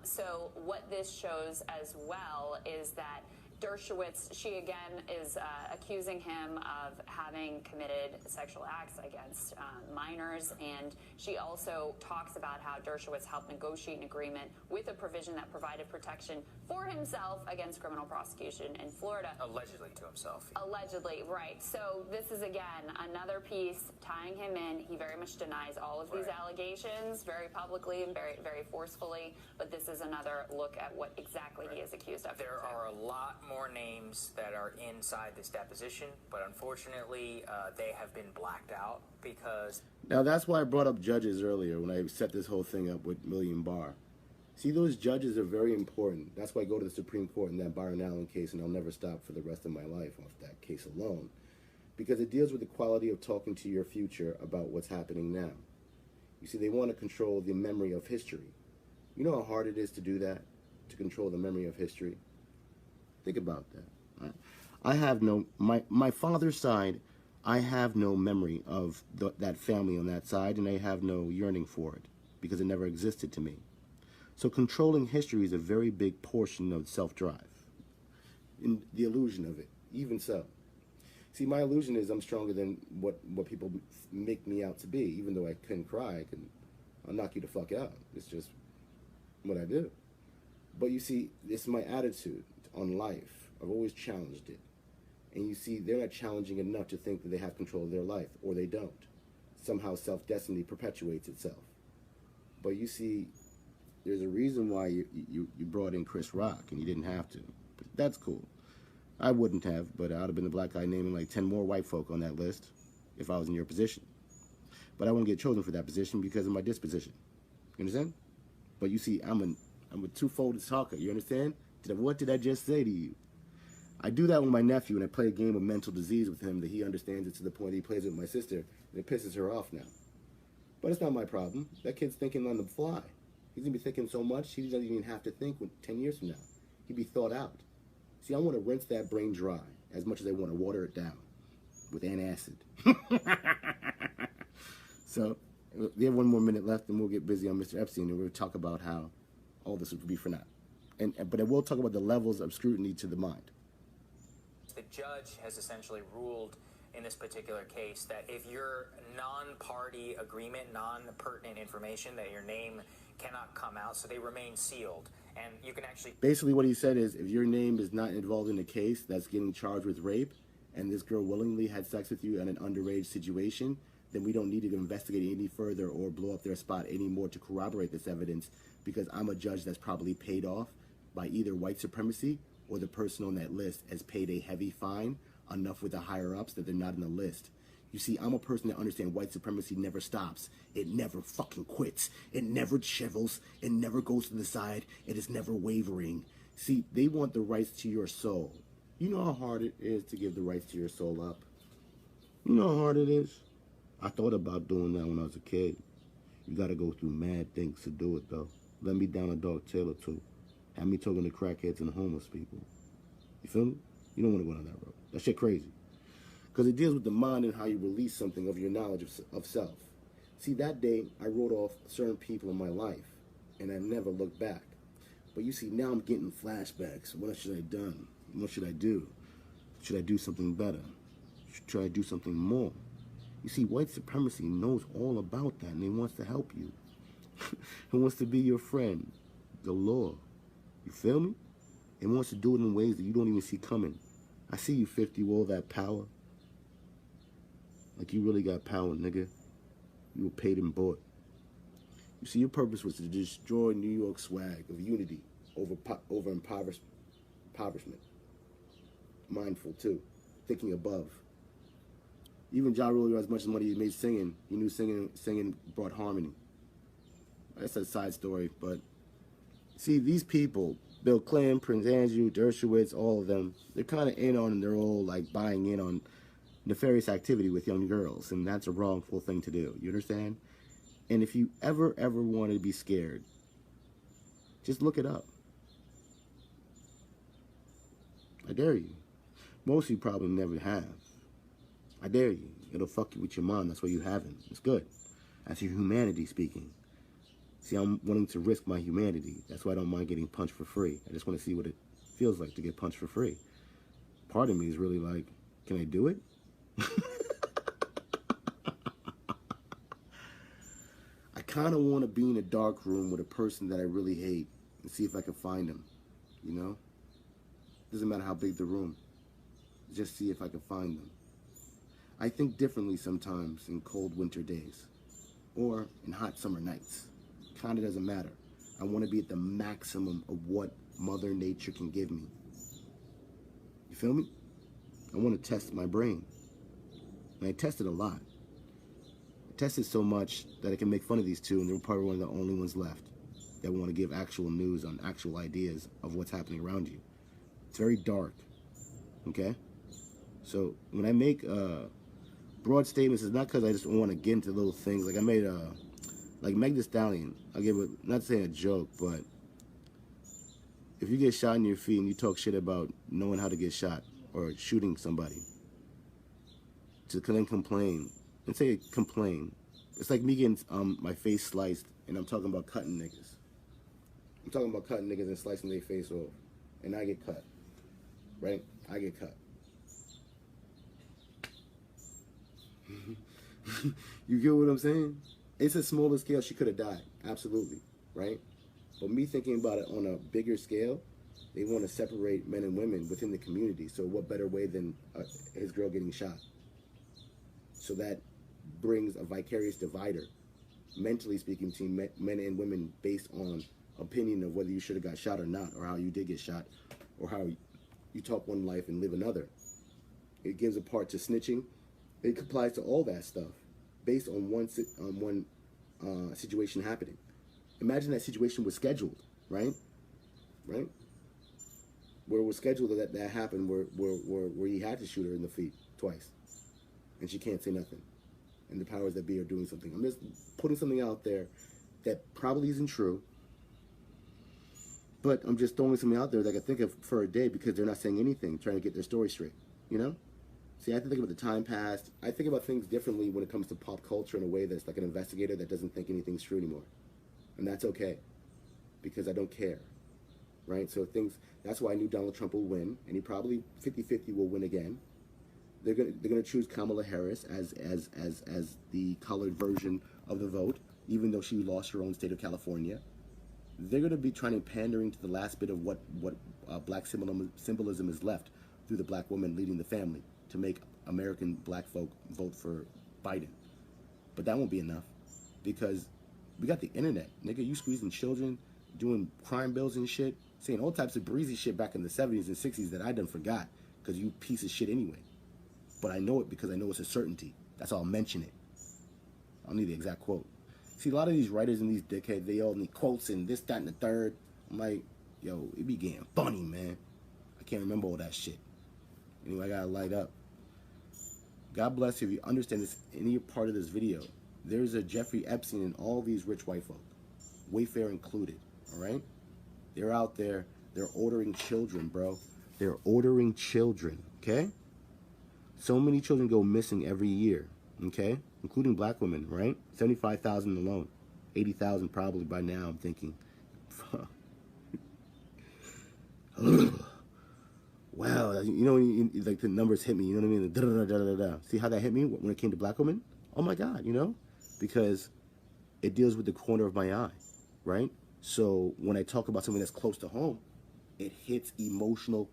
So what this shows as well is that Dershowitz, she again is accusing him of having committed sexual acts against minors, and she also talks about how Dershowitz helped negotiate an agreement with a provision that provided protection for himself against criminal prosecution in Florida. Allegedly to himself. Allegedly, right. So this is, again, another piece tying him in. He very much denies all of these allegations very publicly and very, very forcefully, but this is another look at what exactly he is accused of. There are a lot more names that are inside this deposition, but unfortunately, they have been blacked out because... Now, that's why I brought up judges earlier when I set this whole thing up with William Barr. See, those judges are very important. That's why I go to the Supreme Court in that Byron Allen case, and I'll never stop for the rest of my life off that case alone. Because it deals with the quality of talking to your future about what's happening now. You see, they want to control the memory of history. You know how hard it is to do that? To control the memory of history? Think about that. Right? I have no... My father's side, I have no memory of that family on that side, and I have no yearning for it, because it never existed to me. So controlling history is a very big portion of self-drive. In the illusion of it, even so. See, my illusion is I'm stronger than what people make me out to be. Even though I couldn't cry, I'll knock you the fuck out. It's just what I do. But you see, it's my attitude on life. I've always challenged it. And you see, they're not challenging enough to think that they have control of their life, or they don't. Somehow self-destiny perpetuates itself. But you see, there's a reason why you brought in Chris Rock, and you didn't have to. But that's cool. I wouldn't have, but I would have been the black guy naming like 10 more white folk on that list if I was in your position. But I wouldn't get chosen for that position because of my disposition. You understand? But you see, I'm a two-folded talker. You understand? What did I just say to you? I do that with my nephew, and I play a game of mental disease with him that he understands it to the point that he plays it with my sister, and it pisses her off now. But it's not my problem. That kid's thinking on the fly. He's going to be thinking so much, he doesn't even have to think 10 years from now. He'd be thought out. See, I want to rinse that brain dry as much as I want to water it down with antacid. So, we have 1 more minute left, and we'll get busy on Mr. Epstein, and we'll talk about how all this would be for naught. But I will talk about the levels of scrutiny to the mind. The judge has essentially ruled in this particular case that if your non-party agreement, non-pertinent information, that your name cannot come out, so they remain sealed. And you can actually... Basically what he said is, if your name is not involved in a case that's getting charged with rape, and this girl willingly had sex with you in an underage situation, then we don't need to investigate any further or blow up their spot anymore to corroborate this evidence, because I'm a judge that's probably paid off by either white supremacy or the person on that list has paid a heavy fine, enough with the higher-ups that they're not in the list. You see, I'm a person that understands white supremacy never stops. It never fucking quits. It never chivels. It never goes to the side. It is never wavering. See, they want the rights to your soul. You know how hard it is to give the rights to your soul up? You know how hard it is? I thought about doing that when I was a kid. You gotta go through mad things to do it, though. Let me down a dark tale or two. Have me talking to crackheads and homeless people. You feel me? You don't want to go down that road. That shit crazy. Because it deals with the mind and how you release something of your knowledge of self. See, that day, I wrote off certain people in my life, and I never looked back. But you see, now I'm getting flashbacks. What should I have done? What should I do? Should I do something better? Should I do something more? You see, white supremacy knows all about that, and it wants to help you. It wants to be your friend, the law. You feel me? It wants to do it in ways that you don't even see coming. I see you, 50, with all that power. Like you really got power, nigga. You were paid and bought. You see, your purpose was to destroy New York's swag of unity over impoverishment. Mindful, too. Thinking above. Even Ja Rule, as much money he made singing, he knew singing brought harmony. That's a side story, but... See, these people, Bill Clinton, Prince Andrew, Dershowitz, all of them, they're kind of in on, and they're all like buying in on nefarious activity with young girls, and that's a wrongful thing to do. You understand? And if you ever want to be scared, just look it up. I dare you. Most of you probably never have. I dare you. It'll fuck you with your mind. That's why you haven't. It's good. That's your humanity speaking. See, I'm wanting to risk my humanity. That's why I don't mind getting punched for free. I just want to see what it feels like to get punched for free. part of me is really like, can I do it? I kind of want to be in a dark room with a person that I really hate and see if I can find them, you know? Doesn't matter how big the room. Just see if I can find them. I think differently sometimes in cold winter days or in hot summer nights. Kind of doesn't matter. I want to be at the maximum of what Mother Nature can give me. You feel me? I want to test my brain. And I tested a lot. I tested so much that I can make fun of these two, and they're probably one of the only ones left that want to give actual news on actual ideas of what's happening around you. It's very dark, okay? So when I make broad statements, it's not because I just want to get into little things. Like I made like Meg Thee Stallion, I'll give it, not saying a joke, but if you get shot in your feet and you talk shit about knowing how to get shot or shooting somebody, to then complain, and say complain, it's like me getting my face sliced and I'm talking about cutting niggas. I'm talking about cutting niggas and slicing their face off, and I get cut, right? I get cut. You get what I'm saying? It's a smaller scale. She could have died, absolutely, right? But me thinking about it on a bigger scale, they want to separate men and women within the community. So what better way than his girl getting shot? So that brings a vicarious divider, mentally speaking, between men and women based on opinion of whether you should have got shot or not, or how you did get shot, or how you talk one life and live another. It gives a part to snitching. It applies to all that stuff based on one situation happening. Imagine that situation was scheduled, right? Right? Where it was scheduled that happened, where he had to shoot her in the feet twice, and she can't say nothing, and the powers that be are doing something. I'm just putting something out there that probably isn't true, but I'm just throwing something out there that I can think of for a day because they're not saying anything, trying to get their story straight, you know? See, I have to think about the time past. I think about things differently when it comes to pop culture in a way that's like an investigator that doesn't think anything's true anymore. And that's okay, because I don't care, right? So that's why I knew Donald Trump will win, and he probably 50-50 will win again. They're gonna choose Kamala Harris as the colored version of the vote, even though she lost her own state of California. They're gonna be trying to pandering to the last bit of what black symbolism is left through the black woman leading the family to make American black folk vote for Biden. But that won't be enough, because we got the internet, nigga. You squeezing children, doing crime bills and shit, saying all types of breezy shit back in the 70s and 60s that I done forgot, because you piece of shit anyway. But I know it because I know it's a certainty. That's all I'll mention it. I don't need the exact quote. See, a lot of these writers and these dickheads, they all need quotes and this, that, and the third. I'm like, yo, it be getting funny, man. I can't remember all that shit. Anyway, I gotta light up. God bless you if you understand this, any part of this video. There's a Jeffrey Epstein and all these rich white folk, Wayfair included, all right? They're out there, they're ordering children, bro. They're ordering children, okay? So many children go missing every year, okay? Including black women, right? 75,000 alone. 80,000 probably by now, I'm thinking. Wow, you know, like the numbers hit me, you know what I mean? The da-da-da-da-da-da. See how that hit me when it came to black women? Oh my God, you know? Because it deals with the corner of my eye, right? So when I talk about something that's close to home, it hits emotional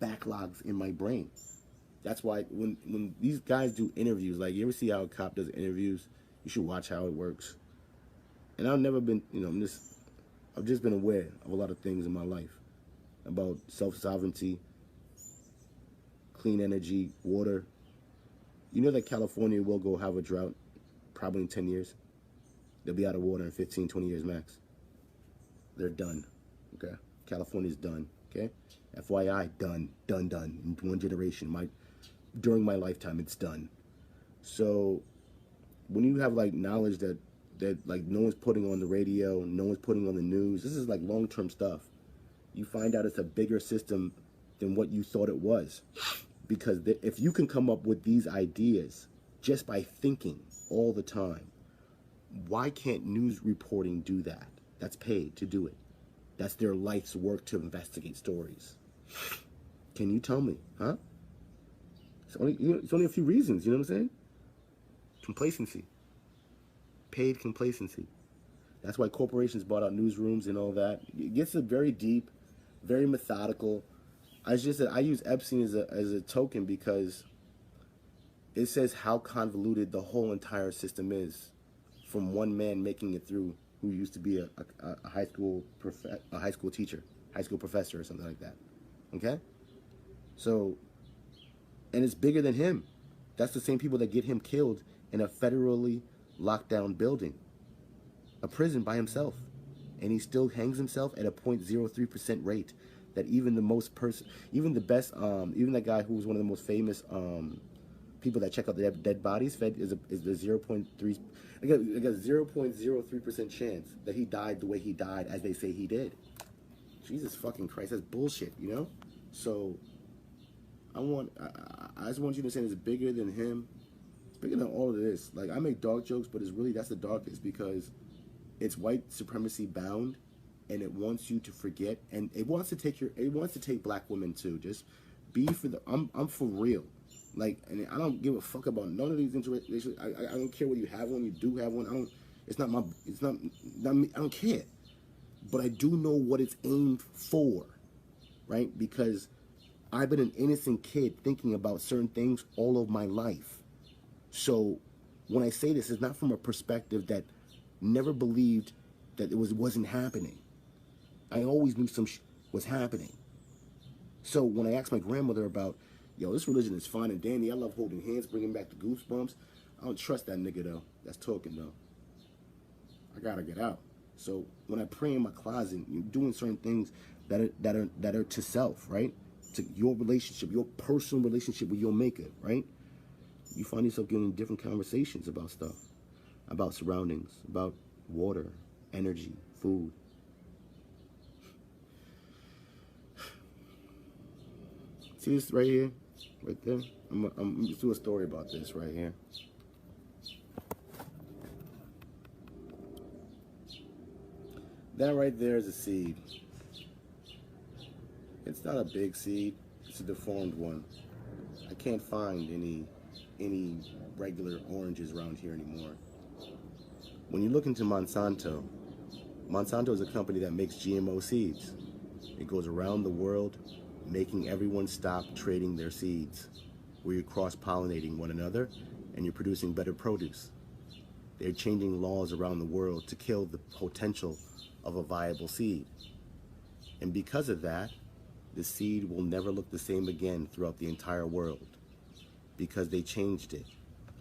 backlogs in my brain. That's why when these guys do interviews, like you ever see how a cop does interviews, you should watch how it works. And I've never been, you know, I've just been aware of a lot of things in my life about self-sovereignty, clean energy, water. You know that California will go have a drought probably in 10 years. They'll be out of water in 15, 20 years max. They're done, okay? California's done, okay? FYI, done. In one generation. During my lifetime, it's done. So when you have like knowledge that like no one's putting on the radio, no one's putting on the news, this is like long-term stuff. You find out it's a bigger system than what you thought it was. Because if you can come up with these ideas just by thinking all the time, why can't news reporting do that? That's paid to do it. That's their life's work to investigate stories. Can you tell me, huh? It's only a few reasons, you know what I'm saying? Complacency. Paid complacency. That's why corporations bought out newsrooms and all that. It gets very deep, very methodical. I use Epstein as a token because it says how convoluted the whole entire system is, from one man making it through who used to be a high school teacher, high school professor or something like that. Okay? So, and it's bigger than him. That's the same people that get him killed in a federally locked down building, a prison by himself. And he still hangs himself at a 0.03% rate. That even the best, even that guy who was one of the most famous people that check out the dead bodies, is the 0.3. I got 0.03% chance that he died the way he died, as they say he did. Jesus fucking Christ, that's bullshit, you know. So I just want you to understand it's bigger than him. It's bigger than all of this. Like, I make dark jokes, but that's the darkest, because it's white supremacy bound. And it wants you to forget, and it wants to take black women too. Just be for the. I'm for real, like, and I don't give a fuck about none of these interracial. I don't care whether you have one, you do have one. It's not me. I don't care, but I do know what it's aimed for, right? Because I've been an innocent kid thinking about certain things all of my life. So when I say this, it's not from a perspective that never believed that it wasn't happening. I always knew some was happening. So when I asked my grandmother about, yo, this religion is fine and dandy, I love holding hands, bringing back the goosebumps, I don't trust that nigga though. That's talking though. I gotta get out. So when I pray in my closet, you're doing certain things that are to self, right? To your relationship, your personal relationship with your maker, right? You find yourself getting different conversations about stuff, about surroundings, about water, energy, food. See this right here? Right there? I'm just do a story about this right here. That right there is a seed. It's not a big seed. It's a deformed one. I can't find any regular oranges around here anymore. When you look into Monsanto is a company that makes GMO seeds. It goes around the world making everyone stop trading their seeds, where you're cross-pollinating one another and you're producing better produce. They're changing laws around the world to kill the potential of a viable seed. And because of that, the seed will never look the same again throughout the entire world, because they changed it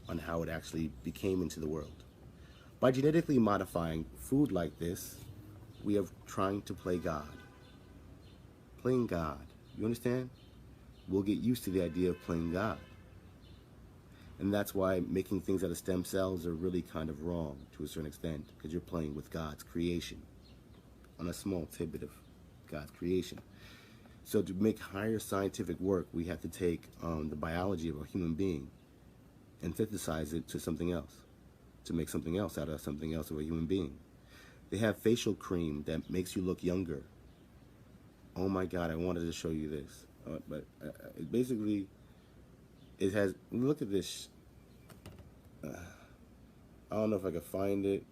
on how it actually became into the world. By genetically modifying food like this, we are trying to play God. Playing God. You understand? We'll get used to the idea of playing God. And that's why making things out of stem cells are really kind of wrong to a certain extent, because you're playing with God's creation on a small tidbit of God's creation. So to make higher scientific work, we have to take the biology of a human being and synthesize it to something else, to make something else out of something else of a human being. They have facial cream that makes you look younger. Oh my God, I wanted to show you this. But it basically, it has, look at this. I don't know if I can find it.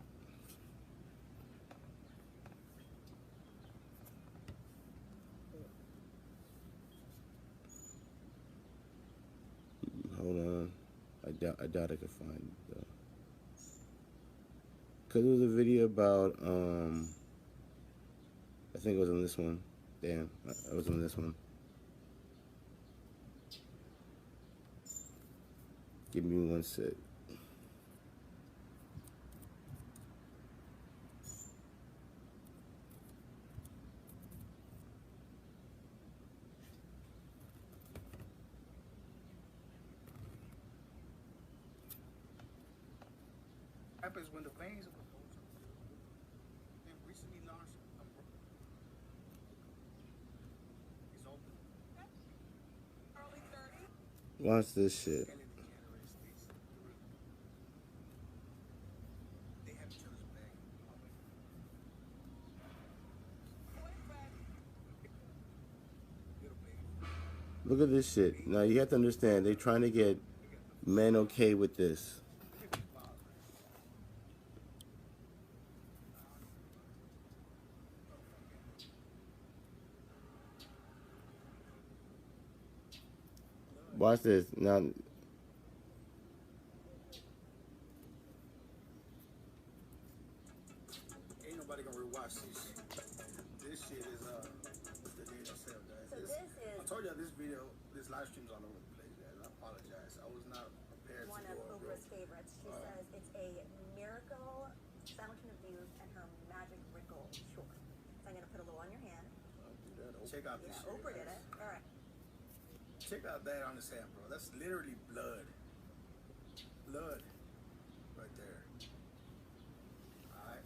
Hold on. I doubt I could find it though. Because it was a video about, I think it was on this one. Damn, I was on this one. Give me one sec. Happens when the veins recently launched. Watch this shit. Look at this shit. Now you have to understand, they're trying to get men okay with this. Watch this. Now ain't nobody gonna rewatch this. This shit is the day to sell, guys. So this is I told y'all this video, this live stream's all over the place, guys. I apologize. I was not prepared one to of go Oprah's favorites. She says it's a miracle fountain of youth and her magic wrinkle cure. So I'm gonna put a little on your hand. Check out this Yeah, shit. Oprah did guys. it. All right. Check out that on his hand, bro. That's literally blood. Blood. Right there. Alright.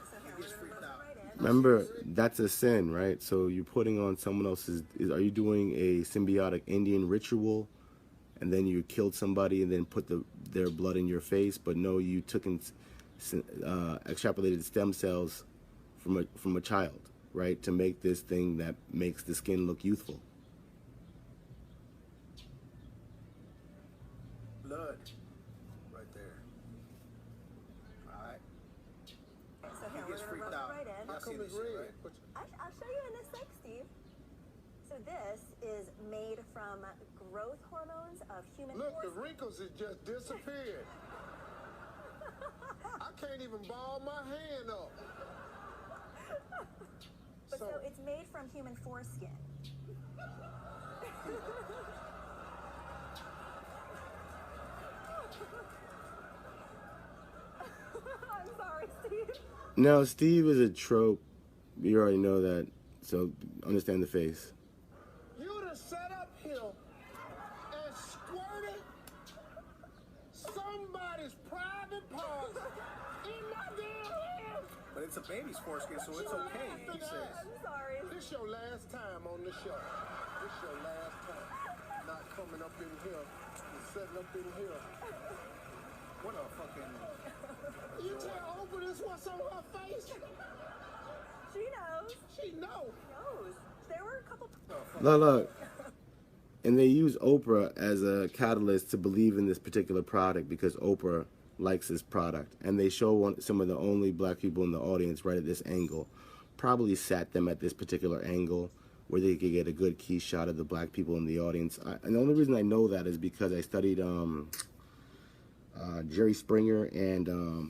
So here, He gets we're gonna freaked rub out. it right in. remember, that's a sin, right? So you're putting on someone else's. Are you doing a symbiotic Indian ritual, and then you killed somebody and then put their blood in your face? But no, you took and extrapolated stem cells from a child, right, to make this thing that makes the skin look youthful. Blood. Right there. Alright. So here, He gets we're freaked gonna rub out. it right in. Y'all see this shit, right? I'll show you in a sec, Steve. So this is made from growth hormones of human Look, the foreskin. wrinkles has just disappeared. I can't even ball my hand up. But so it's made from human foreskin. I'm sorry, Steve. No, Steve is a trope. You already know that, so understand the face. You'd have sat up here and squirted somebody's private parts in my damn hand. But it's a baby's foreskin, so it's okay, he says. I'm sorry. This your last time on the show. This your last time. Not coming up in here and setting up in here. What a fucking... You tell Oprah this what's on her face? She knows. She knows. She knows. There were a couple. Look. And they use Oprah as a catalyst to believe in this particular product because Oprah likes this product. And they show some of the only black people in the audience right at this angle. Probably sat them at this particular angle where they could get a good key shot of the black people in the audience. And the only reason I know that is because I studied Jerry Springer and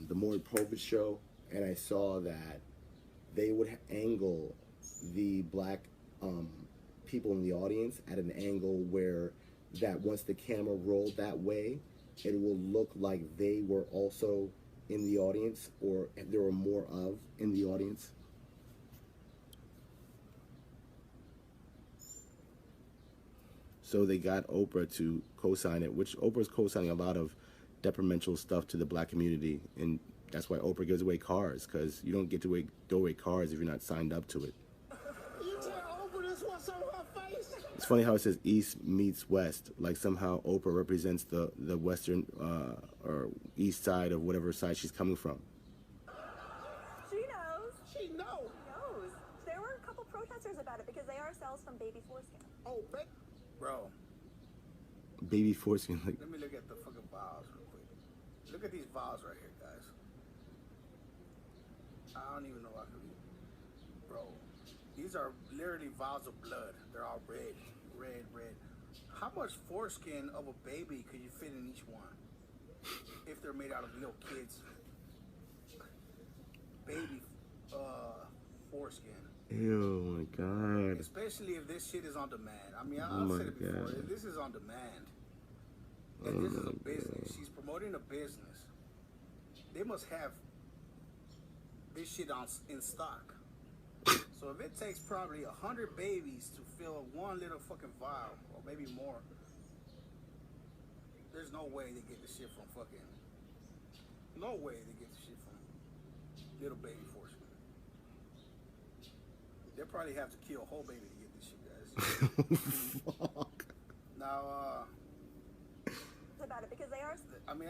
the Maury Povich show, and I saw that they would angle the black people in the audience at an angle where that once the camera rolled that way, it will look like they were also in the audience, or there were more of in the audience. So they got Oprah to co-sign it, which Oprah's co-signing a lot of detrimental stuff to the black community, and that's why Oprah gives away cars, because you don't get to go away cars if you're not signed up to it. You tell Oprah this what's on her face? It's funny how it says East meets West, like somehow Oprah represents the western or east side of whatever side she's coming from. She knows. She knows. She knows. There were a couple protesters about it because they are cells from baby foreskin. Oh, Bro. Baby foreskin, like. Let me look at the fucking vials real quick. Look at these vials right here, guys. I don't even know how I can read. Bro, these are literally vials of blood. They're all red, red, red. How much foreskin of a baby could you fit in each one? If they're made out of little kids. Baby foreskin. Ew, my God. Especially if this shit is on demand. I mean, Oh I've my said it before. God. If this is on demand, Oh and this is my a business. She's promoting a business. They must have this shit in stock. So if it takes probably 100 babies to fill one little fucking vial, or maybe more, there's no way they get this shit from fucking. No way they get this shit from little baby foreskin. They'll probably have to kill a whole baby to get this shit, guys. Fuck. Now, About it because they are I mean,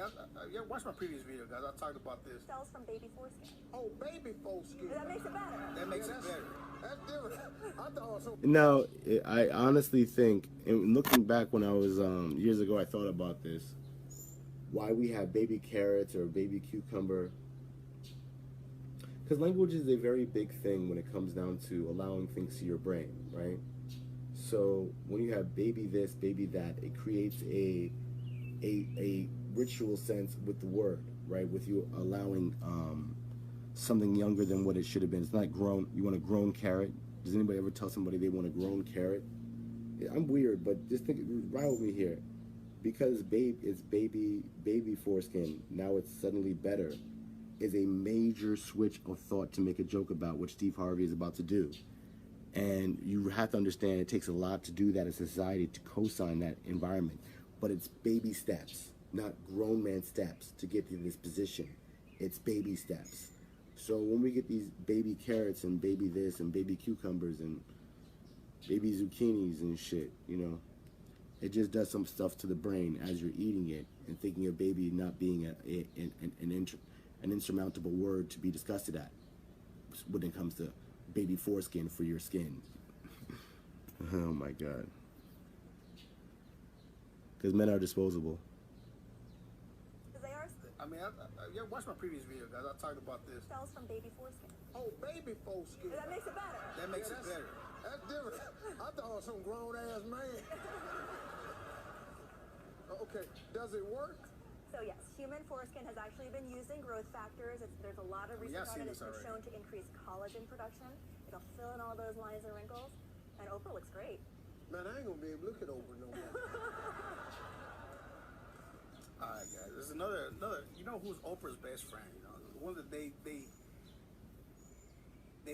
yeah, watch my previous video, guys. I talked about this. cells from baby foreskin. Oh, baby foreskin. That makes it better. That makes it better. That's different. I thought so. No, I honestly think, and looking back when I was years ago, I thought about this. Why we have baby carrots or baby cucumber? Because language is a very big thing when it comes down to allowing things to your brain, right? So when you have baby this, baby that, it creates a ritual sense with the word, right? With you allowing something younger than what it should have been. It's not grown. You want a grown carrot. Does anybody ever tell somebody they want a grown carrot? I'm weird, but just think, ride with me here. Because it's baby foreskin, now it's suddenly better, is a major switch of thought to make a joke about, which Steve Harvey is about to do. And you have to understand it takes a lot to do that as a society to co-sign that environment. But it's baby steps, not grown man steps to get to this position. It's baby steps. So when we get these baby carrots and baby this and baby cucumbers and baby zucchinis and shit, you know, it just does some stuff to the brain as you're eating it and thinking of baby not being an insurmountable word to be disgusted at when it comes to baby foreskin for your skin. Oh my God. Because men are disposable. I mean, yeah, watch my previous video, guys. I talked about this. Cells from baby foreskin. Oh, baby foreskin. That makes it better. That makes it better. That's different. I thought it was some grown-ass man. Okay, does it work? So yes, human foreskin has actually been used in growth factors. There's a lot of research on it. It's been shown to increase collagen production. It'll fill in all those lines and wrinkles. And Oprah looks great. Man, I ain't gonna be able to look at Oprah no more. All right, guys. There's another. You know who's Oprah's best friend? You know, the one that they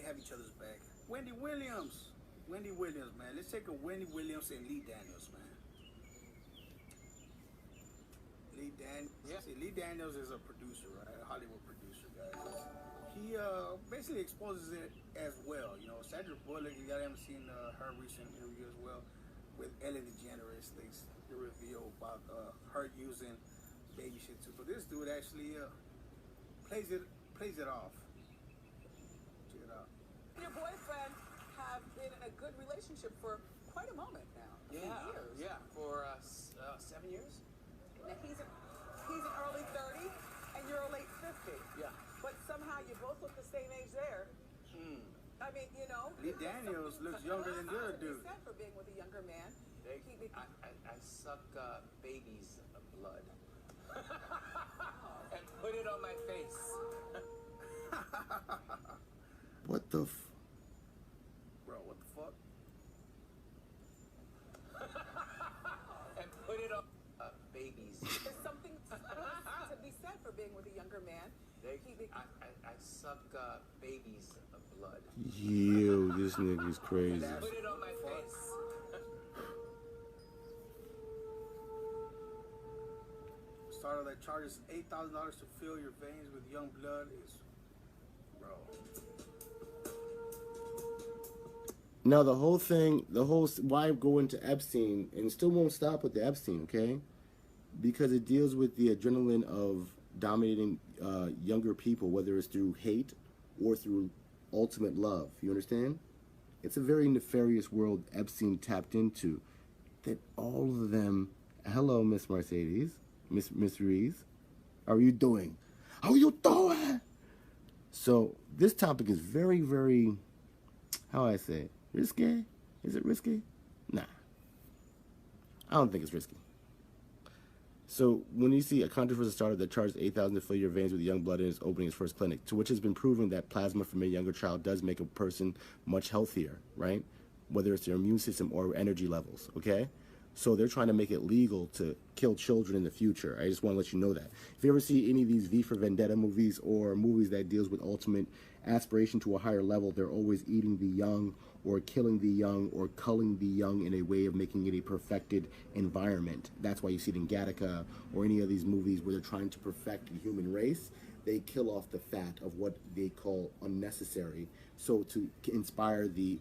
have each other's back. Wendy Williams. Wendy Williams, man. Let's take a Wendy Williams and Lee Daniels, man. Lee Daniels is a producer, right? A Hollywood producer, guys. He basically exposes it as well. You know, Sandra Bullock. You guys haven't seen her recent interview as well with Ellen DeGeneres. They reveal about her using baby shit too. But this dude actually plays it off. Check it out. Your boyfriend have been in a good relationship for quite a moment now. Yeah, years. yeah, for 7 years. Now he's an early 30 and you're a late 50. Yeah. But somehow you both look the same age there. I mean, you know. Lee Daniels looks younger than the other dude. Sad for being with a younger man. I suck baby's blood and put it on my face. What the Bro, what the fuck? And put it on babies. There's something to be said for being with a younger man. I suck baby's blood. Yo, this nigga's crazy. Put it on my face. Starter that charges $8,000 to fill your veins with young blood is, bro. Now why go into Epstein, and still won't stop with the Epstein, okay? Because it deals with the adrenaline of dominating younger people, whether it's through hate or through ultimate love. You understand? It's a very nefarious world Epstein tapped into. That all of them. Hello, Miss Mercedes, Miss Reese. How are you doing? How are you doing? So this topic is very, very. How I say it? Risky? Is it risky? Nah. I don't think it's risky. So when you see a controversial startup that charges $8,000 to fill your veins with young blood and is opening its first clinic, to which has been proven that plasma from a younger child does make a person much healthier, right? Whether it's their immune system or energy levels, okay? So they're trying to make it legal to kill children in the future. I just want to let you know that. If you ever see any of these V for Vendetta movies or movies that deals with ultimate aspiration to a higher level, they're always eating the young or killing the young or culling the young in a way of making it a perfected environment. That's why you see it in Gattaca or any of these movies where they're trying to perfect the human race. They kill off the fat of what they call unnecessary. So to inspire the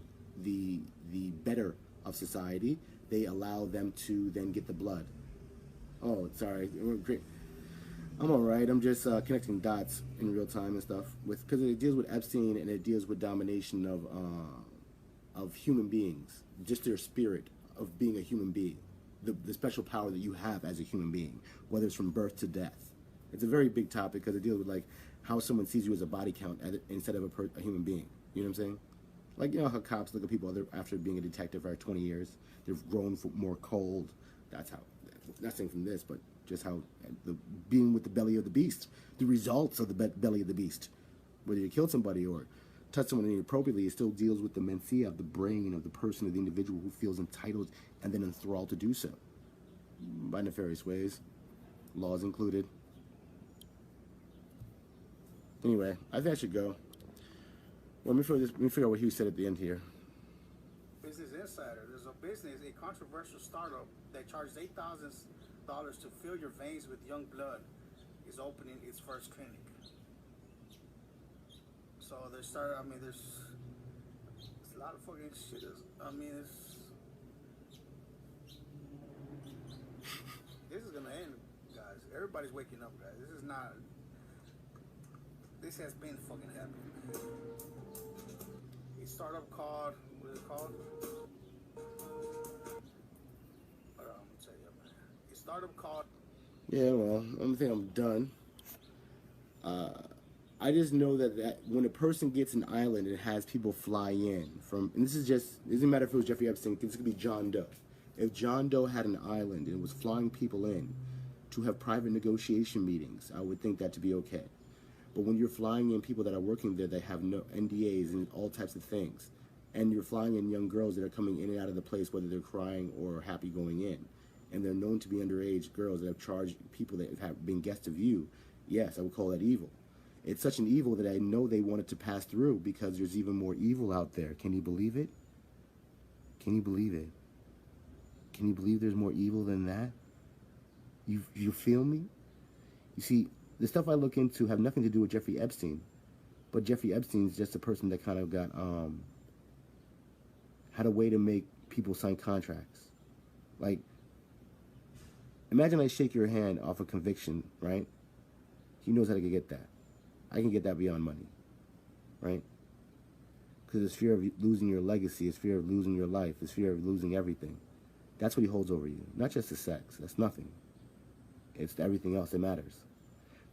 better of society, they allow them to then get the blood. Oh, sorry. I'm all right. I'm just connecting dots in real time and stuff because it deals with Epstein and it deals with domination of of human beings, just their spirit of being a human being, the special power that you have as a human being, whether it's from birth to death. It's a very big topic because it deals with like how someone sees you as a body count instead of a human being. You know what I'm saying? Like, you know how cops look at people after being a detective for 20 years. They've grown more cold. That's how, nothing from this, but just how being with the belly of the beast, the results of the belly of the beast. Whether you killed somebody or touch someone inappropriately, it still deals with the mencia of the brain of the person, of the individual who feels entitled and then enthralled to do so by nefarious ways, laws included. Anyway, I think I should go. Well, let me figure out what Hugh said at the end here. Business Insider. There's a controversial startup that charges $8,000 to fill your veins with young blood is opening its first clinic. So there's a lot of fucking shit. This is gonna end, guys. Everybody's waking up, guys. This has been fucking happening. A startup called, what is it called? I'm gonna tell you, man. A startup called. Yeah, well, I think I'm done. I just know that when a person gets an island, it has people fly in from, and it doesn't matter if it was Jeffrey Epstein, this could be John Doe. If John Doe had an island and was flying people in to have private negotiation meetings, I would think that to be okay. But when you're flying in people that are working there that have no NDAs and all types of things, and you're flying in young girls that are coming in and out of the place, whether they're crying or happy going in, and they're known to be underage girls that have charged people that have been guests of you, yes, I would call that evil. It's such an evil that I know they wanted to pass through because there's even more evil out there. Can you believe it? Can you believe it? Can you believe there's more evil than that? You feel me? You see, the stuff I look into have nothing to do with Jeffrey Epstein, but Jeffrey Epstein's just a person that kind of got had a way to make people sign contracts. Like, imagine I shake your hand off a conviction, right? He knows how to get that. I can get that beyond money, right? Because it's fear of losing your legacy, it's fear of losing your life, it's fear of losing everything. That's what he holds over you, not just the sex. That's nothing. It's everything else that matters.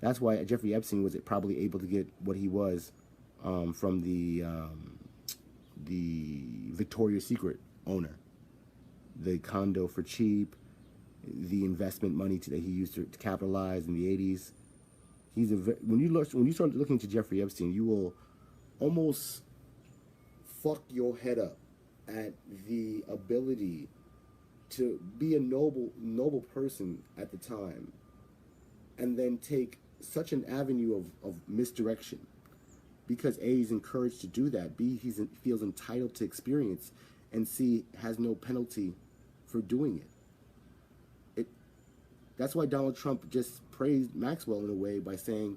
That's why Jeffrey Epstein was probably able to get what he was from the Victoria's Secret owner, the condo for cheap, the investment money that he used to capitalize in the 80s. When you start looking into Jeffrey Epstein, you will almost fuck your head up at the ability to be a noble person at the time, and then take such an avenue of misdirection, because A, he's encouraged to do that, B, he feels entitled to experience, and C, has no penalty for doing it. That's why Donald Trump just praised Maxwell in a way by saying,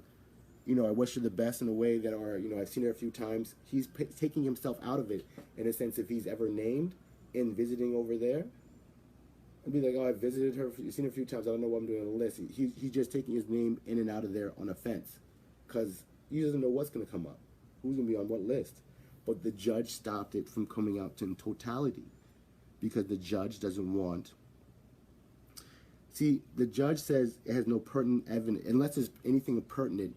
I wish her the best in a way that I've seen her a few times. He's taking himself out of it in a sense. If he's ever named in visiting over there, I'd be like, oh, I visited her, you've seen her a few times, I don't know what I'm doing on the list. He's just taking his name in and out of there on a fence, because he doesn't know what's going to come up, who's going to be on what list. But the judge stopped it from coming out in totality, because the judge doesn't want. See, the judge says it has no pertinent evidence. Unless there's anything pertinent,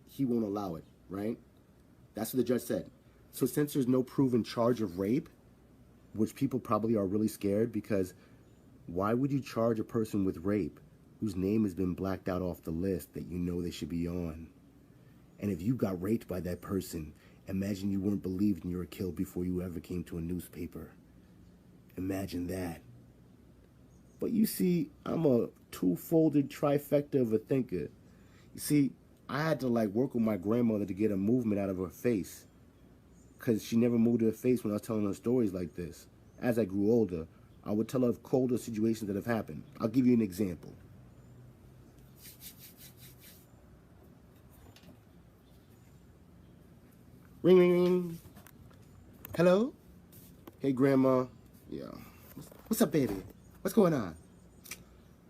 he won't allow it, right? That's what the judge said. So since there's no proven charge of rape, which people probably are really scared, because why would you charge a person with rape whose name has been blacked out off the list that you know they should be on? And if you got raped by that person, imagine you weren't believed and you were killed before you ever came to a newspaper. Imagine that. But you see, I'm a two-folded trifecta of a thinker. You see, I had to work with my grandmother to get a movement out of her face, because she never moved her face when I was telling her stories like this. As I grew older, I would tell her of colder situations that have happened. I'll give you an example. Ring, ring, ring. Hello? Hey, Grandma. Yeah. What's up, baby? What's going on?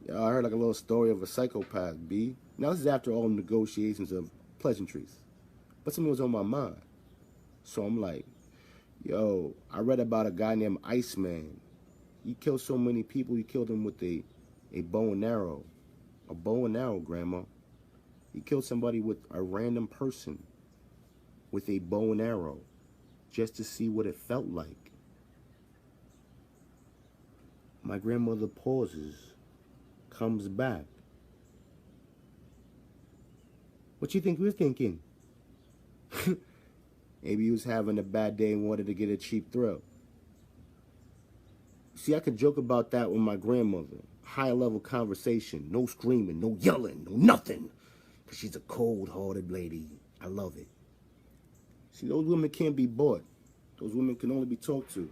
Yeah, I heard a little story of a psychopath, B. Now, this is after all negotiations of pleasantries. But something was on my mind. So I'm like, Yo, I read about a guy named Iceman. He killed so many people, he killed them with a bow and arrow. A bow and arrow, Grandma. He killed somebody with a random person with a bow and arrow just to see what it felt like. My grandmother pauses, comes back. What you think we're thinking? Maybe he was having a bad day and wanted to get a cheap thrill. See, I could joke about that with my grandmother. High-level conversation, no screaming, no yelling, no nothing. Because she's a cold-hearted lady. I love it. See, those women can't be bought. Those women can only be talked to.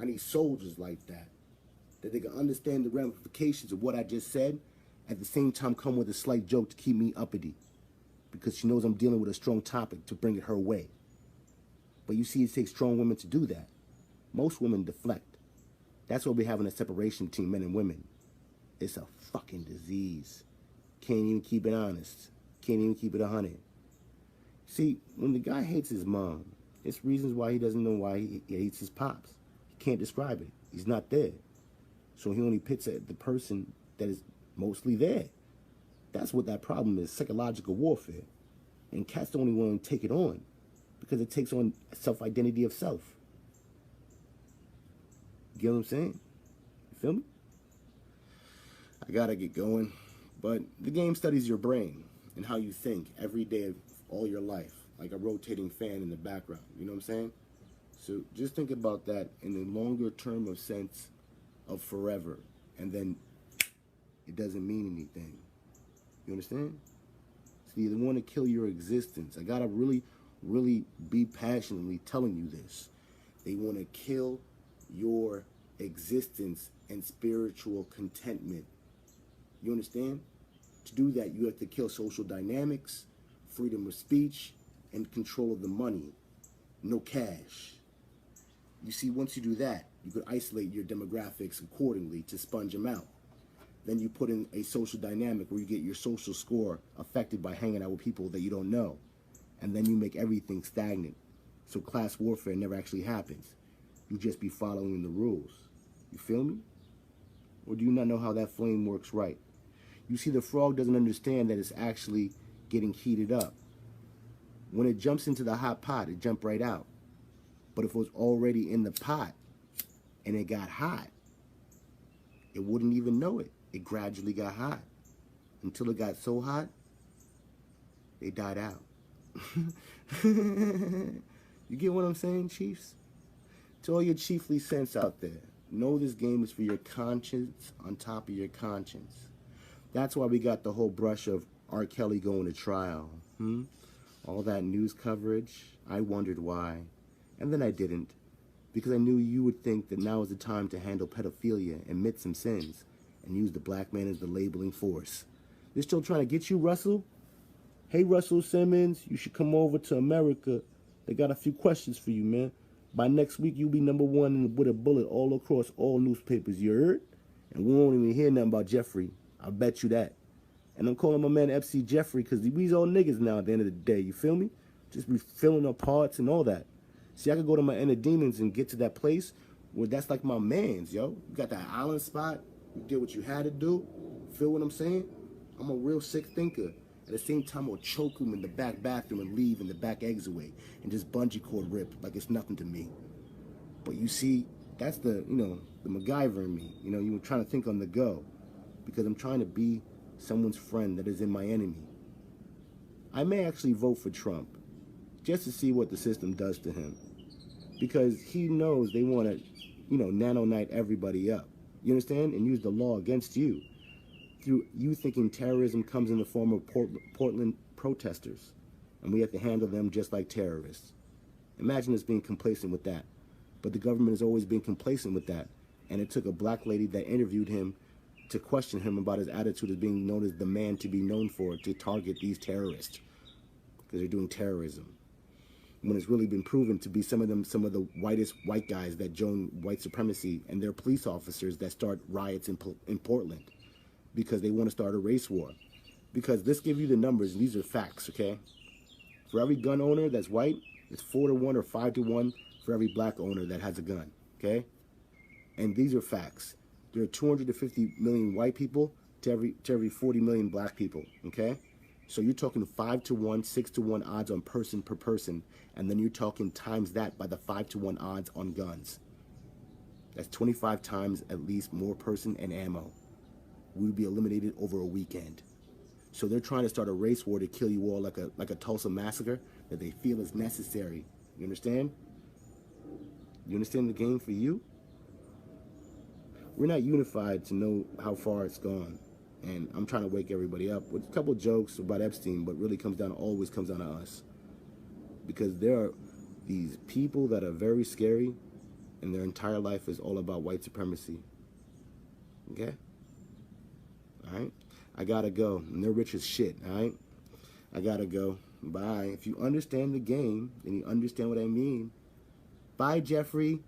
I need soldiers like that. That they can understand the ramifications of what I just said, at the same time come with a slight joke to keep me uppity. Because she knows I'm dealing with a strong topic to bring it her way. But you see, it takes strong women to do that. Most women deflect. That's why we're having a separation between men and women. It's a fucking disease. Can't even keep it honest. Can't even keep it 100. See, when the guy hates his mom, it's reasons why he doesn't know why he hates his pops. He can't describe it. He's not there. So he only pits at the person that is mostly there. That's what that problem is, psychological warfare. And cats don't even want to take it on because it takes on self-identity of self. You get what I'm saying? You feel me? I gotta get going. But the game studies your brain and how you think every day of all your life, like a rotating fan in the background. You know what I'm saying? So just think about that in the longer term of sense of forever. And then it doesn't mean anything. You understand? So they want to kill your existence. I gotta really, really be passionately telling you this. They want to kill your existence and spiritual contentment. You understand? To do that, you have to kill social dynamics, freedom of speech, and control of the money. No cash. You see, once you do that, you could isolate your demographics accordingly to sponge them out. Then you put in a social dynamic where you get your social score affected by hanging out with people that you don't know. And then you make everything stagnant. So class warfare never actually happens. You just be following the rules. You feel me? Or do you not know how that flame works right? You see, the frog doesn't understand that it's actually getting heated up. When it jumps into the hot pot, it jumps right out. But if it was already in the pot and it got hot, it wouldn't even know it. It gradually got hot until it got so hot, they died out. You get what I'm saying, Chiefs? To all your chiefly sense out there, know this game is for your conscience on top of your conscience. That's why we got the whole brush of R. Kelly going to trial. All that news coverage, I wondered why. And then I didn't, because I knew you would think that now is the time to handle pedophilia, admit some sins, and use the black man as the labeling force. They're still trying to get you, Russell? Hey, Russell Simmons, you should come over to America. They got a few questions for you, man. By next week, you'll be #1 with a bullet all across all newspapers, you heard? And we won't even hear nothing about Jeffrey. I'll bet you that. And I'm calling my man FC Jeffrey because we's all niggas now at the end of the day, you feel me? Just be filling up parts and all that. See, I could go to my inner demons and get to that place where that's like my mans, yo. You got that island spot. You did what you had to do. Feel what I'm saying? I'm a real sick thinker. At the same time, I'll choke him in the back bathroom and leave in the back exit way and just bungee cord rip like it's nothing to me. But you see, that's the, the MacGyver in me. You were trying to think on the go because I'm trying to be someone's friend that is in my enemy. I may actually vote for Trump just to see what the system does to him because he knows they want to, nano-night everybody up. You understand? And use the law against you. Through you thinking terrorism comes in the form of Portland protesters, and we have to handle them just like terrorists. Imagine us being complacent with that. But the government has always been complacent with that, and it took a black lady that interviewed him to question him about his attitude as being known as the man to be known for to target these terrorists because they're doing terrorism. When it's really been proven to be some of the whitest white guys that join white supremacy, and they're police officers that start riots in Portland because they want to start a race war. Because this gives you the numbers, and these are facts, okay? For every gun owner that's white, it's 4-to-1 or 5-to-1 for every black owner that has a gun, okay? And these are facts. There are 250 million white people to every 40 million black people, okay? So you're talking 5 to 1, 6 to 1 odds on person per person, and then you're talking times that by the 5 to 1 odds on guns. That's 25 times at least more person and ammo. We would be eliminated over a weekend. So they're trying to start a race war to kill you all like a Tulsa massacre that they feel is necessary. You understand? You understand the game for you? We're not unified to know how far it's gone. And I'm trying to wake everybody up with a couple of jokes about Epstein, but really always comes down to us. Because there are these people that are very scary, and their entire life is all about white supremacy. Okay? All right? I gotta go. And they're rich as shit, all right? I gotta go. Bye. If you understand the game, then you understand what I mean. Bye, Jeffrey.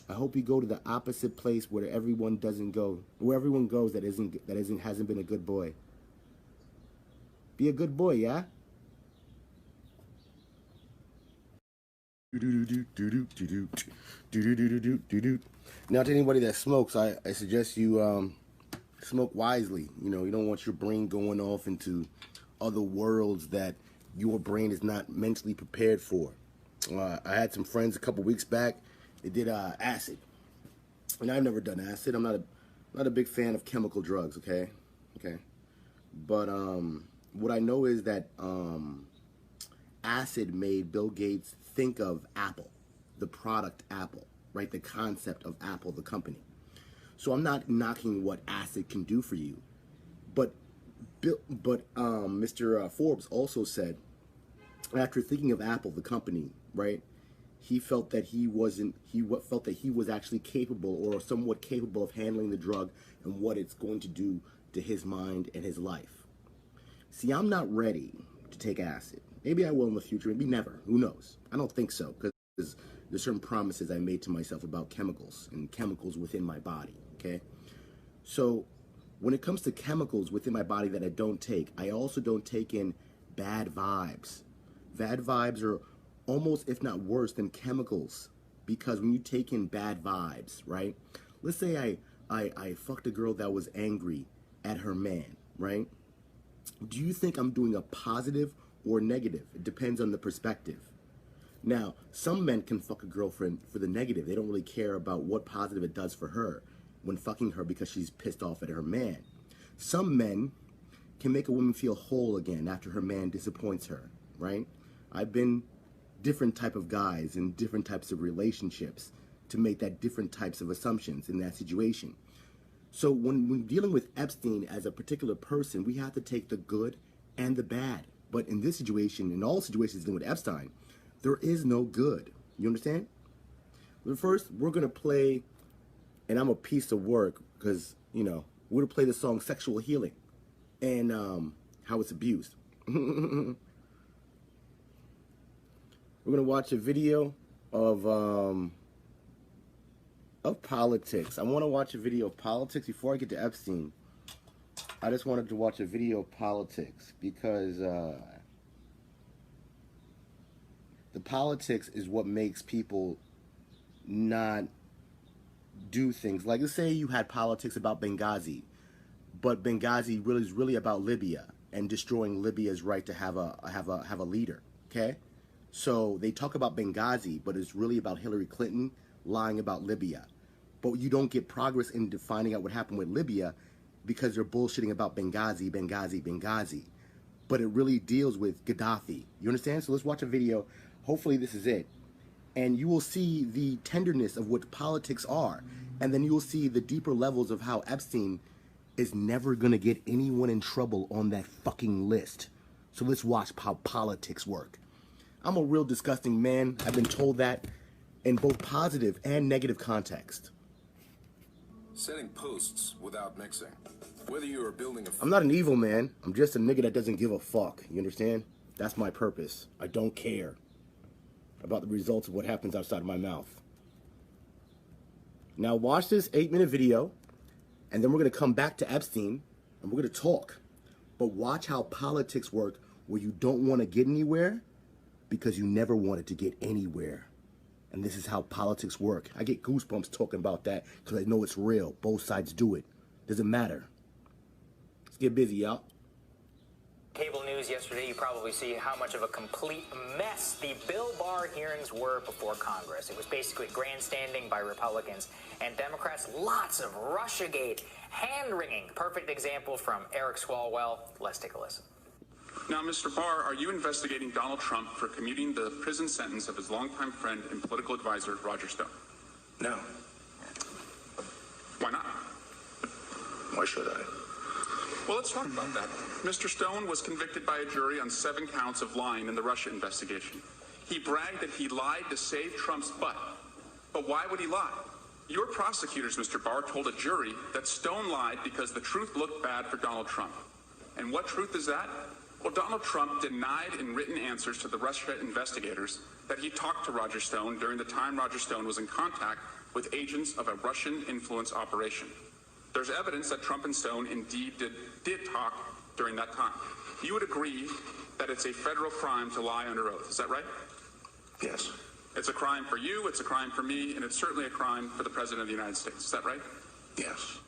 I hope you go to the opposite place where everyone doesn't go. Where everyone goes that hasn't been a good boy. Be a good boy, yeah? Now, to anybody that smokes, I suggest you smoke wisely. You know, you don't want your brain going off into other worlds that your brain is not mentally prepared for. I had some friends a couple weeks back. They did acid, and I've never done acid. I'm not a big fan of chemical drugs. Okay, but what I know is that acid made Bill Gates think of Apple, the product Apple, right? The concept of Apple, the company. So I'm not knocking what acid can do for you, but Mr. Forbes also said, after thinking of Apple, the company, right? He felt that he was actually capable or somewhat capable of handling the drug and what it's going to do to his mind and his life. See, I'm not ready to take acid. Maybe I will in the future, maybe never. Who knows? I don't think so, because there's certain promises I made to myself about chemicals and chemicals within my body, okay? So when it comes to chemicals within my body that I don't take, I also don't take in bad vibes. Bad vibes are almost, if not worse, than chemicals, because when you take in bad vibes, right? Let's say I fucked a girl that was angry at her man, right? Do you think I'm doing a positive or negative? It depends on the perspective. Now, some men can fuck a girlfriend for the negative. They don't really care about what positive it does for her when fucking her because she's pissed off at her man. Some men can make a woman feel whole again after her man disappoints her, right? I've been different type of guys in different types of relationships to make that different types of assumptions in that situation. So when dealing with Epstein as a particular person, we have to take the good and the bad. But in this situation, in all situations dealing with Epstein, there is no good. You understand? But first, we're going to play, and I'm a piece of work because, you know, we're going to play the song Sexual Healing and how it's abused. We're going to watch a video of politics. I want to watch a video of politics before I get to Epstein. I just wanted to watch a video of politics because the politics is what makes people not do things. Like, let's say you had politics about Benghazi, but Benghazi really is really about Libya and destroying Libya's right to have a leader. Okay, so they talk about Benghazi, but it's really about Hillary Clinton lying about Libya. But you don't get progress into finding out what happened with Libya because they're bullshitting about Benghazi, Benghazi, Benghazi. But it really deals with Gaddafi. You understand? So let's watch a video. Hopefully this is it. And you will see the tenderness of what politics are. And then you will see the deeper levels of how Epstein is never going to get anyone in trouble on that fucking list. So let's watch how politics work. I'm a real disgusting man. I've been told that in both positive and negative context. Setting posts without mixing. Whether you are building a... I'm not an evil man. I'm just a nigga that doesn't give a fuck. You understand? That's my purpose. I don't care about the results of what happens outside of my mouth. Now watch this 8-minute video, and then we're going to come back to Epstein, and we're going to talk. But watch how politics work where you don't want to get anywhere because you never wanted to get anywhere. And And this is how politics work. I get goosebumps talking about that because I know it's real. Both sides do it. Doesn't matter. Let's get busy, y'all. Cable news yesterday, you probably see how much of a complete mess the Bill Barr hearings were before Congress. It was basically grandstanding by Republicans and Democrats. Lots of Russiagate, hand-wringing. Perfect example from Eric Swalwell. Let's take a listen. Now, Mr. Barr, are you investigating Donald Trump for commuting the prison sentence of his longtime friend and political advisor, Roger Stone? No. Why not? Why should I? Well, let's talk about that. Mr. Stone was convicted by a jury on 7 counts of lying in the Russia investigation. He bragged that he lied to save Trump's butt. But why would he lie? Your prosecutors, Mr. Barr, told a jury that Stone lied because the truth looked bad for Donald Trump. And what truth is that? Well, Donald Trump denied in written answers to the Russia investigators that he talked to Roger Stone during the time Roger Stone was in contact with agents of a Russian influence operation. There's evidence that Trump and Stone indeed did talk during that time. You would agree that it's a federal crime to lie under oath, is that right? Yes. It's a crime for you, it's a crime for me, and it's certainly a crime for the President of the United States, is that right? Yes.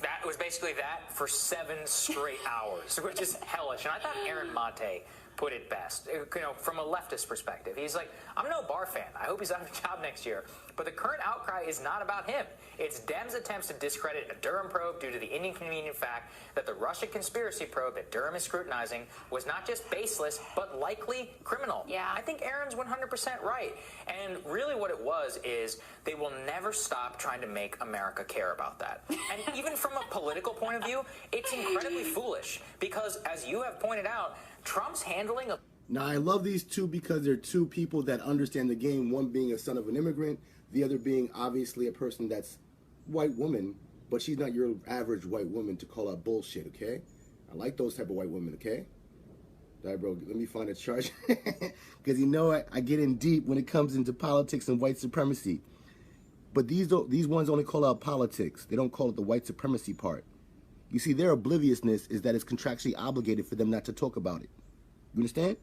That was basically that for 7 straight hours, which is hellish. And I thought Aaron Monte put it best, from a leftist perspective. He's like, I'm no Barr fan. I hope he's out of a job next year. But the current outcry is not about him. It's Dems' attempts to discredit a Durham probe due to the inconvenient fact that the Russia conspiracy probe that Durham is scrutinizing was not just baseless, but likely criminal. Yeah. I think Aaron's 100% right. And really what it was is they will never stop trying to make America care about that. And even from a political point of view, it's incredibly foolish because, as you have pointed out, Trump's handling of... Now, I love these two because they're two people that understand the game, one being a son of an immigrant, the other being obviously a person that's white woman, but she's not your average white woman to call out bullshit, okay? I like those type of white women, okay? All right, bro, let me find a chart. Because I get in deep when it comes into politics and white supremacy. But these ones only call out politics. They don't call it the white supremacy part. You see, their obliviousness is that it's contractually obligated for them not to talk about it. You understand?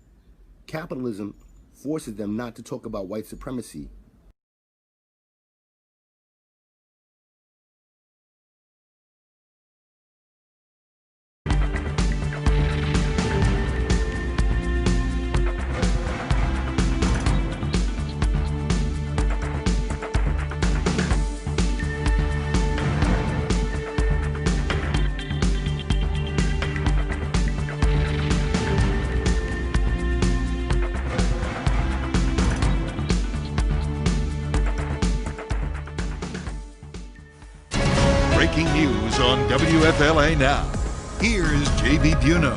Capitalism forces them not to talk about white supremacy. Breaking news on WFLA Now. Here's JB Buno.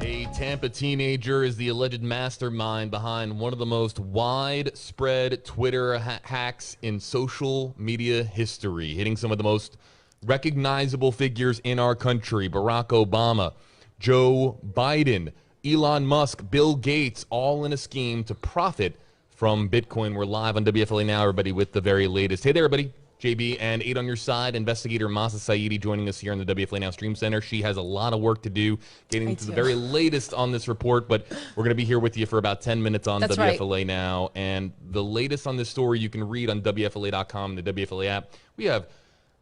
A Tampa teenager is the alleged mastermind behind one of the most widespread Twitter hacks in social media history, hitting some of the most recognizable figures in our country: Barack Obama, Joe Biden, Elon Musk, Bill Gates, all in a scheme to profit from Bitcoin. We're live on WFLA Now, everybody, with the very latest. Hey there, everybody. JB and 8 on your side. Investigator Masa Saidi joining us here in the WFLA Now Stream Center. She has a lot of work to do getting to the very latest on this report, but we're going to be here with you for about 10 minutes on WFLA Now. And the latest on this story you can read on WFLA.com, the WFLA app. We have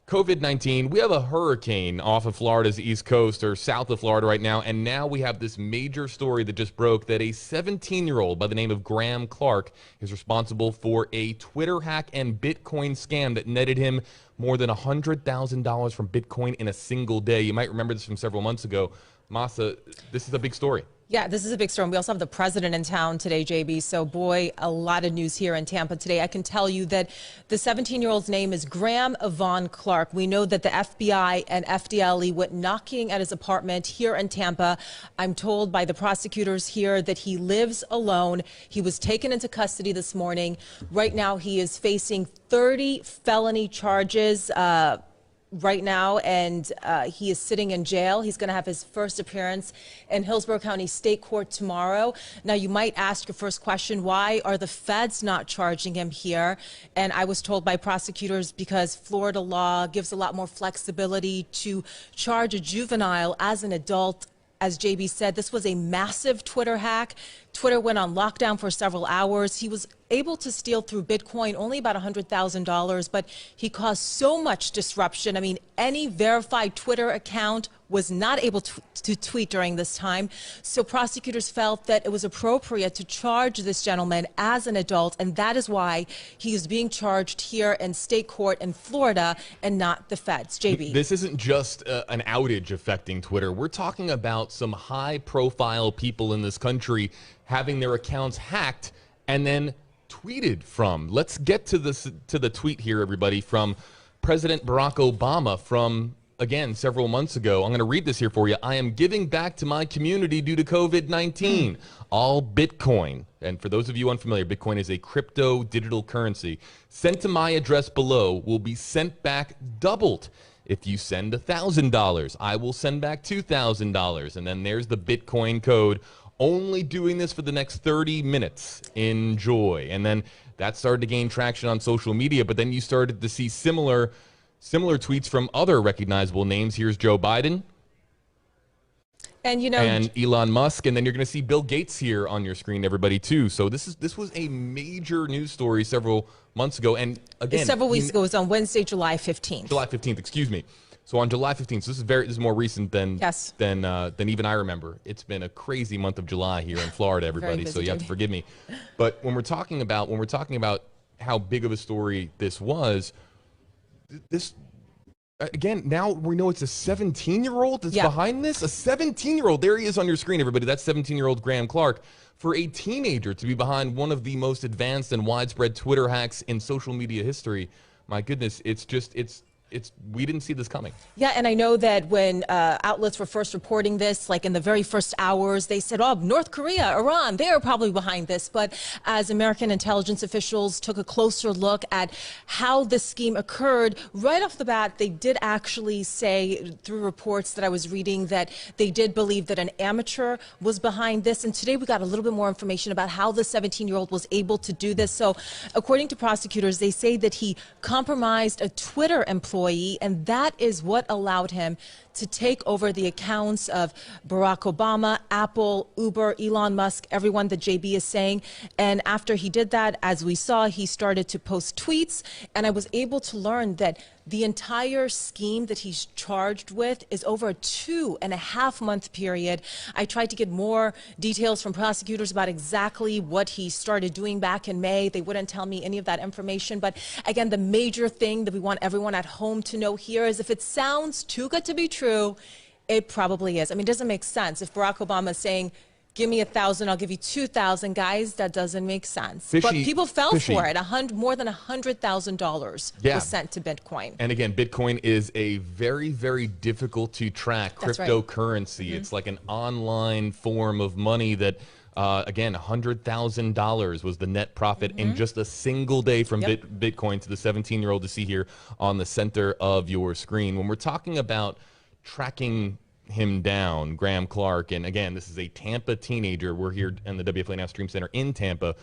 COVID-19. We have a hurricane off of Florida's east coast, or south of Florida right now, and now we have this major story that just broke that a 17-year-old by the name of Graham Clark is responsible for a Twitter hack and Bitcoin scam that netted him more than $100,000 from Bitcoin in a single day. You might remember this from several months ago. Masa, this is a big story. Yeah, this is a big story. We also have the president in town today, JB. So, boy, a lot of news here in Tampa today. I can tell you that the 17-year-old's name is Graham Yvonne Clark. We know that the FBI and FDLE went knocking at his apartment here in Tampa. I'm told by the prosecutors here that he lives alone. He was taken into custody this morning. Right now, he is facing 30 felony charges right now, and he is sitting in jail. He's going to have his first appearance in Hillsborough County State Court tomorrow. Now, you might ask your first question, why are the feds not charging him here? And I was told by prosecutors because Florida law gives a lot more flexibility to charge a juvenile as an adult as JB said, this was a massive Twitter hack. Twitter went on lockdown for several hours. He was able to steal through Bitcoin only about $100,000, but he caused so much disruption. I mean, any verified Twitter account was not able to tweet during this time. So prosecutors felt that it was appropriate to charge this gentleman as an adult, and that is why he is being charged here in state court in Florida and not the feds. JB. This isn't just an outage affecting Twitter. We're talking about some high-profile people in this country having their accounts hacked and then tweeted from. Let's get to the tweet here, everybody, from President Barack Obama from, again, several months ago. I'm going to read this here for you. I am giving back to my community due to COVID-19. All Bitcoin, and for those of you unfamiliar, Bitcoin is a crypto digital currency, sent to my address below will be sent back doubled. If you send $1,000, I will send back $2,000. And then there's the Bitcoin code. Only doing this for the next 30 minutes. Enjoy. And then that started to gain traction on social media, but then you started to see similar tweets from other recognizable names. Here's Joe Biden. And, you know, and Elon Musk, and then you're going to see Bill Gates here on your screen, everybody, too. So this was a major news story several months ago, and again, several weeks ago. It was on Wednesday, July 15th. July 15th, excuse me. So on July 15th, so this is more recent than than even I remember. It's been a crazy month of July here in Florida, everybody. So you have to forgive me. But when we're talking about how big of a story this was, this. Again, now we know it's a 17-year-old that's behind this. A 17-year-old. There he is on your screen, everybody. That's 17-year-old Graham Clark. For a teenager to be behind one of the most advanced and widespread Twitter hacks in social media history, my goodness, we didn't see this coming. Yeah, and I know that when outlets were first reporting this, like in the very first hours, they said, oh, North Korea, Iran, they're probably behind this. But as American intelligence officials took a closer look at how this scheme occurred, right off the bat, they did actually say through reports that I was reading that they did believe that an amateur was behind this. And today we got a little bit more information about how the 17-year-old was able to do this. So according to prosecutors, they say that he compromised a Twitter employee, and that is what allowed him to take over the accounts of Barack Obama, Apple, Uber, Elon Musk, everyone that JB is saying. And after he did that, as we saw, he started to post tweets, and I was able to learn that the entire scheme that he's charged with is over a 2.5-month period. I tried to get more details from prosecutors about exactly what he started doing back in May. They wouldn't tell me any of that information. But again, the major thing that we want everyone at home to know here is if it sounds too good to be true, it probably is. I mean, it doesn't make sense. If Barack Obama is saying, give me $1,000, I'll give you $2,000, guys, that doesn't make sense. But people fell for it. More than $100,000 was sent to Bitcoin. And again, Bitcoin is a very, very difficult to track cryptocurrency. It's like an online form of money that, again, $100,000 was the net profit in just a single day from Bitcoin to the 17-year-old to see here on the center of your screen. When we're talking about tracking him down, Graham Clark, and again, this is a Tampa teenager. We're here in the WFLA Now Stream Center in Tampa.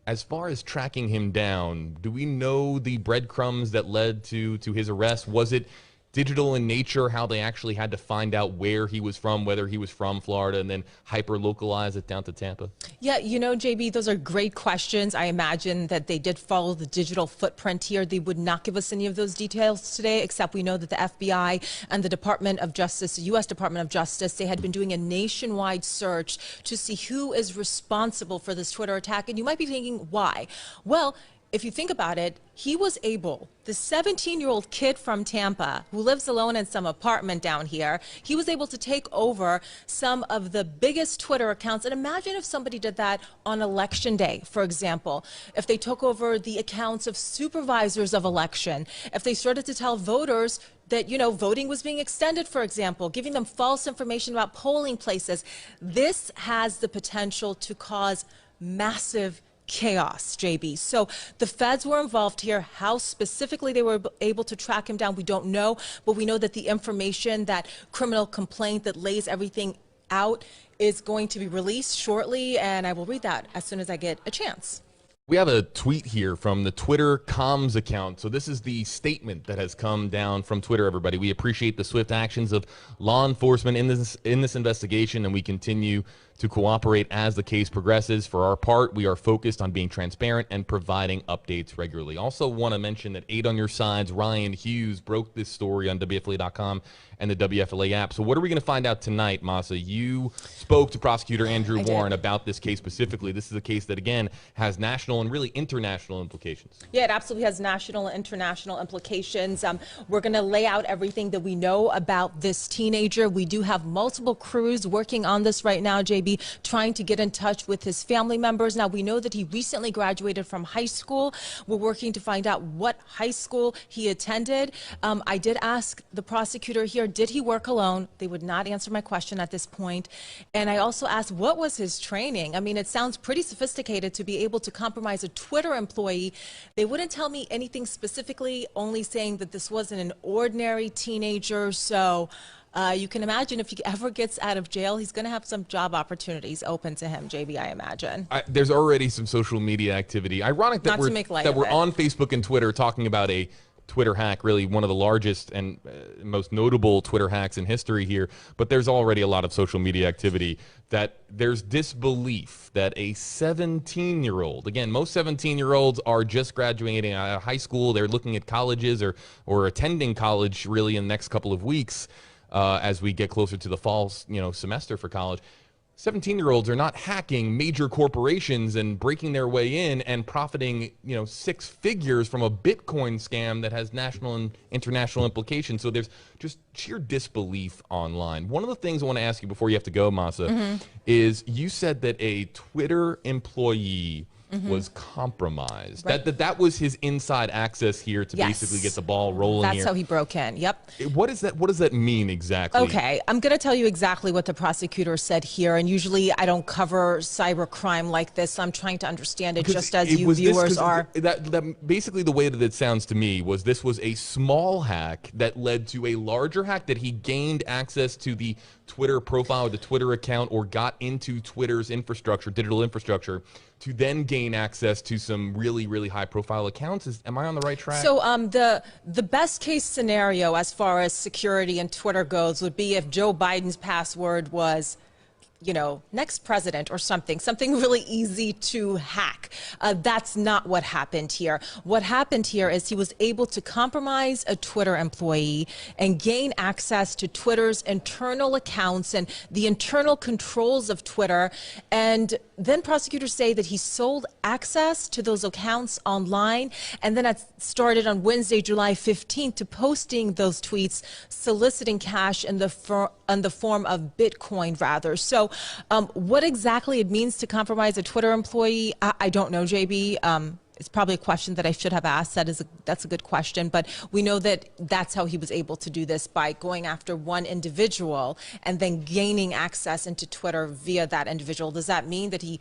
As far as tracking him down, do we know the breadcrumbs that led to his arrest? Was it digital in nature, how they actually had to find out where he was from, whether he was from Florida, and then hyper-localize it down to Tampa? Yeah, you know, JB, those are great questions. I imagine that they did follow the digital footprint here. They would not give us any of those details today, except we know that the FBI and the Department of Justice, the U.S. Department of Justice, they had been doing a nationwide search to see who is responsible for this Twitter attack. And you might be thinking, why? Well, if you think about it, he was able, the 17-year-old kid from Tampa who lives alone in some apartment down here, he was able to take over some of the biggest Twitter accounts. And imagine if somebody did that on election day, for example, if they took over the accounts of supervisors of election, if they started to tell voters that, you know, voting was being extended, for example, giving them false information about polling places. This has the potential to cause massive chaos, JB. So the feds were involved here. How specifically they were able to track him down, we don't know, but we know that the information, that criminal complaint that lays everything out, is going to be released shortly, and I will read that as soon as I get a chance. We have a tweet here from the Twitter comms account. So this is the statement that has come down from Twitter, everybody. We appreciate the swift actions of law enforcement in this investigation, and we continue to cooperate as the case progresses. For our part, we are focused on being transparent and providing updates regularly. Also want to mention that 8 on Your Side's Ryan Hughes broke this story on WFLA.com and the WFLA app. So what are we going to find out tonight, Masa? You spoke to Prosecutor Andrew Warren about this case specifically. This is a case that, again, has national and really international implications. Yeah, it absolutely has national and international implications. We're going to lay out everything that we know about this teenager. We do have multiple crews working on this right now, JB, trying to get in touch with his family members. Now, we know that he recently graduated from high school. We're working to find out what high school he attended. I did ask the prosecutor here, did he work alone? They would not answer my question at this point. And I also asked, what was his training? I mean, it sounds pretty sophisticated to be able to compromise a Twitter employee. They wouldn't tell me anything specifically, only saying that this wasn't an ordinary teenager. So you can imagine if he ever gets out of jail, he's going to have some job opportunities open to him, JB, I imagine. There's already some social media activity. Ironic that we're on Facebook and Twitter talking about a Twitter hack, really one of the largest and most notable Twitter hacks in history here, but there's already a lot of social media activity that there's disbelief that a 17-year-old, again, most 17-year-olds are just graduating out of high school, they're looking at colleges or attending college really in the next couple of weeks as we get closer to the fall semester for college. 17-year-olds are not hacking major corporations and breaking their way in and profiting, 6 figures from a Bitcoin scam that has national and international implications. So there's just sheer disbelief online. One of the things I want to ask you before you have to go, Masa, is you said that a Twitter employee was compromised. Right. That was his inside access here to basically get the ball rolling. That's how he broke in. Yep. What is that? What does that mean exactly? Okay, I'm going to tell you exactly what the prosecutor said here. And usually I don't cover cyber crime like this. So I'm trying to understand it just as you viewers are. That basically the way that it sounds to me was this was a small hack that led to a larger hack, that he gained access to the Twitter profile or the Twitter account or got into Twitter's infrastructure, digital infrastructure, to then gain access to some really, really high-profile accounts. Am I on the right track? So the best-case scenario as far as security and Twitter goes would be if Joe Biden's password was, next president or something really easy to hack. That's not what happened here. What happened here is he was able to compromise a Twitter employee and gain access to Twitter's internal accounts and the internal controls of Twitter. And then prosecutors say that he sold access to those accounts online. And then it started on Wednesday, July 15th, to posting those tweets soliciting cash in the form of Bitcoin, rather. So what exactly it means to compromise a Twitter employee, I don't know, JB. It's probably a question that I should have asked. That's a good question. But we know that that's how he was able to do this, by going after one individual and then gaining access into Twitter via that individual. Does that mean that he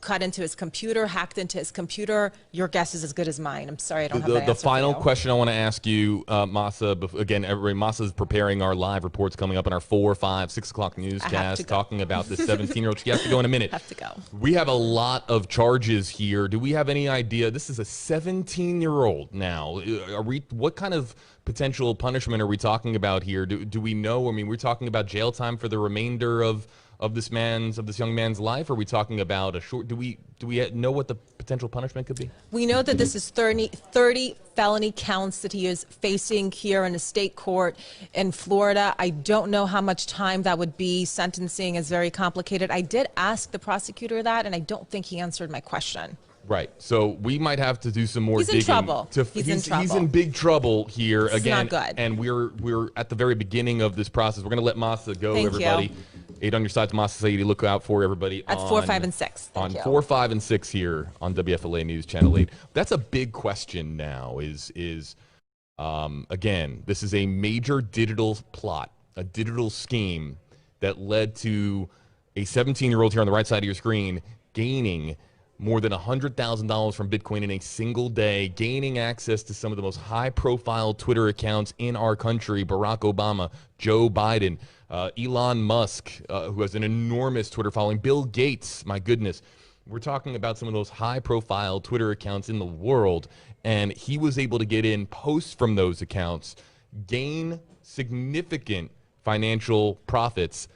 cut into his computer, hacked into his computer? Your guess is as good as mine. I'm sorry, I don't have that answer. The final question I want to ask you, Masa, again, everybody, Masa's preparing our live reports coming up in our 4, 5, 6 o'clock newscast, talking about this 17-year-old. She has to go in a minute. Have to go. We have a lot of charges here. Do we have any idea? This is a 17-year-old now. What kind of potential punishment are we talking about here? Do we know? I mean, we're talking about jail time for the remainder of this young man's life? Are we talking about a short? Do we know what the potential punishment could be? We know that this is 30 felony counts that he is facing here in a state court in Florida. I don't know how much time that would be. Sentencing is very complicated. I did ask the prosecutor that, and I don't think he answered my question. Right. So we might have to do some more digging. He's in trouble. He's in big trouble here again. It's not good. And we're at the very beginning of this process. We're going to let Masa go, everybody. 8 on Your Side to Masa Saidi. Look out for everybody at 4, 5, and 6. On 4, 5, and 6 here on WFLA News Channel 8. That's a big question now. Again, this is a major digital plot, a digital scheme that led to a 17-year-old here on the right side of your screen gaining more than $100,000 from Bitcoin in a single day, gaining access to some of the most high-profile Twitter accounts in our country: Barack Obama, Joe Biden, Elon Musk, who has an enormous Twitter following, Bill Gates, my goodness. We're talking about some of those high-profile Twitter accounts in the world, and he was able to get in, post from those accounts, gain significant financial profits.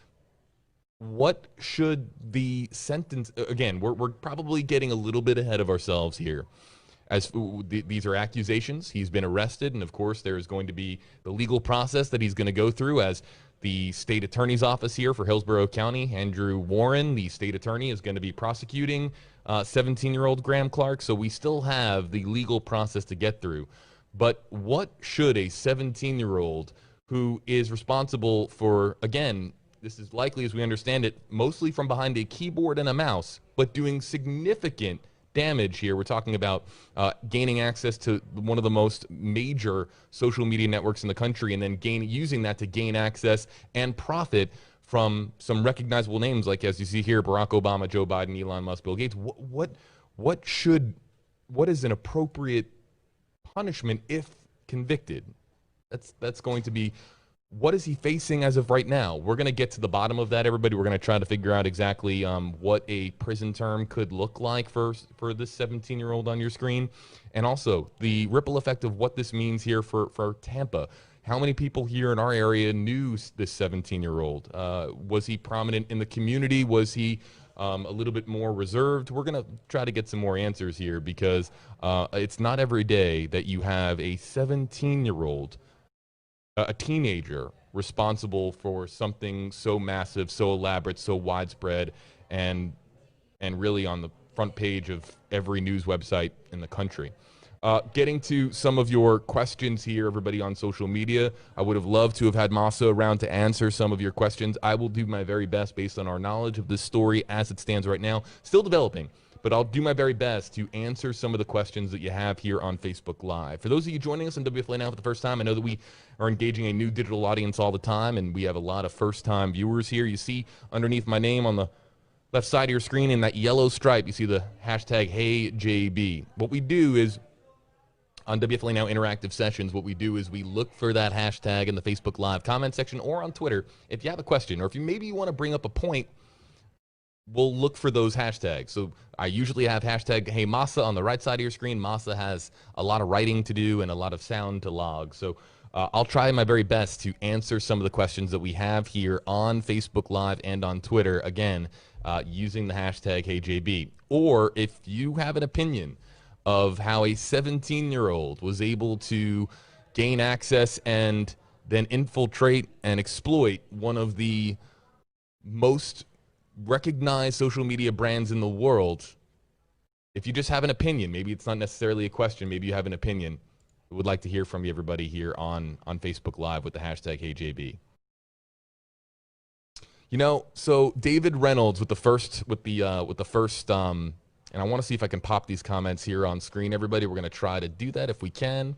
What should the sentence, again, we're probably getting a little bit ahead of ourselves here. As these are accusations, he's been arrested, and of course there is going to be the legal process that he's going to go through. As the state attorney's office here for Hillsborough County, Andrew Warren, the state attorney, is going to be prosecuting 17-year-old Graham Clark. So we still have the legal process to get through. But what should a 17-year-old who is responsible for, again, this is likely, as we understand it, mostly from behind a keyboard and a mouse, but doing significant damage here. We're talking about gaining access to one of the most major social media networks in the country, and then using that to gain access and profit from some recognizable names, like, as you see here, Barack Obama, Joe Biden, Elon Musk, Bill Gates. What is an appropriate punishment if convicted? That's going to be, what is he facing as of right now? We're going to get to the bottom of that, everybody. We're going to try to figure out exactly what a prison term could look like for this 17-year-old on your screen, and also the ripple effect of what this means here for Tampa. How many people here in our area knew this 17-year-old? Was he prominent in the community? Was he a little bit more reserved? We're going to try to get some more answers here, because it's not every day that you have a 17-year-old, a teenager, responsible for something so massive, so elaborate, so widespread, and really on the front page of every news website in the country. Getting to some of your questions here, everybody on social media. I would have loved to have had Masa around to answer some of your questions. I will do my very best based on our knowledge of this story as it stands right now. Still developing, but I'll do my very best to answer some of the questions that you have here on Facebook Live. For those of you joining us on WFLA Now for the first time, I know that we are engaging a new digital audience all the time, and we have a lot of first-time viewers here. You see underneath my name on the left side of your screen in that yellow stripe, you see the hashtag HeyJB. What we do is, on WFLA Now Interactive Sessions, what we do is we look for that hashtag in the Facebook Live comment section or on Twitter. If you have a question, or if you want to bring up a point, we'll look for those hashtags. So I usually have hashtag Hey Masa on the right side of your screen. Masa has a lot of writing to do and a lot of sound to log. So I'll try my very best to answer some of the questions that we have here on Facebook Live and on Twitter, again, using the hashtag HeyJB. Or if you have an opinion of how a 17-year-old was able to gain access and then infiltrate and exploit one of the most recognized social media brands in the world. If you just have an opinion, maybe it's not necessarily a question, maybe you have an opinion, I would like to hear from you, everybody, here on Facebook Live with the hashtag HeyJB. You know, so David Reynolds with the first, and I want to see if I can pop these comments here on screen, everybody. We're going to try to do that if we can.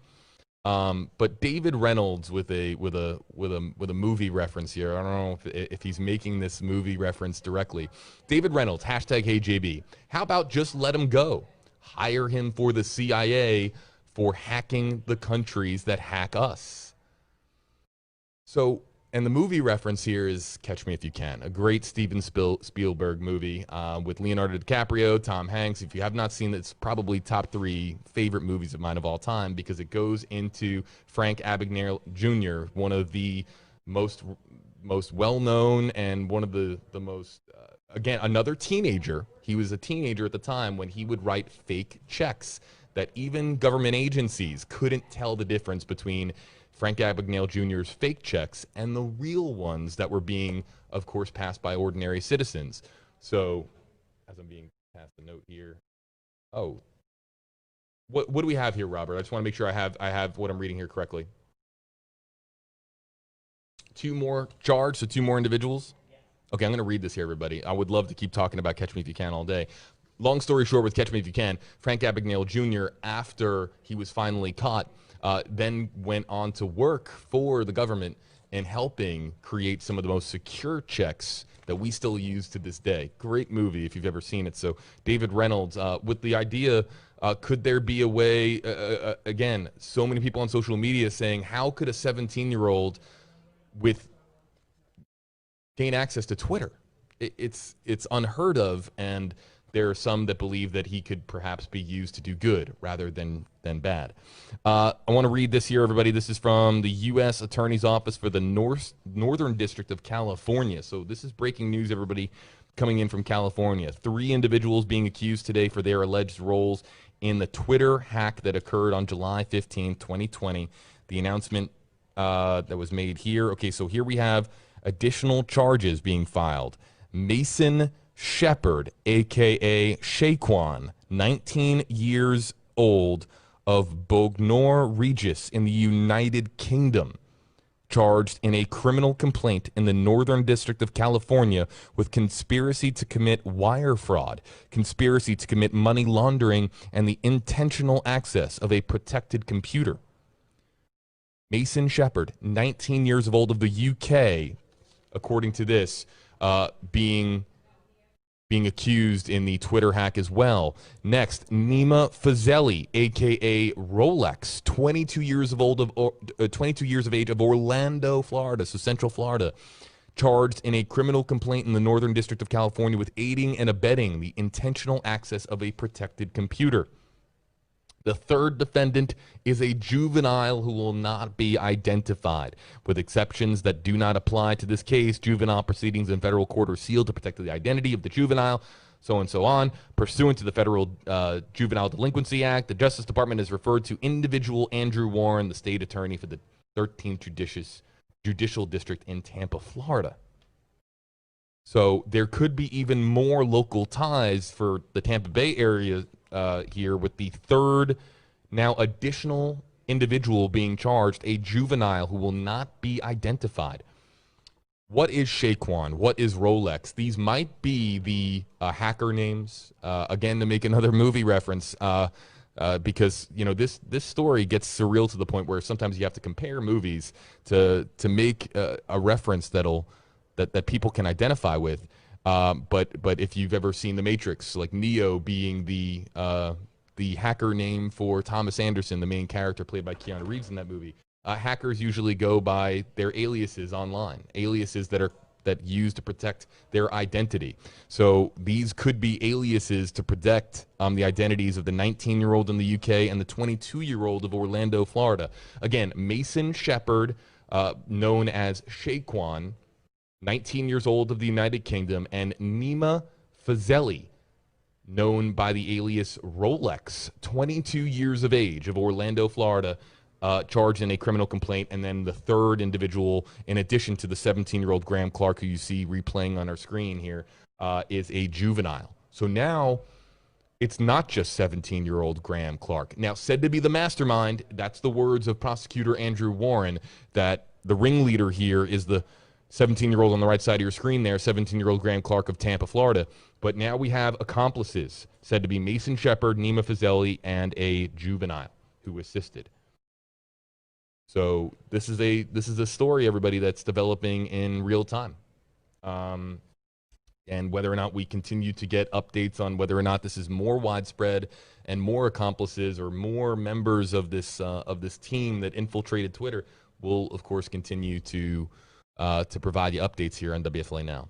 But David Reynolds with a movie reference here. I don't know if he's making this movie reference directly. David Reynolds, hashtag HeyJB. How about just let him go? Hire him for the CIA for hacking the countries that hack us. So, and the movie reference here is Catch Me If You Can, a great Steven Spielberg movie with Leonardo DiCaprio, Tom Hanks. If you have not seen it, it's probably top 3 favorite movies of mine of all time, because it goes into Frank Abagnale Jr., one of the most well-known and one of the most, again, another teenager. He was a teenager at the time when he would write fake checks that even government agencies couldn't tell the difference between Frank Abagnale Jr.'s fake checks and the real ones that were being, of course, passed by ordinary citizens. So, as I'm being passed a note here, what do we have here, Robert? I just want to make sure I have what I'm reading here correctly. 2 more charged, so 2 more individuals? Okay, I'm going to read this here, everybody. I would love to keep talking about Catch Me If You Can all day. Long story short, with Catch Me If You Can, Frank Abagnale Jr., after he was finally caught, then went on to work for the government in helping create some of the most secure checks that we still use to this day. Great movie if you've ever seen it. So David Reynolds, with the idea, could there be a way, again, so many people on social media saying, how could a 17-year-old gain access to Twitter? It's unheard of, and there are some that believe that he could perhaps be used to do good rather than bad. I want to read this here, everybody. This is from the U.S. Attorney's Office for the Northern District of California. So this is breaking news, everybody, coming in from California. 3 individuals being accused today for their alleged roles in the Twitter hack that occurred on July 15, 2020. The announcement that was made here. Okay, so here we have additional charges being filed. Mason Shepard, a.k.a. Shaquan, 19 years old, of Bognor Regis in the United Kingdom, charged in a criminal complaint in the Northern District of California with conspiracy to commit wire fraud, conspiracy to commit money laundering, and the intentional access of a protected computer. Mason Shepard, 19 years old, of the UK, according to this, being accused in the Twitter hack as well. Next, Nima Fazeli, a.k.a. Rolex, 22 years of age, of Orlando, Florida, so Central Florida, charged in a criminal complaint in the Northern District of California with aiding and abetting the intentional access of a protected computer. The third defendant is a juvenile who will not be identified. With exceptions that do not apply to this case, juvenile proceedings in federal court are sealed to protect the identity of the juvenile, so and so on. Pursuant to the Federal Juvenile Delinquency Act, the Justice Department has referred to individual Andrew Warren, the state attorney for the 13th Judicial District in Tampa, Florida. So there could be even more local ties for the Tampa Bay area here, with the third, now additional individual being charged, a juvenile who will not be identified. What is Shaquan? What is Rolex? These might be the hacker names, again, to make another movie reference, because, you know, this story gets surreal to the point where sometimes you have to compare movies to make a reference that people can identify with. But if you've ever seen The Matrix, like Neo being the hacker name for Thomas Anderson, the main character played by Keanu Reeves in that movie, hackers usually go by their aliases online, aliases that use to protect their identity. So these could be aliases to protect the identities of the 19-year-old in the UK and the 22-year-old of Orlando, Florida. Again, Mason Shepard, known as Shaquan, 19 years old, of the United Kingdom, and Nima Fazeli, known by the alias Rolex, 22 years of age, of Orlando, Florida, charged in a criminal complaint. And then the third individual, in addition to the 17-year-old Graham Clark, who you see replaying on our screen here, is a juvenile. So now it's not just 17-year-old Graham Clark. Now, said to be the mastermind, that's the words of prosecutor Andrew Warren, that the ringleader here is the 17-year-old on the right side of your screen there, 17-year-old Graham Clark of Tampa, Florida. But now we have accomplices, said to be Mason Shepard, Nima Fazeli, and a juvenile who assisted. So this is a story, everybody, that's developing in real time. And whether or not we continue to get updates on whether or not this is more widespread and more accomplices or more members of this team that infiltrated Twitter, we'll, of course, continue to provide you updates here on WFLA Now.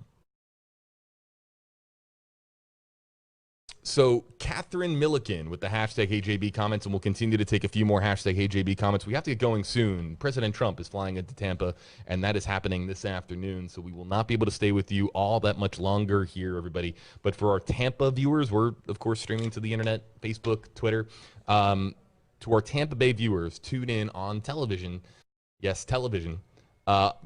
So Catherine Milliken with the hashtag HeyJB comments, and we'll continue to take a few more hashtag HeyJB comments. We have to get going soon. President Trump is flying into Tampa, and that is happening this afternoon, so we will not be able to stay with you all that much longer here, everybody. But for our Tampa viewers, we're, of course, streaming to the internet, Facebook, Twitter. To our Tampa Bay viewers, tune in on television. Yes, television.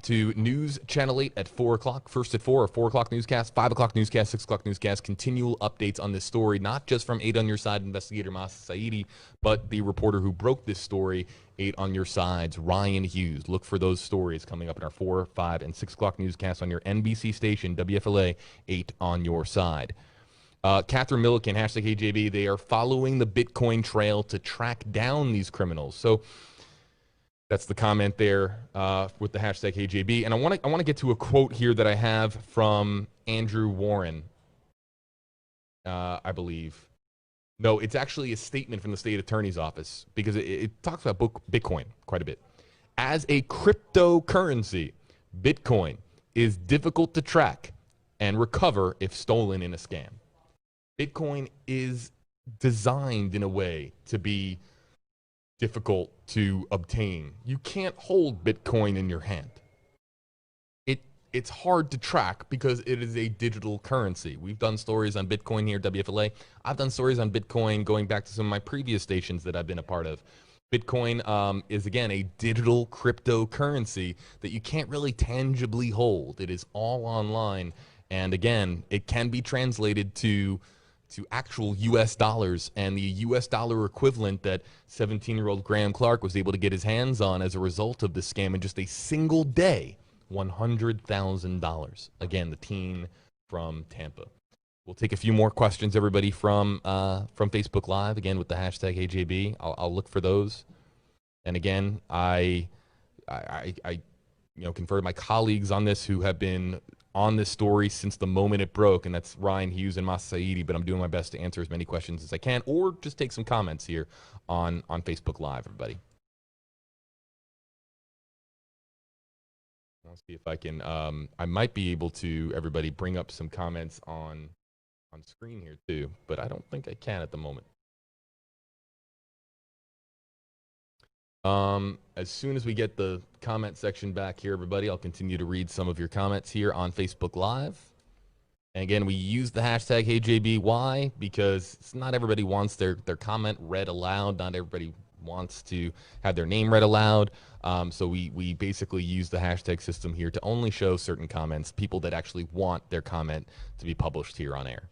To News Channel 8 at 4 o'clock, first at 4, or 4 o'clock newscast, 5 o'clock newscast, 6 o'clock newscast, continual updates on this story, not just from 8 on Your Side investigator Masa Saidi, but the reporter who broke this story, 8 on Your Side's Ryan Hughes. Look for those stories coming up in our 4, 5, and 6 o'clock newscast on your NBC station, WFLA, 8 on Your Side. Catherine Milliken, hashtag HeyJB, they are following the Bitcoin trail to track down these criminals. So that's the comment there with the hashtag HeyJB. And I want to get to a quote here that I have from Andrew Warren, I believe. No, it's actually a statement from the state attorney's office, because it talks about Bitcoin quite a bit. As a cryptocurrency, Bitcoin is difficult to track and recover if stolen in a scam. Bitcoin is designed in a way to be difficult to obtain. You can't hold Bitcoin in your hand. It's hard to track because it is a digital currency. We've done stories on Bitcoin here at WFLA. I've done stories on Bitcoin going back to some of my previous stations that I've been a part of. Bitcoin is, again, a digital cryptocurrency that you can't really tangibly hold. It is all online. And again, it can be translated to actual U.S. dollars, and the U.S. dollar equivalent that 17-year-old Graham Clark was able to get his hands on as a result of this scam in just a single day, $100,000. Again, the teen from Tampa. We'll take a few more questions, everybody, from Facebook Live, again, with the hashtag HeyJB. I'll look for those. And again, I conferred my colleagues on this who have been on this story since the moment it broke, and that's Ryan Hughes and Masa Saidi, but I'm doing my best to answer as many questions as I can, or just take some comments here on Facebook Live, everybody. I'll see if I can, I might be able to, everybody, bring up some comments on screen here too, but I don't think I can at the moment. As soon as we get the comment section back here, everybody, I'll continue to read some of your comments here on Facebook Live. And again, we use the hashtag HeyJB. Why? Because not everybody wants their comment read aloud. Not everybody wants to have their name read aloud. So we basically use the hashtag system here to only show certain comments, people that actually want their comment to be published here on air.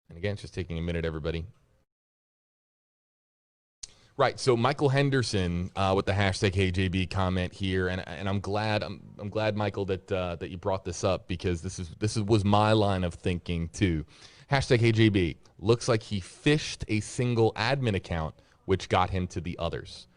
And again, it's just taking a minute, everybody. Right, so Michael Henderson with the hashtag HeyJB comment here, and I'm glad Michael that you brought this up, because this was my line of thinking too. Hashtag HeyJB looks like he phished a single admin account, which got him to the others.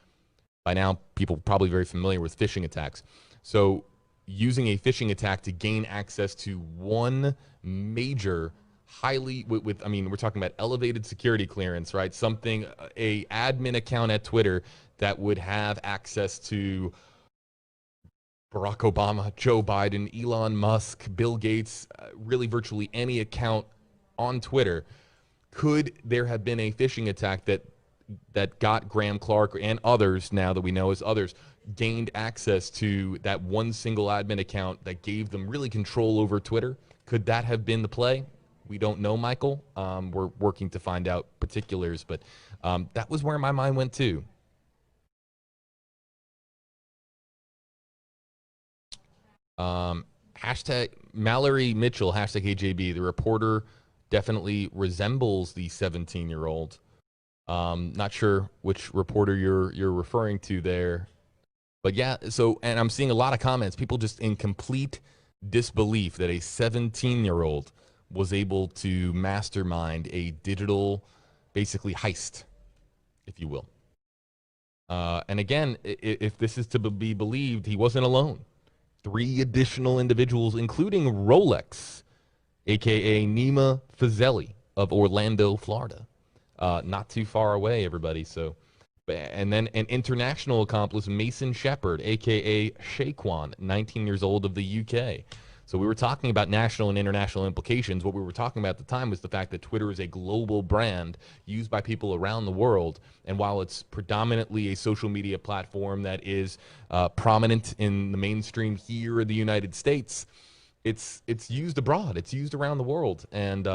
By now, people are probably very familiar with phishing attacks. So using a phishing attack to gain access to one major highly I mean, we're talking about elevated security clearance, right? Something, a admin account at Twitter that would have access to Barack Obama, Joe Biden, Elon Musk, Bill Gates, really virtually any account on Twitter. Could there have been a phishing attack that got Graham Clark and others, now that we know as others, gained access to that one single admin account that gave them really control over Twitter? Could that have been the play? We don't know, Michael. We're working to find out particulars, but that was where my mind went too. Hashtag Mallory Mitchell, hashtag HeyJB. The reporter definitely resembles the 17-year-old. Not sure which reporter you're referring to there, but yeah. So, and I'm seeing a lot of comments. People just in complete disbelief that a 17-year-old was able to mastermind a digital, basically, heist, if you will. And again, if this is to be believed, he wasn't alone. 3 additional individuals, including Rolex, a.k.a. Nima Fazeli of Orlando, Florida. Not too far away, everybody. So, and then an international accomplice, Mason Shepard, a.k.a. Shaquan, 19 years old, of the UK. So we were talking about national and international implications. What we were talking about at the time was the fact that Twitter is a global brand used by people around the world. And while it's predominantly a social media platform that is prominent in the mainstream here in the United States, it's used abroad. It's used around the world. And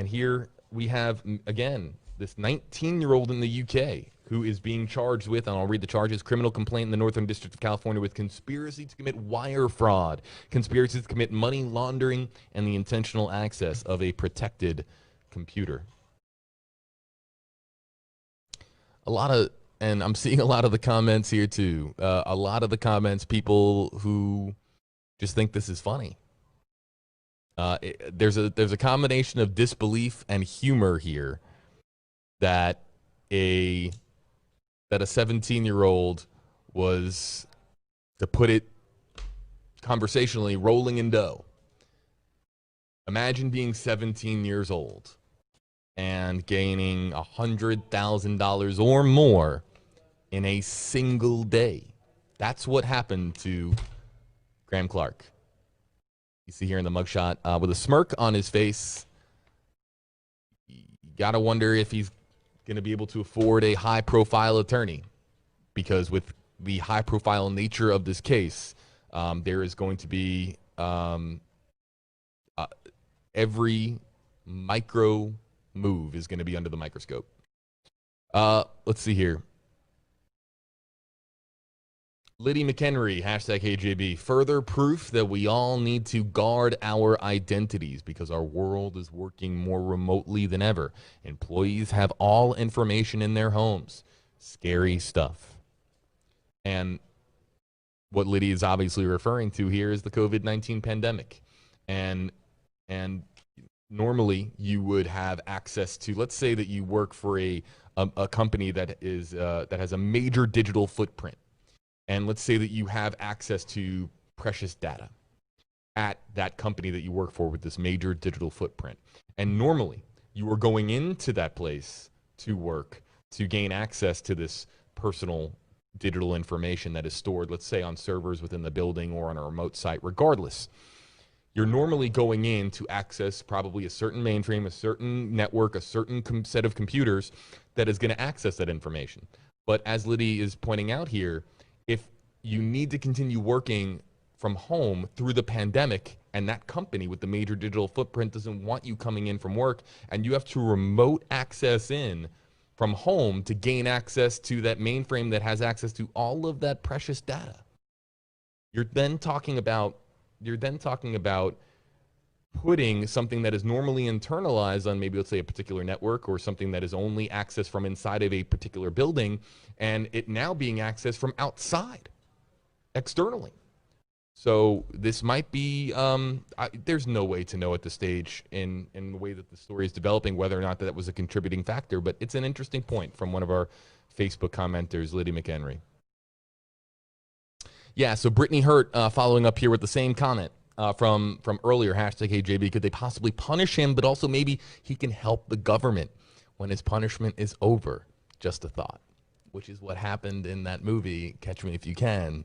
here we have, again, this 19-year-old in the UK who is being charged with, and I'll read the charges, criminal complaint in the Northern District of California with conspiracy to commit wire fraud, conspiracy to commit money laundering, and the intentional access of a protected computer. And I'm seeing a lot of the comments here too. A lot of the comments, people who just think this is funny. There's a combination of disbelief and humor here that a 17-year-old was, to put it conversationally, rolling in dough. Imagine being 17 years old and gaining $100,000 or more in a single day. That's what happened to Graham Clark. You see here in the mugshot with a smirk on his face. You got to wonder if he's going to be able to afford a high-profile attorney, because with the high-profile nature of this case, there is going to be every micro move is going to be under the microscope. Let's see here. Liddy McHenry, hashtag HeyJB, further proof that we all need to guard our identities because our world is working more remotely than ever. Employees have all information in their homes. Scary stuff. And what Liddy is obviously referring to here is the COVID-19 pandemic. And normally you would have access to, let's say that you work for a company that is that has a major digital footprint. And let's say that you have access to precious data at that company that you work for with this major digital footprint. And normally you are going into that place to work to gain access to this personal digital information that is stored, let's say, on servers within the building or on a remote site. Regardless, you're normally going in to access probably a certain mainframe, a certain network, a certain set of computers that is going to access that information. But as Liddy is pointing out here, if you need to continue working from home through the pandemic and that company with the major digital footprint doesn't want you coming in from work and you have to remote access in from home to gain access to that mainframe that has access to all of that precious data, you're then talking about putting something that is normally internalized on maybe, let's say, a particular network or something that is only accessed from inside of a particular building, and it now being accessed from outside, externally. So this might be, there's no way to know at this stage in the way that the story is developing whether or not that was a contributing factor, but it's an interesting point from one of our Facebook commenters, Liddy McHenry. Yeah, so Brittany Hurt following up here with the same comment. From earlier, hashtag HeyJB, could they possibly punish him, but also maybe he can help the government when his punishment is over? Just a thought, which is what happened in that movie, Catch Me If You Can.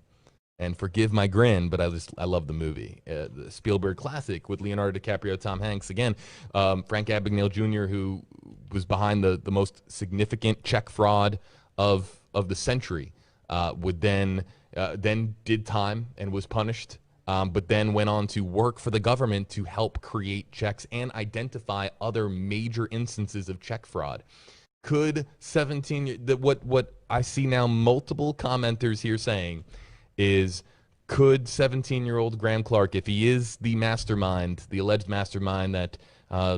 And forgive my grin, but I love the movie. The Spielberg classic with Leonardo DiCaprio, Tom Hanks. Again, Frank Abagnale Jr., who was behind the most significant check fraud of the century, would then did time and was punished. But then went on to work for the government to help create checks and identify other major instances of check fraud. Could what I see now multiple commenters here saying is, could 17-year-old Graham Clark, if he is the mastermind, the alleged mastermind that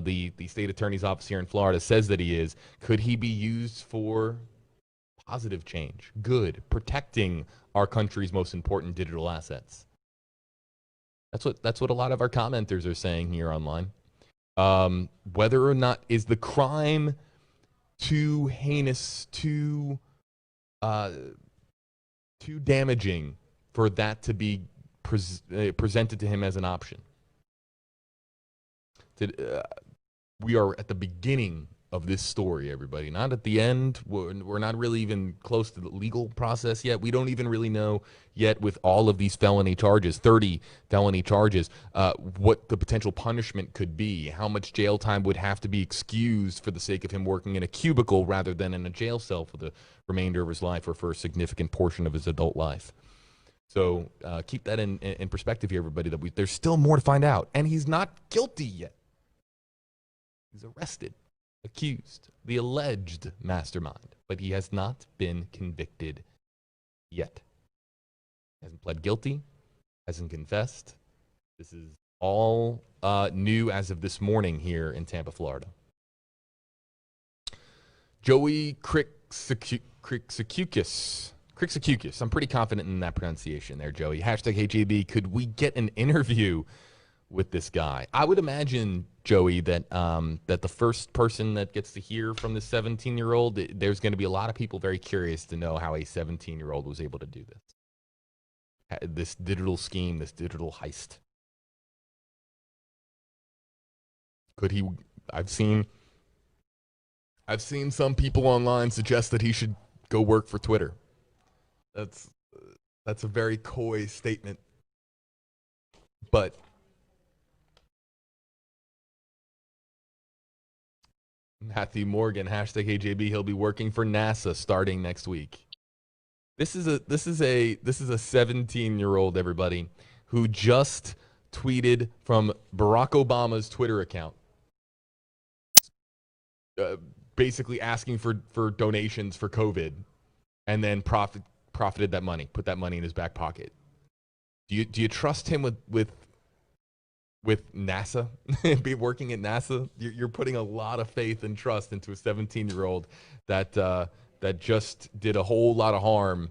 the state attorney's office here in Florida says that he is, could he be used for positive change, good, protecting our country's most important digital assets? That's what a lot of our commenters are saying here online. Whether or not is the crime too heinous, too damaging for that to be presented to him as an option. We are at the beginning of this story, everybody. Not at the end. We're not really even close to the legal process yet. We don't even really know yet with all of these felony charges, 30 felony charges, what the potential punishment could be, how much jail time would have to be excused for the sake of him working in a cubicle rather than in a jail cell for the remainder of his life or for a significant portion of his adult life. So keep that in perspective here, everybody, that there's still more to find out. And he's not guilty yet. He's arrested, accused, the alleged mastermind, but he has not been convicted yet. Hasn't pled guilty, hasn't confessed. This is all new as of this morning here in Tampa, Florida. Joey Cricksakukis. I'm pretty confident in that pronunciation there, Joey. Hashtag HAB. Could we get an interview with this guy? I would imagine, Joey, that that the first person that gets to hear from this 17-year-old, there's going to be a lot of people very curious to know how a 17-year-old was able to do this digital scheme, this digital heist. Could he? I've seen some people online suggest that he should go work for Twitter. That's a very coy statement. But Matthew Morgan, hashtag HJB, he'll be working for NASA starting next week. This is a 17-year-old, everybody, who just tweeted from Barack Obama's Twitter account, basically asking for donations for COVID, and then profited that money, put that money in his back pocket. Do you trust him with NASA? Be working at NASA? You're putting a lot of faith and trust into a 17-year-old that just did a whole lot of harm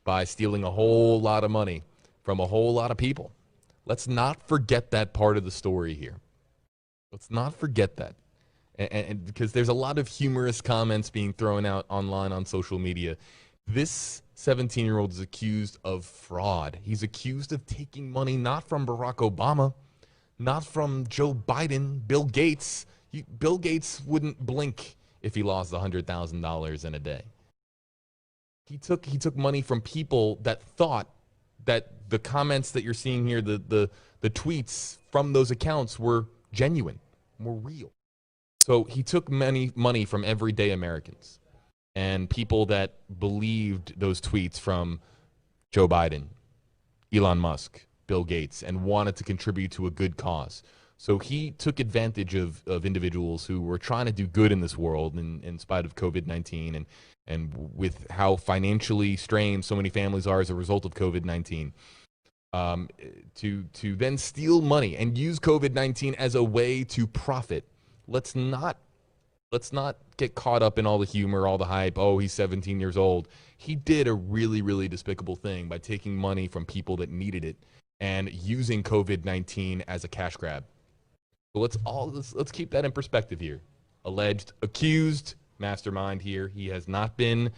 by stealing a whole lot of money from a whole lot of people. Let's not forget that part of the story here. Let's not forget that. And because there's a lot of humorous comments being thrown out online on social media. This 17-year-old is accused of fraud. He's accused of taking money not from Barack Obama, not from Joe Biden, Bill Gates. Bill Gates wouldn't blink if he lost $100,000 in a day. He took money from people that thought that the comments that you're seeing here, the tweets from those accounts were genuine, were real. So he took money from everyday Americans and people that believed those tweets from Joe Biden, Elon Musk, Bill Gates, and wanted to contribute to a good cause. So he took advantage of individuals who were trying to do good in this world in spite of COVID-19 and with how financially strained so many families are as a result of COVID-19, to then steal money and use COVID-19 as a way to profit. Let's not get caught up in all the humor, all the hype. Oh, he's 17 years old. He did a really, really despicable thing by taking money from people that needed it and using COVID-19 as a cash grab. So let's keep that in perspective here. Alleged, accused, mastermind here. He has not been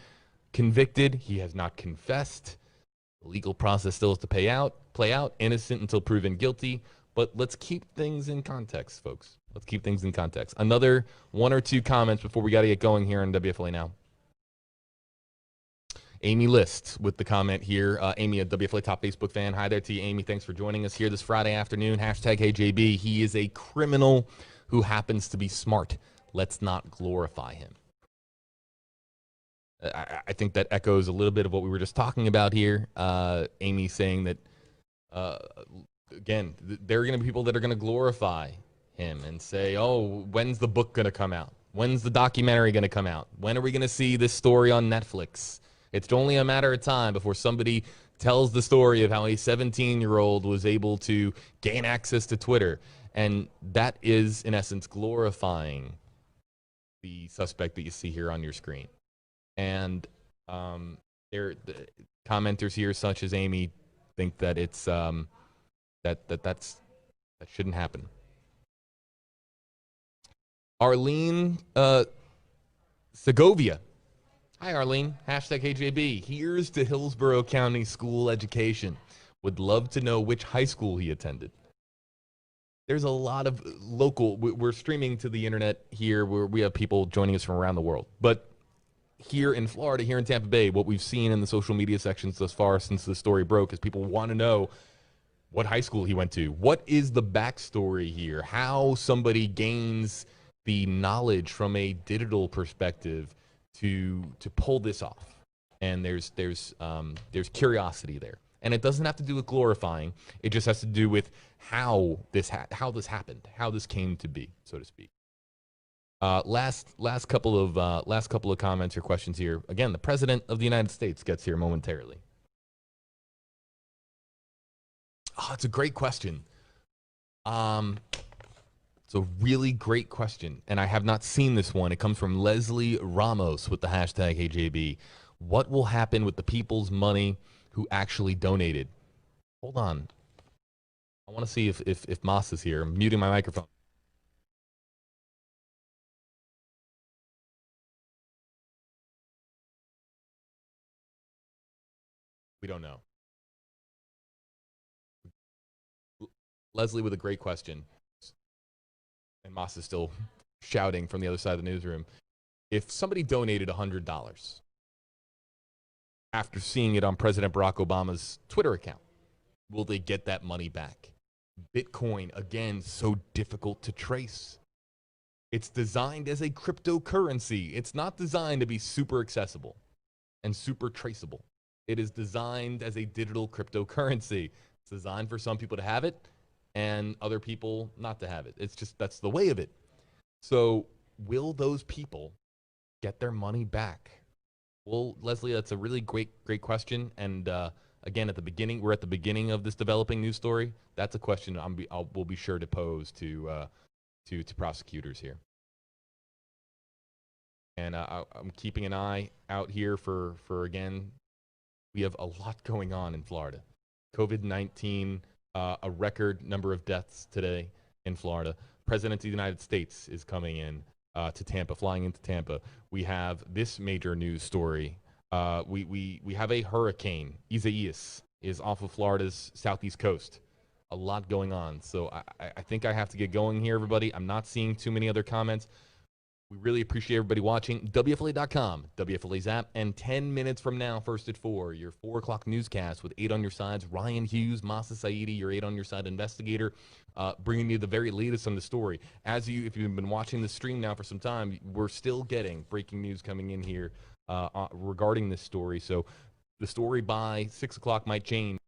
convicted. He has not confessed. The legal process still has to play out. Innocent until proven guilty. But let's keep things in context, folks. Let's keep things in context. Another one or two comments before we got to get going here on WFLA Now. Amy List with the comment here. Amy, a WFLA top Facebook fan. Hi there to you, Amy. Thanks for joining us here this Friday afternoon. Hashtag HJB. He is a criminal who happens to be smart. Let's not glorify him. I think that echoes a little bit of what we were just talking about here. Amy saying that, again, there are going to be people that are going to glorify him and say, oh, when's the book going to come out? When's the documentary going to come out? When are we going to see this story on Netflix? It's only a matter of time before somebody tells the story of how a 17-year-old was able to gain access to Twitter. And that is, in essence, glorifying the suspect that you see here on your screen. And the commenters here, such as Amy, think that it's that shouldn't happen. Arlene Segovia. Hi, Arlene. Hashtag HJB. Here's to Hillsborough County school education. Would love to know which high school he attended. There's a lot of local. We're streaming to the internet here where we have people joining us from around the world. But here in Florida, here in Tampa Bay, what we've seen in the social media sections thus far since the story broke is people want to know what high school he went to. What is the backstory here? How somebody gains the knowledge from a digital perspective to pull this off. And there's curiosity there. And it doesn't have to do with glorifying. It just has to do with how this happened, how this came to be, so to speak. Last couple of comments or questions here. Again, the President of the United States gets here momentarily. Oh, it's a great question. It's a really great question, and I have not seen this one. It comes from Leslie Ramos with the hashtag HJB. What will happen with the people's money who actually donated? Hold on. I want to see if Moss is here. I'm muting my microphone. We don't know. Leslie with a great question. And Moss is still shouting from the other side of the newsroom. If somebody donated $100 after seeing it on President Barack Obama's Twitter account, will they get that money back? Bitcoin, again, so difficult to trace. It's designed as a cryptocurrency. It's not designed to be super accessible and super traceable. It is designed as a digital cryptocurrency. It's designed for some people to have it and other people not to have it. It's just, that's the way of it. So will those people get their money back? Well, Leslie, that's a really great question. And again, at the beginning, we're at the beginning of this developing news story. That's a question we'll be sure to pose to prosecutors here. And I'm keeping an eye out here for again, we have a lot going on in Florida. COVID-19, a record number of deaths today in Florida. President of the United States is coming in to Tampa, flying into Tampa. We have this major news story. We have a hurricane. Isaias is off of Florida's southeast coast. A lot going on. So I think I have to get going here, everybody. I'm not seeing too many other comments. We really appreciate everybody watching. WFLA.com, WFLA's app, and 10 minutes from now, first at 4, your 4 o'clock newscast with 8 on your sides. Ryan Hughes, Masa Saidi, your 8 on your side investigator, bringing you the very latest on the story. If you've been watching the stream now for some time, we're still getting breaking news coming in here regarding this story. So the story by 6 o'clock might change.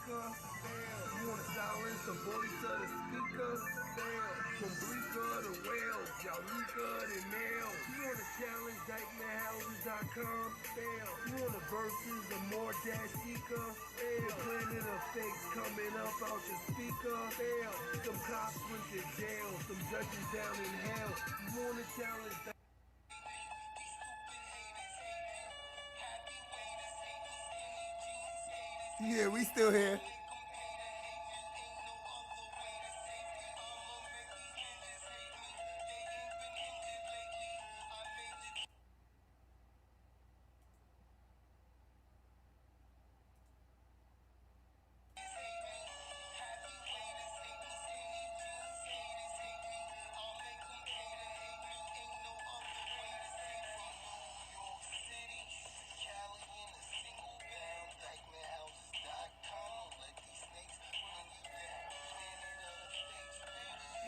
You wanna silence the voice of the speaker? From Bleecker to Wales, Yalika to Nail. You wanna challenge DykemanHouses.com? You wanna versus a more dash seeker? The planet of fakes coming up out your speaker. Some cops went to jail, some judges down in hell. You wanna challenge that? Yeah, we still here.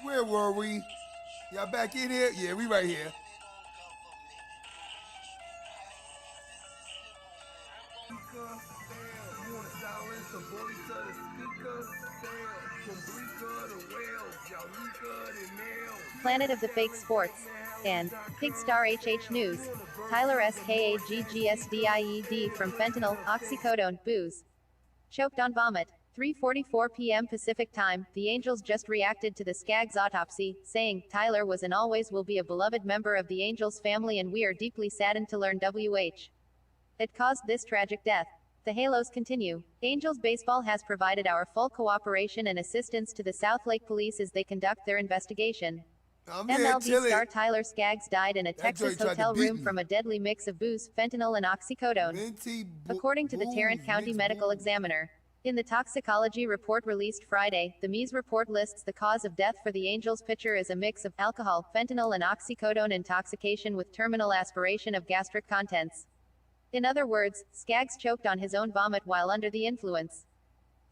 Where were we? Y'all back in here? Yeah, we right here. You wanna silence the voice of the speaker? From Bleecker to Wales, Yalika to Nail. Planet of the Fake Sports. And Pigstar HH News. Tyler SKAGGSDIED from fentanyl, oxycodone, booze. Choked on vomit. 3:44 p.m. Pacific Time, the Angels just reacted to the Skaggs autopsy, saying, Tyler was and always will be a beloved member of the Angels family and we are deeply saddened to learn WH. It caused this tragic death. The halos continue. Angels baseball has provided our full cooperation and assistance to the South Lake Police as they conduct their investigation. MLB star Tyler Skaggs died in a Texas hotel room from a deadly mix of booze, fentanyl and oxycodone, according to the Tarrant County Medical Examiner. In the toxicology report released Friday, the MES report lists the cause of death for the Angels pitcher as a mix of alcohol, fentanyl and oxycodone intoxication with terminal aspiration of gastric contents. In other words, Skaggs choked on his own vomit while under the influence.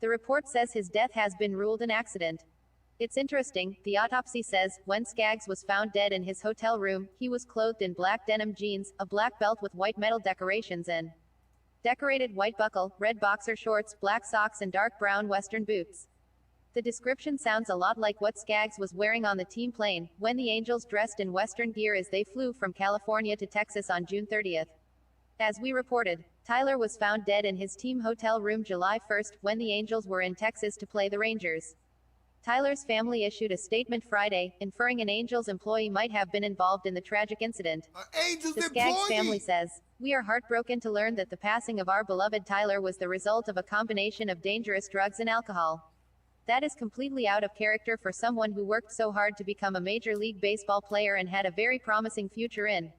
The report says his death has been ruled an accident. It's interesting, the autopsy says, when Skaggs was found dead in his hotel room, he was clothed in black denim jeans, a black belt with white metal decorations and decorated white buckle, red boxer shorts, black socks and dark brown western boots. The description sounds a lot like what Skaggs was wearing on the team plane, when the Angels dressed in western gear as they flew from California to Texas on June 30th. As we reported, Tyler was found dead in his team hotel room July 1st, when the Angels were in Texas to play the Rangers. Tyler's family issued a statement Friday, inferring an Angels employee might have been involved in the tragic incident. The Skaggs family says, "We are heartbroken to learn that the passing of our beloved Tyler was the result of a combination of dangerous drugs and alcohol. That is completely out of character for someone who worked so hard to become a Major League Baseball player and had a very promising future in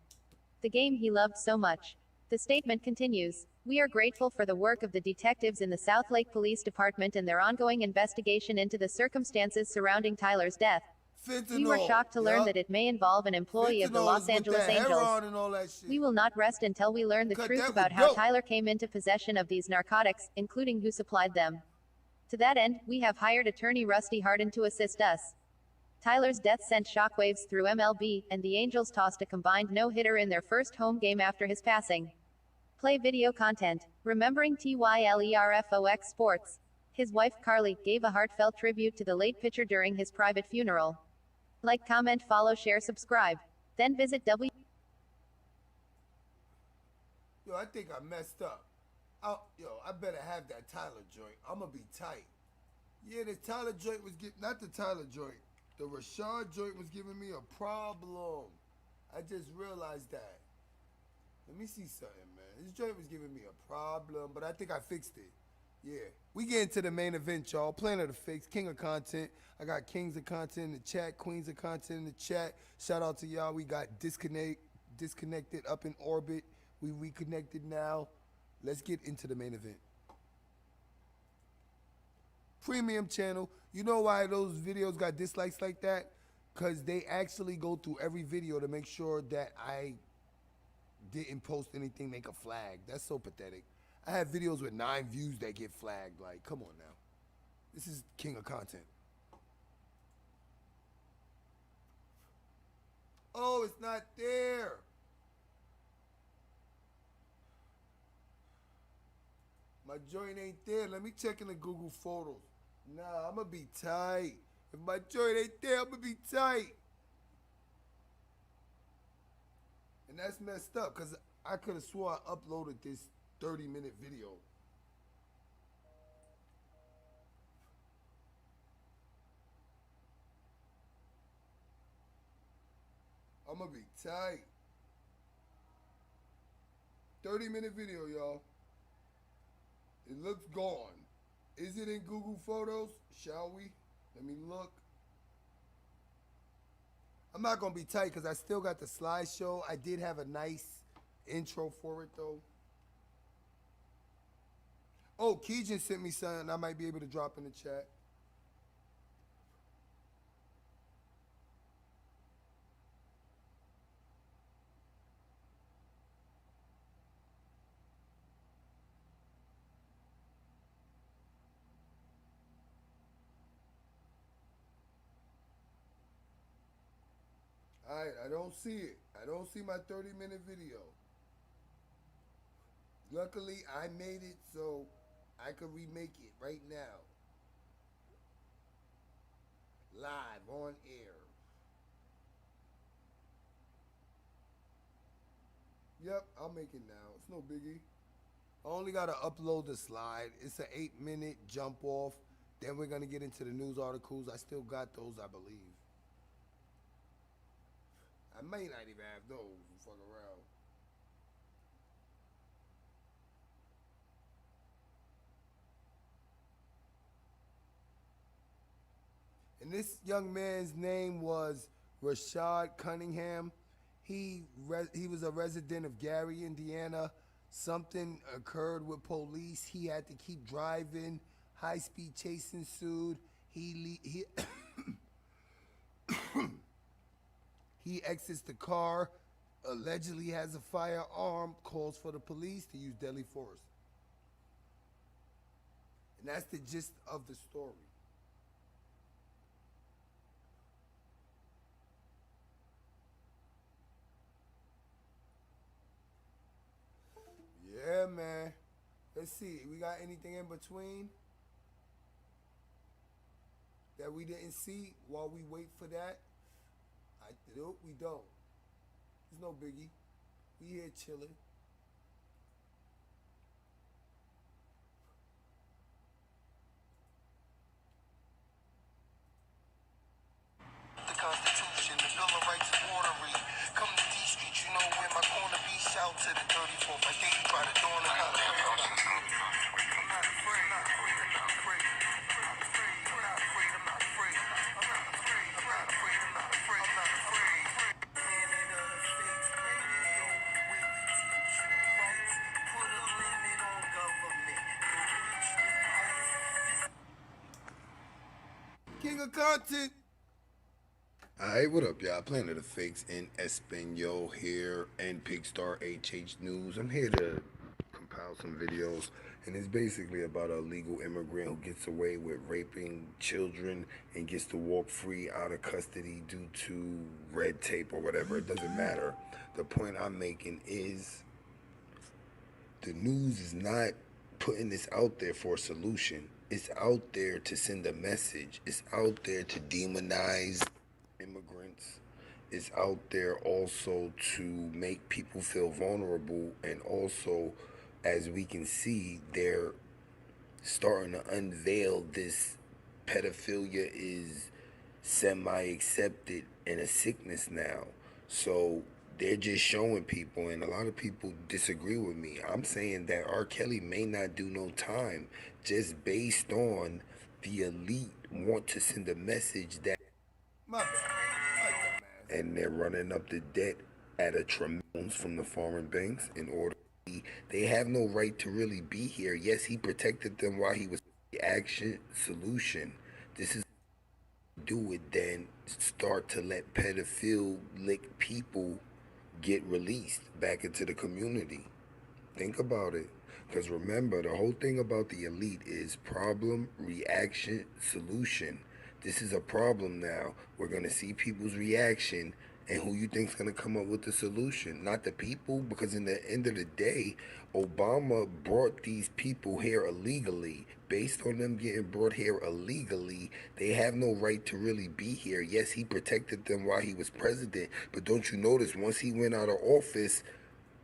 the game he loved so much." The statement continues, "We are grateful for the work of the detectives in the South Lake Police Department and their ongoing investigation into the circumstances surrounding Tyler's death. We were shocked to learn that it may involve an employee of the Los Angeles Angels. We will not rest until we learn the truth about how Tyler came into possession of these narcotics, including who supplied them. To that end, we have hired attorney Rusty Hardin to assist us." Tyler's death sent shockwaves through MLB, and the Angels tossed a combined no-hitter in their first home game after his passing. Play video content. Remembering TYLERFOX Sports. His wife, Carly, gave a heartfelt tribute to the late pitcher during his private funeral. Like, comment, follow, share, subscribe. Then visit Yo, I think I messed up. I better have that Tyler joint. I'ma be tight. Yeah, the Tyler joint was not the Tyler joint. The Rashad joint was giving me a problem. I just realized that. Let me see something, man. This joint was giving me a problem, but I think I fixed it. Yeah. We get into the main event, y'all. Planet of Fakes, king of content. I got kings of content in the chat, queens of content in the chat. Shout out to y'all. We got disconnected up in orbit. We reconnected now. Let's get into the main event. Premium channel. You know why those videos got dislikes like that? Because they actually go through every video to make sure that I didn't post anything make a flag. That's so pathetic. I have videos with 9 views that get flagged. Like, come on now. This is king of content. Oh, it's not there. My joint ain't there. Let me check in the Google Photos. Nah, I'm gonna be tight. If my joint ain't there, I'm gonna be tight. And that's messed up, because I could have swore I uploaded this 30-minute video. I'm gonna be tight. 30-minute video, y'all. It looks gone. Is it in Google Photos? Shall we? Let me look. I'm not going to be tight because I still got the slideshow. I did have a nice intro for it, though. Oh, Keegan sent me something I might be able to drop in the chat. Alright, I don't see it. I don't see my 30-minute video. Luckily, I made it so I could remake it right now. Live on air. Yep, I'll make it now. It's no biggie. I only got to upload the slide. It's an 8-minute jump off. Then we're going to get into the news articles. I still got those, I believe. I may not even have those. Fuck around. And this young man's name was Rashad Cunningham. He was a resident of Gary, Indiana. Something occurred with police. He had to keep driving. High-speed chase ensued. He he exits the car. allegedly has a firearm calls for the police to use deadly force. And that's the gist of the story. Yeah, man. Let's see. We got anything in between that we didn't see while we wait for that? Nope, we don't. There's no biggie. We here chilling. The Constitution, the Bill of Rights is watery. Come to D Street, you know where my corner be. Shout to the 34th. I gave you by the dawn of I'm not afraid. I'm not afraid. I'm not afraid. I'm not afraid. I'm not afraid. I'm not afraid. I'm not afraid. I'm not afraid. I'm not afraid. I'm not afraid. I'm not afraid. Planet of the Fakes Radio, where we teach you rights. Put a limit on government. King of content. Alright, what up, y'all? Planet of Fakes in Espanol here, and Pigstar HH News. I'm here to compile some videos, and it's basically about a legal immigrant who gets away with raping children and gets to walk free out of custody due to red tape or whatever. It doesn't matter. The point I'm making is the news is not putting this out there for a solution. It's out there to send a message. It's out there to demonize immigrants. Is out there also to make people feel vulnerable, and also, as we can see, they're starting to unveil this pedophilia is semi-accepted and a sickness now. So they're just showing people, and a lot of people disagree with me. I'm saying that R. Kelly may not do no time just based on the elite want to send a message that and they're running up the debt at a tremendous from the foreign banks in order. They have no right to really be here. Yes, he protected them while he was the action solution. This is do it then start to let pedophilic people get released back into the community. Think about it. Because remember, the whole thing about the elite is problem, reaction, solution. This is a problem now. We're going to see people's reaction, and who you think's going to come up with the solution? Not the people, because in the end of the day, Obama brought these people here illegally. Based on them getting brought here illegally, they have no right to really be here. Yes, he protected them while he was president, but don't you notice once he went out of office,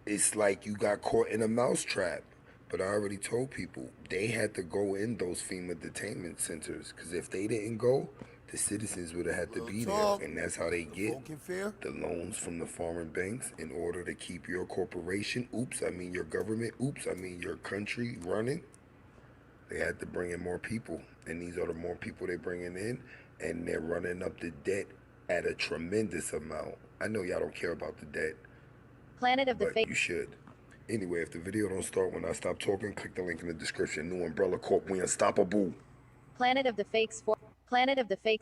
it's like you got caught in a mousetrap. But I already told people they had to go in those FEMA detainment centers, because if they didn't go, the citizens would have had to be there, and that's how they get the loans from the foreign banks in order to keep your corporation, your government, your country running. They had to bring in more people, and these are the more people they're bringing in, and they're running up the debt at a tremendous amount. I know y'all don't care about the debt, Planet of the but you should. Anyway, if the video don't start when I stop talking, click the link in the description. New Umbrella Corp, we unstoppable. Planet of the Fakes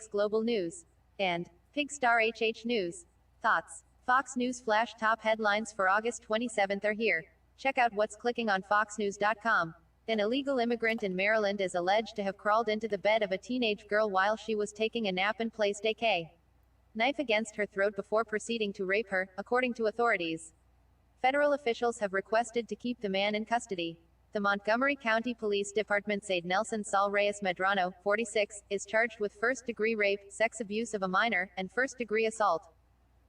Global News, and Pigstar HH News. Thoughts? Fox News Flash top headlines for August 27th are here. Check out what's clicking on foxnews.com. An illegal immigrant in Maryland is alleged to have crawled into the bed of a teenage girl while she was taking a nap and placed a knife against her throat before proceeding to rape her, according to authorities. Federal officials have requested to keep the man in custody. The Montgomery County Police Department said Nelson Saul Reyes Medrano, 46, is charged with first-degree rape, sex abuse of a minor, and first-degree assault.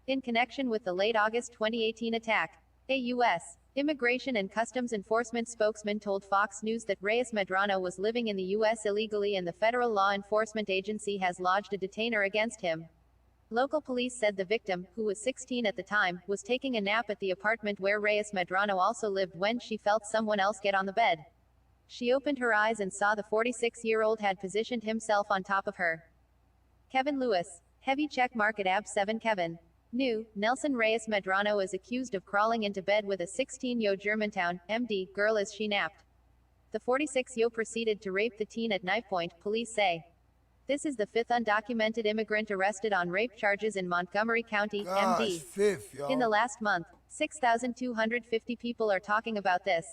In connection with the late August 2018 attack, a U.S. Immigration and Customs Enforcement spokesman told Fox News that Reyes Medrano was living in the U.S. illegally and the federal law enforcement agency has lodged a detainer against him. Local police said the victim, who was 16 at the time, was taking a nap at the apartment where Reyes Medrano also lived when she felt someone else get on the bed. She opened her eyes and saw the 46-year-old had positioned himself on top of her. Kevin Lewis. Heavy check mark at AB7 Kevin. New, Nelson Reyes Medrano is accused of crawling into bed with a 16-year-old Germantown, MD, girl as she napped. The 46-year-old proceeded to rape the teen at knife point, police say. This is the fifth undocumented immigrant arrested on rape charges in Montgomery County, MD. Fifth, y'all. In the last month, 6,250 people are talking about this.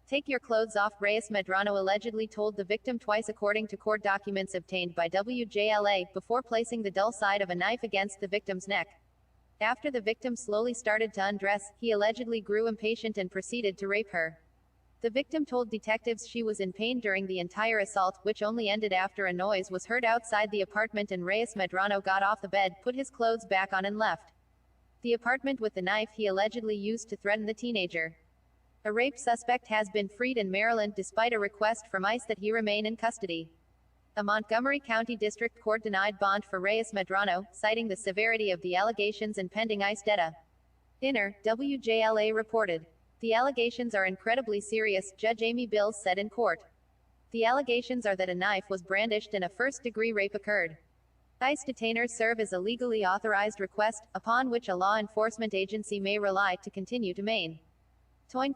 Take your clothes off, Reyes Medrano allegedly told the victim twice according to court documents obtained by WJLA, before placing the dull side of a knife against the victim's neck. After the victim slowly started to undress, he allegedly grew impatient and proceeded to rape her. The victim told detectives she was in pain during the entire assault, which only ended after a noise was heard outside the apartment and Reyes Medrano got off the bed, put his clothes back on and left the apartment with the knife he allegedly used to threaten the teenager. A rape suspect has been freed in Maryland despite a request from ICE that he remain in custody. A Montgomery County District Court denied bond for Reyes Medrano, citing the severity of the allegations and pending ICE data. Inner, WJLA reported. The allegations are incredibly serious, Judge Amy Bills said in court. The allegations are that a knife was brandished and a first-degree rape occurred. ICE detainers serve as a legally authorized request, upon which a law enforcement agency may rely to continue to maintain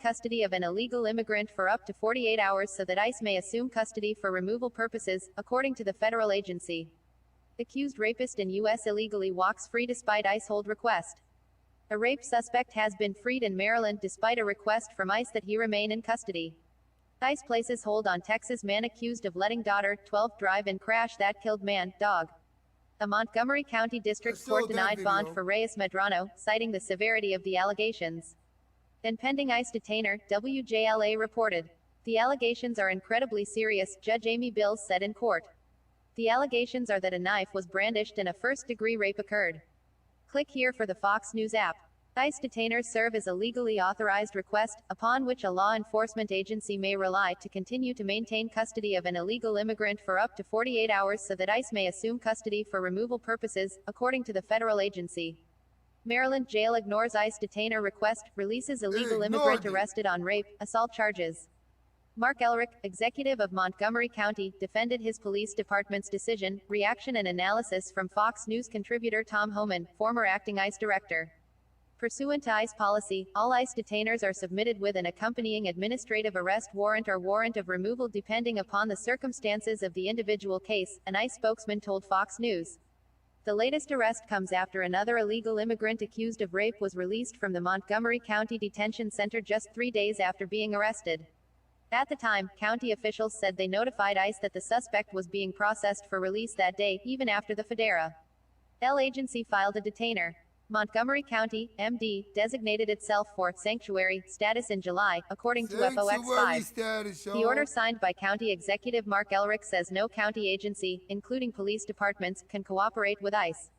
custody of an illegal immigrant for up to 48 hours so that ICE may assume custody for removal purposes, according to the federal agency. Accused rapist in U.S. illegally walks free despite ICE hold request. A rape suspect has been freed in Maryland despite a request from ICE that he remain in custody. ICE places hold on Texas man accused of letting daughter, 12, drive and crash that killed man, dog. A Montgomery County District Court denied bond for Reyes Medrano, citing the severity of the allegations. Then pending ICE detainer, WJLA reported. The allegations are incredibly serious, Judge Amy Bills said in court. The allegations are that a knife was brandished and a first-degree rape occurred. Click here for the Fox News app. ICE detainers serve as a legally authorized request, upon which a law enforcement agency may rely to continue to maintain custody of an illegal immigrant for up to 48 hours so that ICE may assume custody for removal purposes, according to the federal agency. Maryland jail ignores ICE detainer request, releases illegal immigrant arrested on rape, assault charges. Mark Elrick, executive of Montgomery County, defended his police department's decision. Reaction and analysis from Fox News contributor Tom Homan, former acting ICE director. Pursuant to ICE policy, all ICE detainers are submitted with an accompanying administrative arrest warrant or warrant of removal depending upon the circumstances of the individual case, an ICE spokesman told Fox News. The latest arrest comes after another illegal immigrant accused of rape was released from the Montgomery County Detention Center just 3 days after being arrested. At the time, county officials said they notified ICE that the suspect was being processed for release that day, even after the Federal agency filed a detainer. Montgomery County, MD, designated itself for sanctuary status in July, according to FOX5. The order signed by County Executive Mark Elrick says no county agency, including police departments, can cooperate with ICE.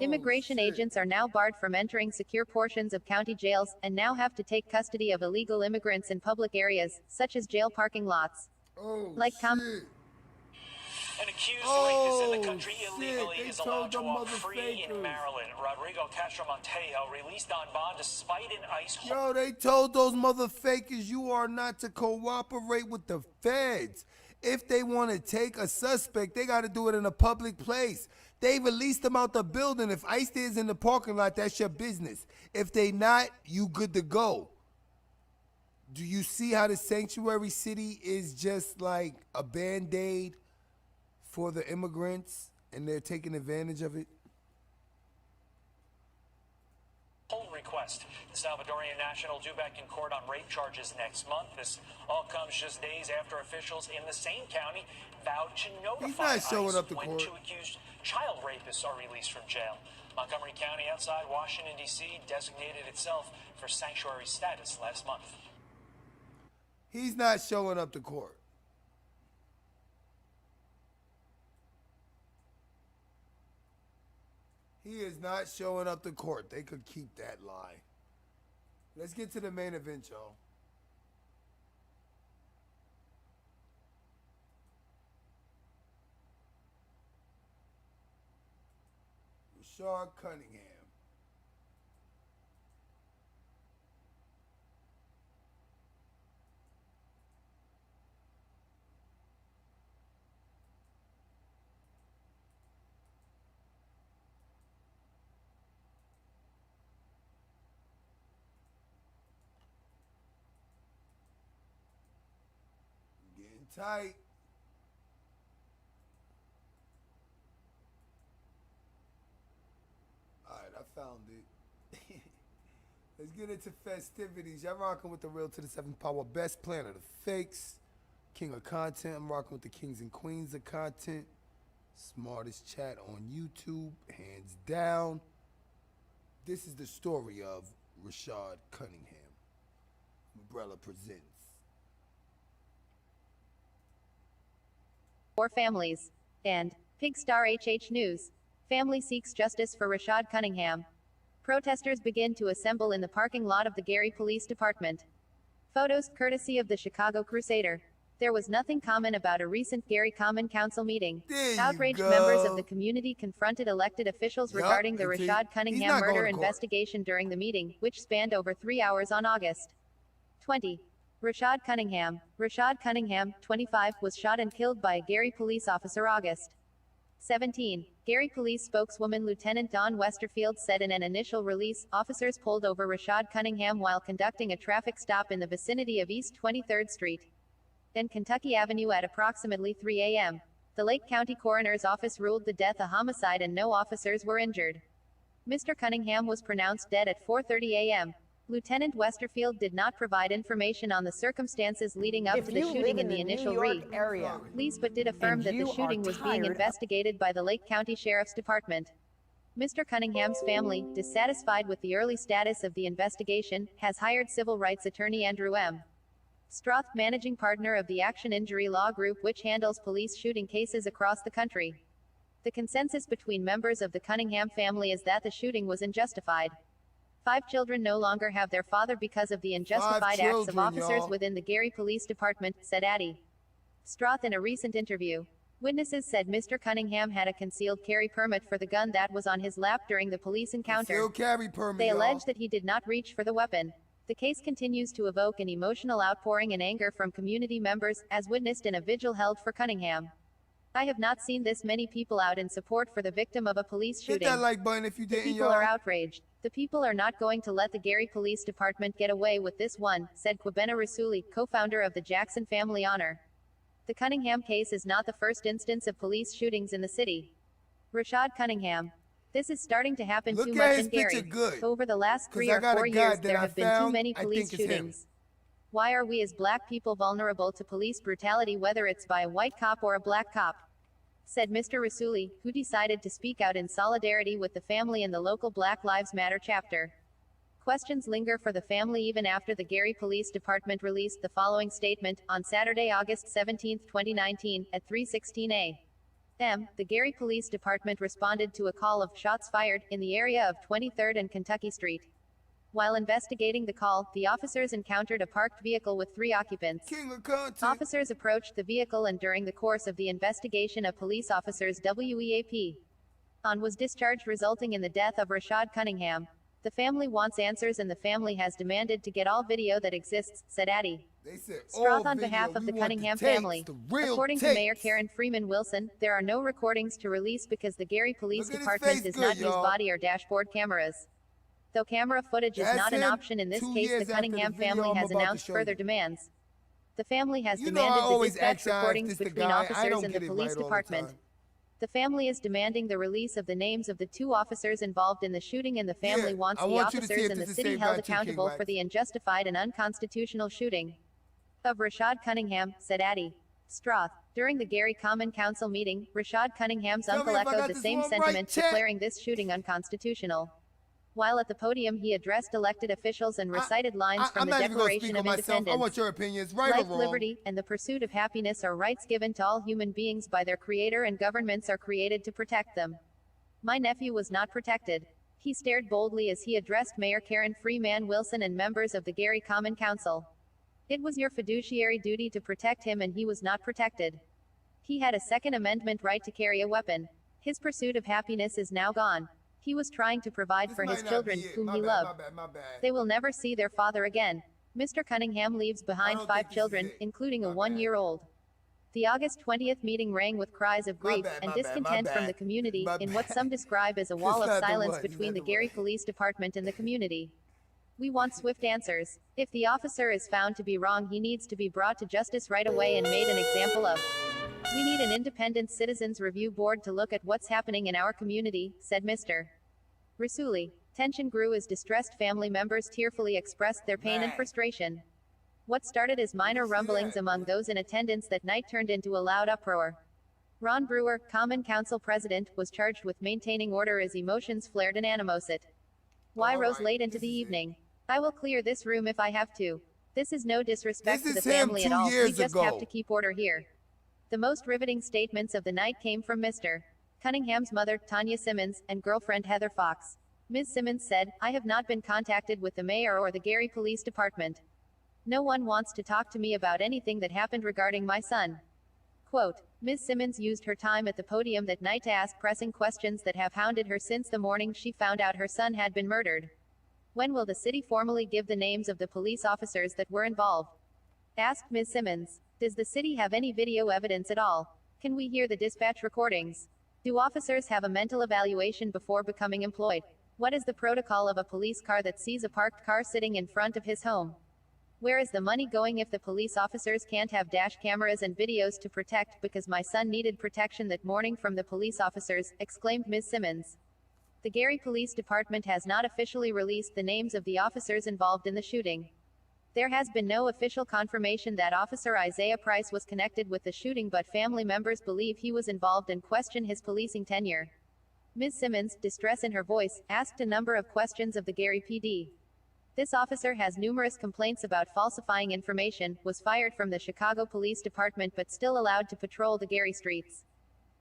Immigration agents are now barred from entering secure portions of county jails, and now have to take custody of illegal immigrants in public areas, such as jail parking lots. An accused rapist in the country illegally is allowed to walk free in Maryland. Rodrigo Castro-Montejo released on bond despite an ICE... Yo, they told those motherfuckers you are not to cooperate with the feds. If they want to take a suspect, they got to do it in a public place. They released them out the building. If ICE is in the parking lot, that's your business. If they not, you good to go. Do you see how the sanctuary city is just like a Band-Aid for the immigrants, and they're taking advantage of it? Hold request. The Salvadorian national due back in court on rape charges next month. This all comes just days after officials in the same county vowed to notify ICE when two accused child rapists are released from jail. Montgomery County, outside Washington, D.C., designated itself for sanctuary status last month. He's not showing up to court. He is not showing up to court. They could keep that lie. Let's get to the main event, y'all. Rashard Cunningham. Getting tight. found it. Let's get into festivities. Y'all rocking with the Real to the 7th Power, best plan of the fakes, king of content. I'm rocking with the kings and queens of content. Smartest chat on YouTube, hands down. This is the story of Rashad Cunningham. Umbrella presents. 4 families. And Pigstar HH News. Family seeks justice for Rashad Cunningham. Protesters begin to assemble in the parking lot of the Gary Police Department. Photos courtesy of the Chicago Crusader. There was nothing common about a recent Gary Common Council meeting. Outraged members of the community confronted elected officials regarding the Rashad Cunningham murder investigation during the meeting, which spanned over 3 hours on August 20. Rashad Cunningham, 25, was shot and killed by a Gary police officer August 17. Gary Police spokeswoman Lieutenant Dawn Westerfield said in an initial release, officers pulled over Rashad Cunningham while conducting a traffic stop in the vicinity of East 23rd Street and Kentucky Avenue at approximately 3 a.m. The Lake County Coroner's Office ruled the death a homicide and no officers were injured. Mr. Cunningham was pronounced dead at 4:30 a.m. Lieutenant Westerfield did not provide information on the circumstances leading up to the shooting in the initial release, but did affirm that the shooting was being investigated by the Lake County Sheriff's Department. Mr. Cunningham's family, dissatisfied with the early status of the investigation, has hired civil rights attorney Andrew M. Stroth, managing partner of the Action Injury Law Group, which handles police shooting cases across the country. The consensus between members of the Cunningham family is that the shooting was unjustified. 5 children no longer have their father because of the unjustified acts of officers within the Gary Police Department, said Addie Stroth in a recent interview. Witnesses said Mr. Cunningham had a concealed carry permit for the gun that was on his lap during the police encounter. They alleged that he did not reach for the weapon. The case continues to evoke an emotional outpouring and anger from community members, as witnessed in a vigil held for Cunningham. I have not seen this many people out in support for the victim of a police shooting. Hit that like button if you didn't, People are outraged. The people are not going to let the Gary Police Department get away with this one, said Kwabena Rasuli, co-founder of the Jackson Family Honor. The Cunningham case is not the first instance of police shootings in the city. Rashad Cunningham. This is starting to happen too much in Gary. Over the last 3 or 4 years, there have been too many police shootings. Why are we as black people vulnerable to police brutality, whether it's by a white cop or a black cop? Said Mr. Rasuli, who decided to speak out in solidarity with the family and the local Black Lives Matter chapter. Questions linger for the family even after the Gary Police Department released the following statement on Saturday, August 17, 2019, at 3:16 a.m. The Gary Police Department responded to a call of shots fired in the area of 23rd and Kentucky Street. While investigating the call, the officers encountered a parked vehicle with 3 occupants. Officers approached the vehicle and during the course of the investigation a police officer's WEAP on was discharged, resulting in the death of Rashad Cunningham. The family wants answers and the family has demanded to get all video that exists, said Addie Stroth on behalf of the Cunningham family. According to Mayor Karen Freeman Wilson, there are no recordings to release because the Gary Police Department does not use body or dashboard cameras. Though camera footage is not an option in this case, the Cunningham family has announced further demands. The family has demanded the dispatch recordings between officers and the police department. The family is demanding the release of the names of the 2 officers involved in the shooting, and the family wants the officers and the city held accountable for the unjustified and unconstitutional shooting of Rashad Cunningham, said Addie Stroth. During the Gary Common Council meeting, Rashad Cunningham's uncle echoed the same sentiment, declaring this shooting unconstitutional. While at the podium, he addressed elected officials and recited lines from the Declaration of Independence. I want your opinions, right Life, or wrong. liberty, and the pursuit of happiness are rights given to all human beings by their Creator, and governments are created to protect them. My nephew was not protected. He stared boldly as he addressed Mayor Karen Freeman Wilson and members of the Gary Common Council. It was your fiduciary duty to protect him, and he was not protected. He had a Second Amendment right to carry a weapon. His pursuit of happiness is now gone. He was trying to provide for his children, whom he loved. They will never see their father again. Mr. Cunningham leaves behind 5 children, including a 1-year-old. The August 20th meeting rang with cries of grief and discontent from the community, in what some describe as a wall of silence between the Gary Police Department and the community. We want swift answers. If the officer is found to be wrong, he needs to be brought to justice right away and made an example of. We need an independent citizens review board to look at what's happening in our community, said Mr. Rasuli. Tension grew as distressed family members tearfully expressed their pain and frustration. What started as minor rumblings among those in attendance that night turned into a loud uproar. Ron Brewer, Common Council president, was charged with maintaining order as emotions flared in animosity. Why rose late into the evening? I will clear this room if I have to. This is no disrespect to the family at all. We just have to keep order here. The most riveting statements of the night came from Mr. Cunningham's mother, Tanya Simmons, and girlfriend Heather Fox. Ms. Simmons said, "I have not been contacted with the mayor or the Gary Police Department. No one wants to talk to me about anything that happened regarding my son." Quote, Ms. Simmons used her time at the podium that night to ask pressing questions that have hounded her since the morning she found out her son had been murdered. When will the city formally give the names of the police officers that were involved? Asked Ms. Simmons. Does the city have any video evidence at all? Can we hear the dispatch recordings? Do officers have a mental evaluation before becoming employed? What is the protocol of a police car that sees a parked car sitting in front of his home? Where is the money going if the police officers can't have dash cameras and videos to protect? Because my son needed protection that morning from the police officers, exclaimed Ms. Simmons. The Gary Police Department has not officially released the names of the officers involved in the shooting. There has been no official confirmation that Officer Isaiah Price was connected with the shooting, but family members believe he was involved and question his policing tenure. Ms. Simmons, distress in her voice, asked a number of questions of the Gary PD. This officer has numerous complaints about falsifying information, was fired from the Chicago Police Department but still allowed to patrol the Gary streets.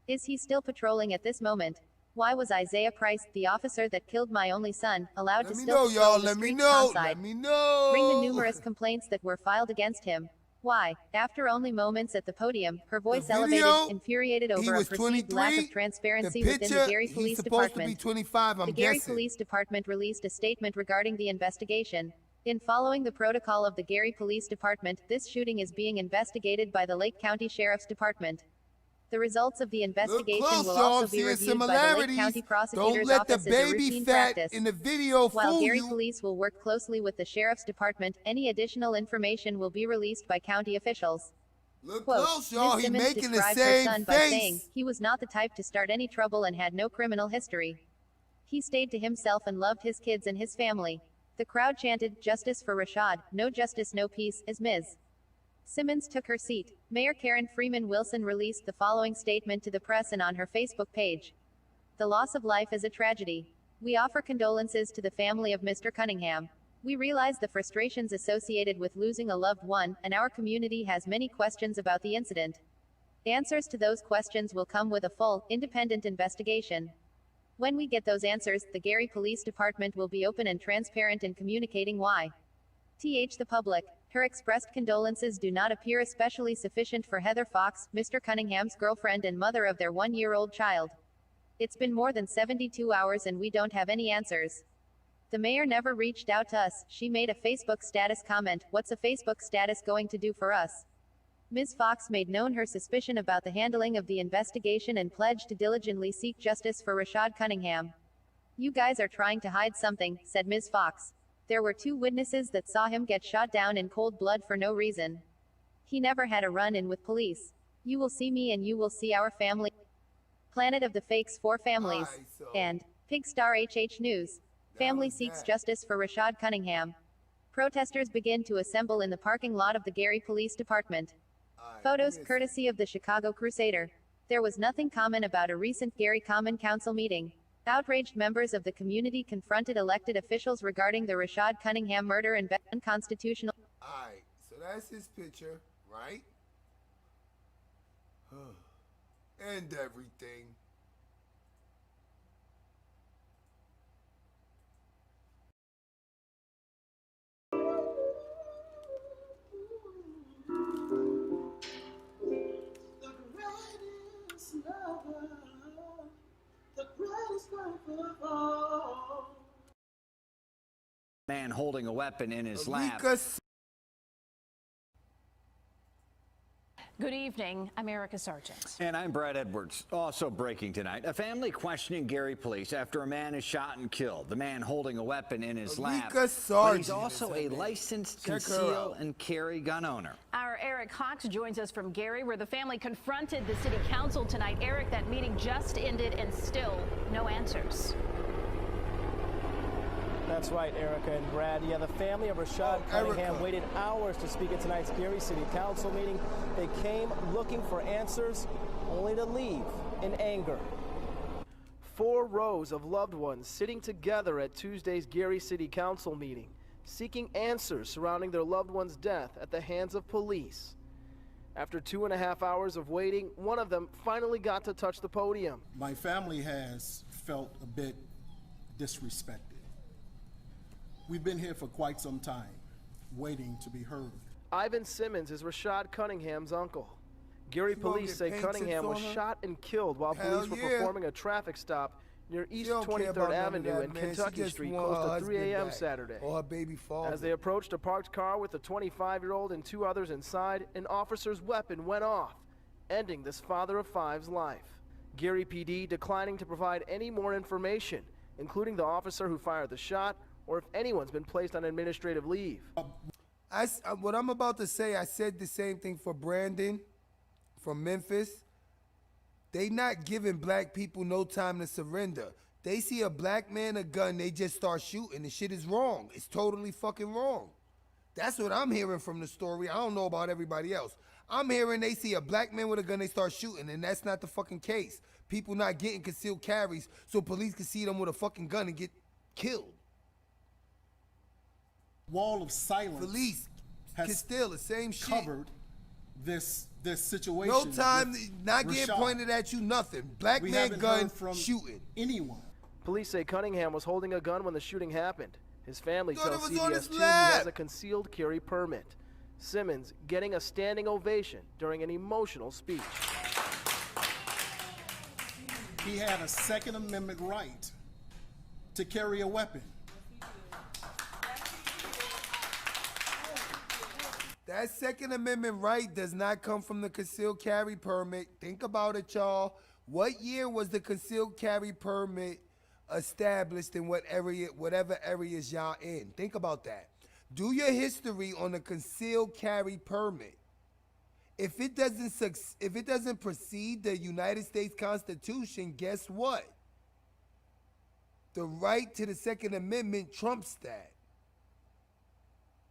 Is he still patrolling at this moment? Why was Isaiah Price, the officer that killed my only son, allowed to still patrol the streets onside? Let me know. Bring the numerous complaints that were filed against him. Why? After only moments at the podium, her voice elevated, infuriated over a perceived lack of transparency within the Gary Police Department. The Gary Police Department released a statement regarding the investigation. In following the protocol of the Gary Police Department, this shooting is being investigated by the Lake County Sheriff's Department. The results of the investigation will also be reviewed by the Lake County Prosecutor's Office as a routine practice. While Gary Police will work closely with the Sheriff's Department, any additional information will be released by county officials. Look Quote, close, y'all. He's Simmons making the described her same son by face. saying, "He was not the type to start any trouble and had no criminal history. He stayed to himself and loved his kids and his family." The crowd chanted, "Justice for Rashad, no justice, no peace," as Ms. Simmons took her seat. Mayor Karen Freeman Wilson released the following statement to the press and on her Facebook page. "The loss of life is a tragedy. We offer condolences to the family of Mr. Cunningham. We realize the frustrations associated with losing a loved one, and our community has many questions about the incident. Answers to those questions will come with a full, independent investigation. When we get those answers, the Gary Police Department will be open and transparent in communicating why. The public. Her expressed condolences do not appear especially sufficient for Heather Fox, Mr. Cunningham's girlfriend and mother of their one-year-old child. It's been more than 72 hours and we don't have any answers. The mayor never reached out to us," she made a Facebook status comment. "What's a Facebook status going to do for us?" Ms. Fox made known her suspicion about the handling of the investigation and pledged to diligently seek justice for Rashad Cunningham. "You guys are trying to hide something," said Ms. Fox. "There were 2 witnesses that saw him get shot down in cold blood for no reason. He never had a run-in with police. You will see me and you will see our family." Planet of the Fakes 4 Families. And Pigstar HH News. Family seeks justice for Rashad Cunningham. Protesters begin to assemble in the parking lot of the Gary Police Department. Photos courtesy of the Chicago Crusader. There was nothing common about a recent Gary Common Council meeting. Outraged members of the community confronted elected officials regarding the Rashad Cunningham murder and unconstitutional. Alright, so that's his picture, right? And everything. Man holding a weapon in his lap. Good evening. I'm Erica Sargent. And I'm Brad Edwards. Also breaking tonight, a family questioning Gary police after a man is shot and killed. The man holding a weapon in his lap. But he's also a licensed conceal and carry gun owner. Our Eric Hawks joins us from Gary, where the family confronted the city council tonight. Eric, that meeting just ended and still no answers. That's right, Erica and Brad. Yeah, the family of Rashad Cunningham waited hours to speak at tonight's Gary City Council meeting. They came looking for answers, only to leave in anger. 4 rows of loved ones sitting together at Tuesday's Gary City Council meeting, seeking answers surrounding their loved one's death at the hands of police. After 2.5 hours of waiting, one of them finally got to touch the podium. My family has felt a bit disrespected. We've been here for quite some time, waiting to be heard. Ivan Simmons is Rashad Cunningham's uncle. Gary police say Cunningham was shot and killed while police were performing a traffic stop near East 23rd Avenue and Kentucky Street close to 3 a.m. Saturday. As they approached a parked car with a 25-year-old and 2 others inside, an officer's weapon went off, ending this father of 5's life. Gary PD declining to provide any more information, including the officer who fired the shot or if anyone's been placed on administrative leave. What I'm about to say, I said the same thing for Brandon from Memphis. They not giving black people no time to surrender. They see a black man, a gun, they just start shooting. The shit is wrong. It's totally fucking wrong. That's what I'm hearing from the story. I don't know about everybody else. I'm hearing they see a black man with a gun, they start shooting, and that's not the fucking case. People not getting concealed carries so police can see them with a fucking gun and get killed. Wall of silence. Police can still the same shit. Covered this situation. No time, not getting pointed at you, nothing. Black man gun shooting. Anyone. Police say Cunningham was holding a gun when the shooting happened. His family tells CBS 2 he has a concealed carry permit. Simmons getting a standing ovation during an emotional speech. He had a Second Amendment right to carry a weapon. That Second Amendment right does not come from the concealed carry permit. Think about it, y'all. What year was the concealed carry permit established in whatever areas y'all in? Think about that. Do your history on the concealed carry permit. If it doesn't precede the United States Constitution, guess what? The right to the Second Amendment trumps that.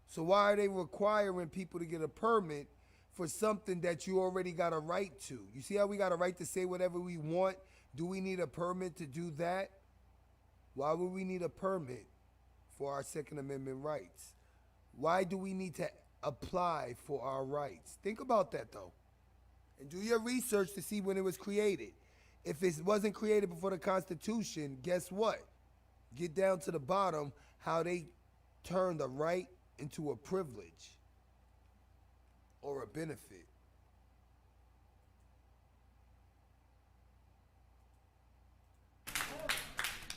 So why are they requiring people to get a permit for something that you already got a right to? You see how we got a right to say whatever we want? Do we need a permit to do that? Why would we need a permit for our Second Amendment rights? Why do we need to apply for our rights? Think about that, though. And do your research to see when it was created. If it wasn't created before the Constitution, guess what? Get down to the bottom how they turned a right into a privilege or a benefit.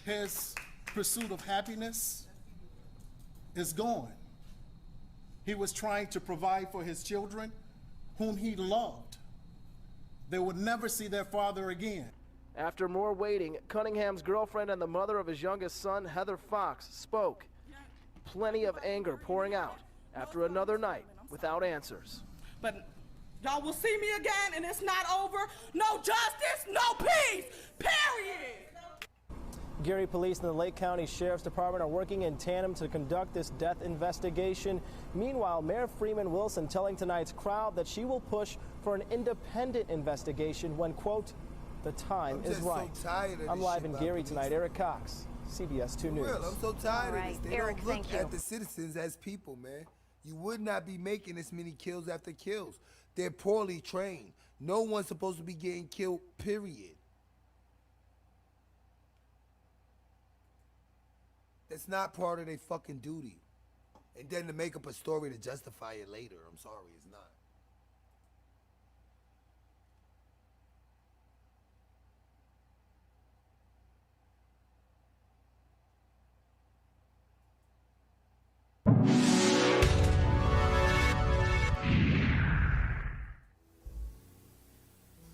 His pursuit of happiness is gone. He was trying to provide for his children, whom he loved. They would never see their father again. After more waiting, Cunningham's girlfriend and the mother of his youngest son, Heather Fox, spoke. Plenty of anger pouring out after another night without answers. But y'all will see me again, and it's not over. No justice, no peace, period. Gary Police and the Lake County Sheriff's Department are working in tandem to conduct this death investigation. Meanwhile, Mayor Freeman Wilson telling tonight's crowd that she will push for an independent investigation when, quote, the time is right. I'm live in Gary tonight. Eric Cox, CBS 2 News. I'm so tired of this. They don't look at the citizens as people, man. You would not be making this many kills after kills. They're poorly trained. No one's supposed to be getting killed, period. That's not part of their fucking duty. And then to make up a story to justify it later, I'm sorry, it's not.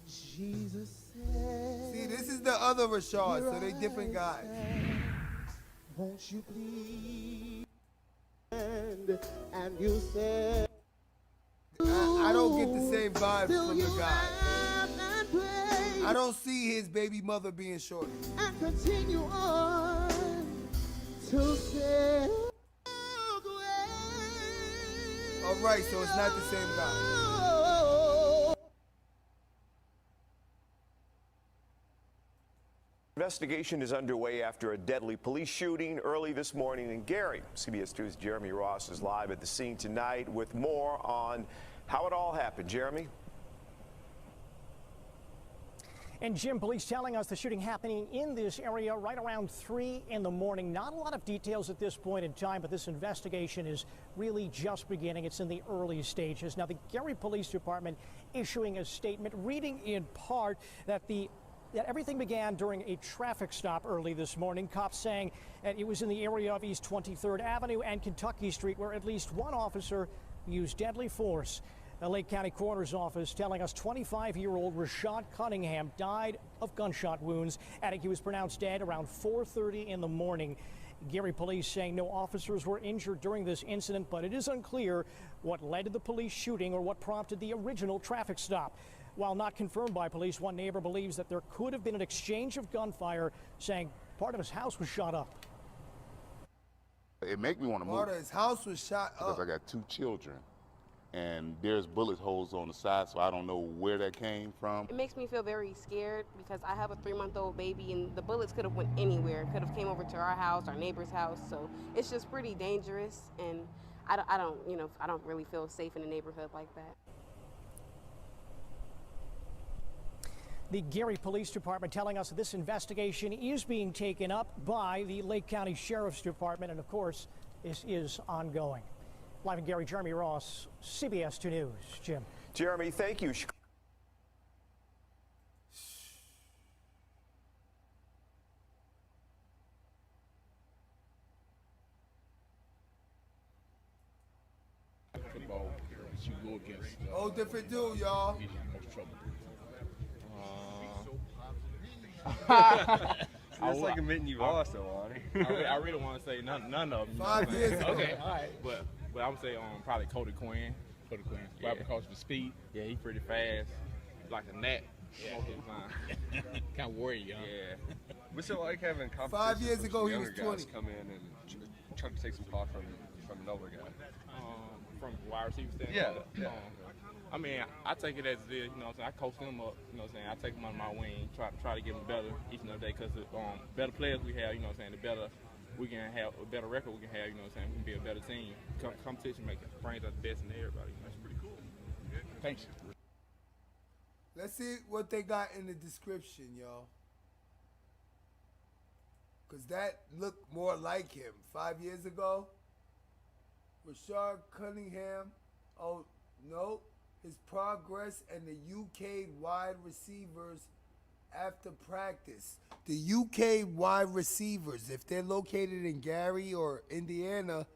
See, this is the other Rashad, so they different guys. Won't you please? And you said, I don't get the same vibes from the guy. I don't see his baby mother being shorty. And continue on to say. All right, so it's not the same guy. Investigation is underway after a deadly police shooting early this morning in Gary. CBS 2's Jeremy Ross is live at the scene tonight with more on how it all happened. Jeremy? And Jim, police telling us the shooting happening in this area right around 3 in the morning. Not a lot of details at this point in time, but this investigation is really just beginning. It's in the early stages. Now, the Gary Police Department issuing a statement, reading in part that everything began during a traffic stop early this morning. Cops saying that it was in the area of East 23rd Avenue and Kentucky Street where at least one officer used deadly force. The Lake County Coroner's Office telling us 25-year-old Rashad Cunningham died of gunshot wounds, adding he was pronounced dead around 4:30 in the morning. Gary police saying no officers were injured during this incident, but it is unclear what led to the police shooting or what prompted the original traffic stop. While not confirmed by police, one neighbor believes that there could have been an exchange of gunfire, saying part of his house was shot up. It make me want to move. Part of his house was shot up. Because I got 2 children, and there's bullet holes on the side, so I don't know where that came from. It makes me feel very scared because I have a 3-month-old baby, and the bullets could have went anywhere. Could have came over to our house, our neighbor's house. So it's just pretty dangerous, and I don't really feel safe in a neighborhood like that. The Gary Police Department telling us that this investigation is being taken up by the Lake County Sheriff's Department, and of course, this is ongoing. Live in Gary, Jeremy Ross, CBS 2 News. Jim. Jeremy, thank you. Football that you go against. Oh, different dude, y'all. Gives you the most trouble. It's like admitting you lost, though, Lonnie. I really want to say none of them. 5 years ago. Okay, all right. But I would say probably Cody Quinn. Yeah. Because of the speed. Yeah, he's pretty fast. He's like a gnat. Yeah. Kind of worried, y'all. Yeah. What's it like having competition? 5 years ago, he was 20. Come in and try to take some call from an older guy. From wide receiver standpoint. Yeah. I mean, I take it as it is, you know what I'm saying? I coach them up, you know what I'm saying? I take them under my wing, try to get them better each and every day because the better players we have, you know what I'm saying, the better we can have, a better record we can have, you know what I'm saying? We can be a better team. Competition brings out the best in everybody. That's pretty cool. Thanks. Let's see what they got in the description, y'all. Because that looked more like him. 5 years ago, Rashad Cunningham, oh, no. His progress and the UK wide receivers after practice. The UK wide receivers, if they're located in Gary or Indiana,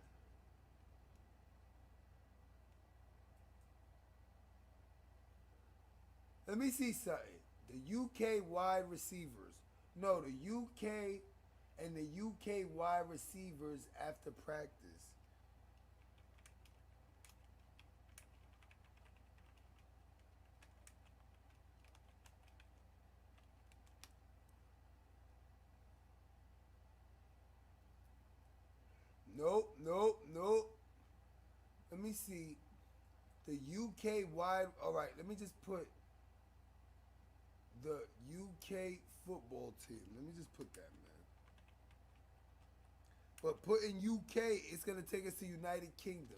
let me see something. The UK wide receivers. No, the UK and the UK wide receivers after practice. Nope. Let me see. The UK wide. All right, let me just put the UK football team. Let me just put that, man. But putting UK, it's going to take us to United Kingdom,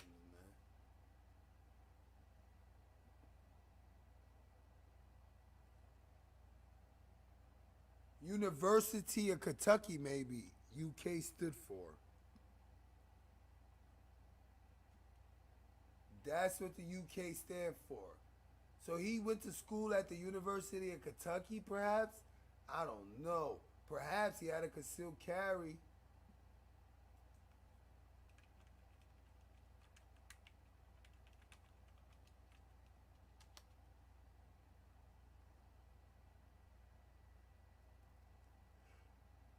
man. University of Kentucky, maybe. UK stood for. That's what the UK stand for. So he went to school at the University of Kentucky, perhaps? I don't know. Perhaps he had a concealed carry.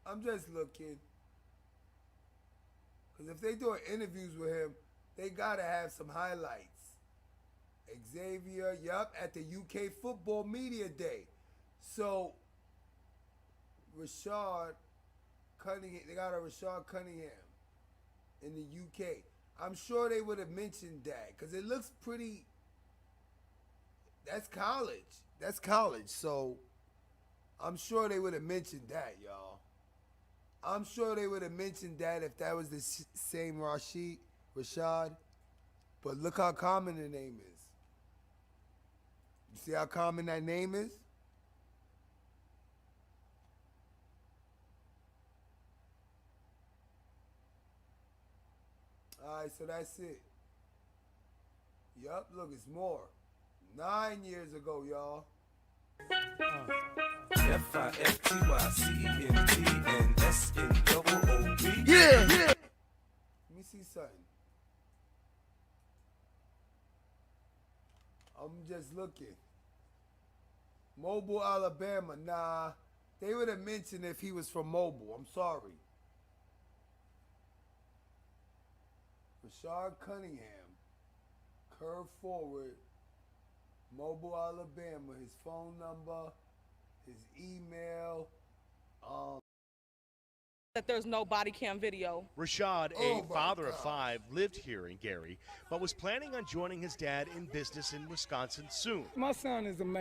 I'm just looking. Because if they doing interviews with him, they gotta have some highlights. Xavier, yup, at the UK Football Media Day. So, Rashad Cunningham, they got a Rashad Cunningham. in the UK. I'm sure they would have mentioned that because it looks pretty. That's college. That's college. So I'm sure they would have mentioned that, y'all. I'm sure they would have mentioned that if that was the same Rashad. But look how common the name is. You see how common that name is? All right, so that's it. Yup, look, it's more. 9 years ago, y'all. F-I-F-T-Y-C-E-N-T-N-S-N-O-O-B. Yeah. Let me see something. I'm just looking. Mobile, Alabama. Nah, they would have mentioned if he was from Mobile. I'm sorry. Rashad Cunningham, curve forward, Mobile, Alabama. His phone number, his email. That there's no body cam video. Rashad, a father of 5, lived here in Gary, but was planning on joining his dad in business in Wisconsin soon. My son is a man.